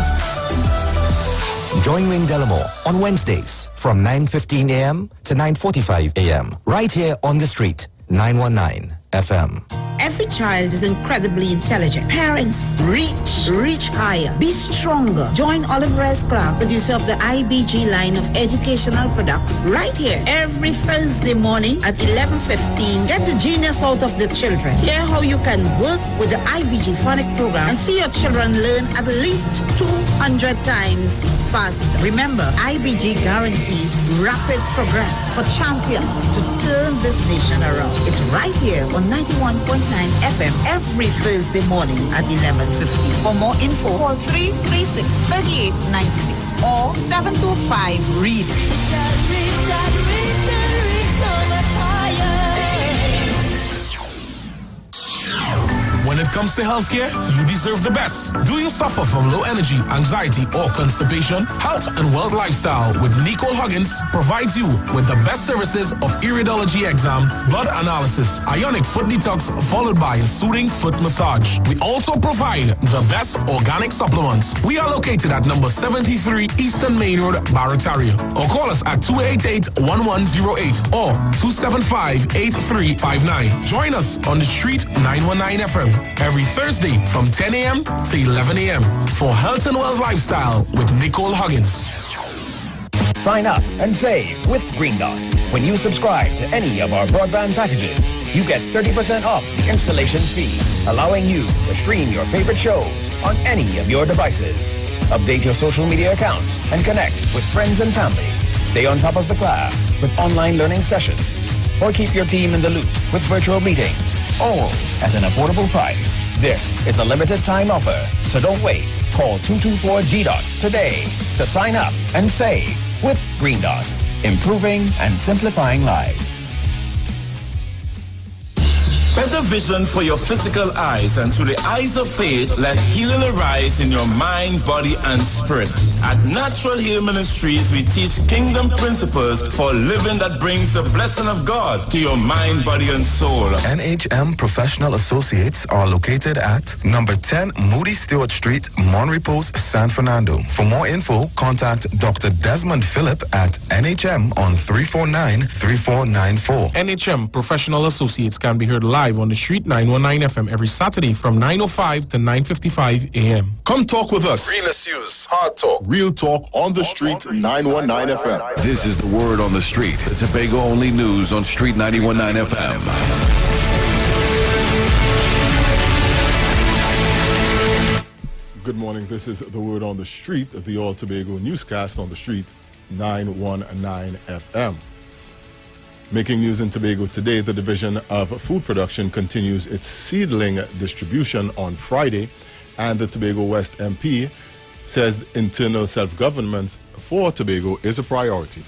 Speaker 27: Join Wayne Delamore on Wednesdays from 9:15 a.m. to 9:45 a.m. right here on the street, 919 FM.
Speaker 28: Every child is incredibly intelligent. Parents, reach higher. Be stronger. Join Olive Rice Clark, producer of the IBG line of educational products, right here every Thursday morning at 11:15. Get the genius out of the children. Hear how you can work with the IBG phonic program and see your children learn at least 200 times faster. Remember, IBG guarantees rapid progress for champions to turn this nation around. It's right here on 91.9 FM every Thursday morning at 11:15. For more info, call 336-3896 or 725-READ.
Speaker 23: Reach so much higher.
Speaker 3: comes to healthcare, you deserve the best. Do you suffer from low energy, anxiety, or constipation? Health and Wealth Lifestyle with Nicole Huggins provides you with the best services of iridology exam, blood analysis, ionic foot detox, followed by a soothing foot massage. We also provide the best organic supplements. We are located at number 73 Eastern Main Road, Barataria. Or call us at 288-1108 or 275-8359. Join us on the street 919 FM every Thursday from 10 a.m. to 11 a.m. for Health and Wealth Lifestyle with Nicole Huggins.
Speaker 2: Sign up and save with Green Dot. When you subscribe to any of our broadband packages, you get 30% off the installation fee, allowing you to stream your favorite shows on any of your devices. Update your social media accounts and connect with friends and family. Stay on top of the class with online learning sessions, or keep your team in the loop with virtual meetings, all at an affordable price. This is a limited time offer, so don't wait. Call 224-G-DOT today to sign up and save with Green Dot, improving and simplifying lives.
Speaker 4: Better vision for your physical eyes, and through the eyes of faith, let healing arise in your mind, body, and spirit. At Natural Heal Ministries, we teach kingdom principles for living that brings the blessing of God to your mind, body, and soul.
Speaker 7: NHM Professional Associates are located at number 10 Moody Stewart Street, Monrepos, San Fernando. For more info, contact Dr. Desmond Phillip at NHM on 349-3494.
Speaker 9: NHM Professional Associates can be heard live on the street 919 FM every Saturday from 9:05 to 9:55 a.m.
Speaker 1: Come talk with us.
Speaker 11: Realest news, hard talk.
Speaker 1: Real talk on the street 919 FM.
Speaker 14: This is the word on the street. The Tobago only news on Street 919 FM.
Speaker 1: Good morning. This is the word on the street, the All Tobago newscast on the street 919 FM. Making news in Tobago today, the Division of Food Production continues its seedling distribution on Friday, and the Tobago West MP says internal self-government for Tobago is a priority.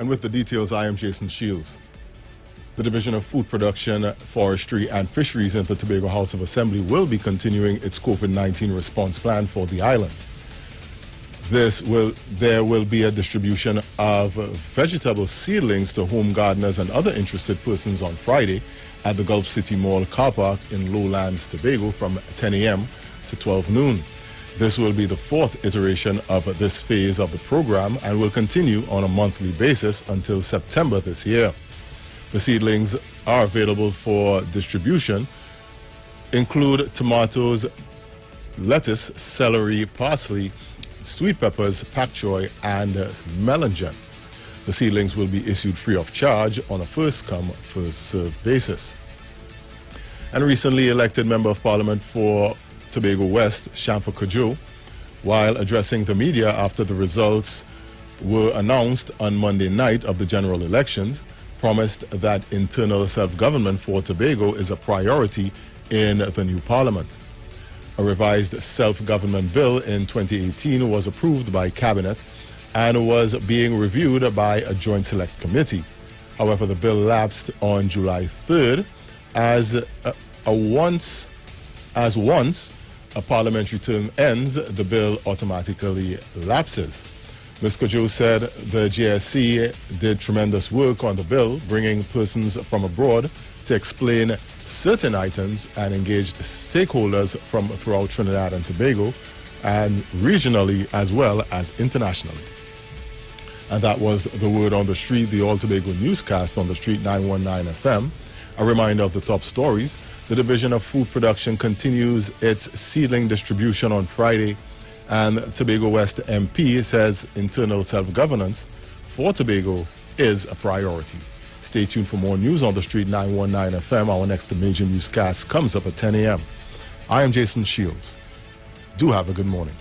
Speaker 1: With the details, I am Jason Shields. The Division of Food Production, Forestry and Fisheries in the Tobago House of Assembly will be continuing its COVID-19 response plan for the island. There will be a distribution of vegetable seedlings to home gardeners and other interested persons on Friday at the Gulf City Mall car park in Lowlands, Tobago from 10 a.m. to 12 noon. This will be the fourth iteration of this phase of the program and will continue on a monthly basis until September this year. The seedlings are available for distribution, include tomatoes, lettuce, celery, parsley, sweet peppers, pak choy, and melangen. The seedlings will be issued free of charge on a first-come, first-served basis. And recently elected Member of Parliament for Tobago West, Shamfa Kojo, while addressing the media after the results were announced on Monday night of the general elections, promised that internal self-government for Tobago is a priority in the new parliament. A revised self-government bill in 2018 was approved by Cabinet and was being reviewed by a joint select committee. However, the bill lapsed on July 3rd as once a parliamentary term ends, the bill automatically lapses. Ms. Kojo said the JSC did tremendous work on the bill, bringing persons from abroad to explain certain items and engaged stakeholders from throughout Trinidad and Tobago and regionally as well as internationally. And that was the word on the street, the All Tobago newscast on the street 919 FM. A reminder of the top stories. The Division of Food Production continues its seedling distribution on Friday, and Tobago West MP says internal self-governance for Tobago is a priority. Stay tuned for more news on the Street 919 FM. Our next major newscast comes up at 10 a.m. I am Jason Shields. Do have a good morning.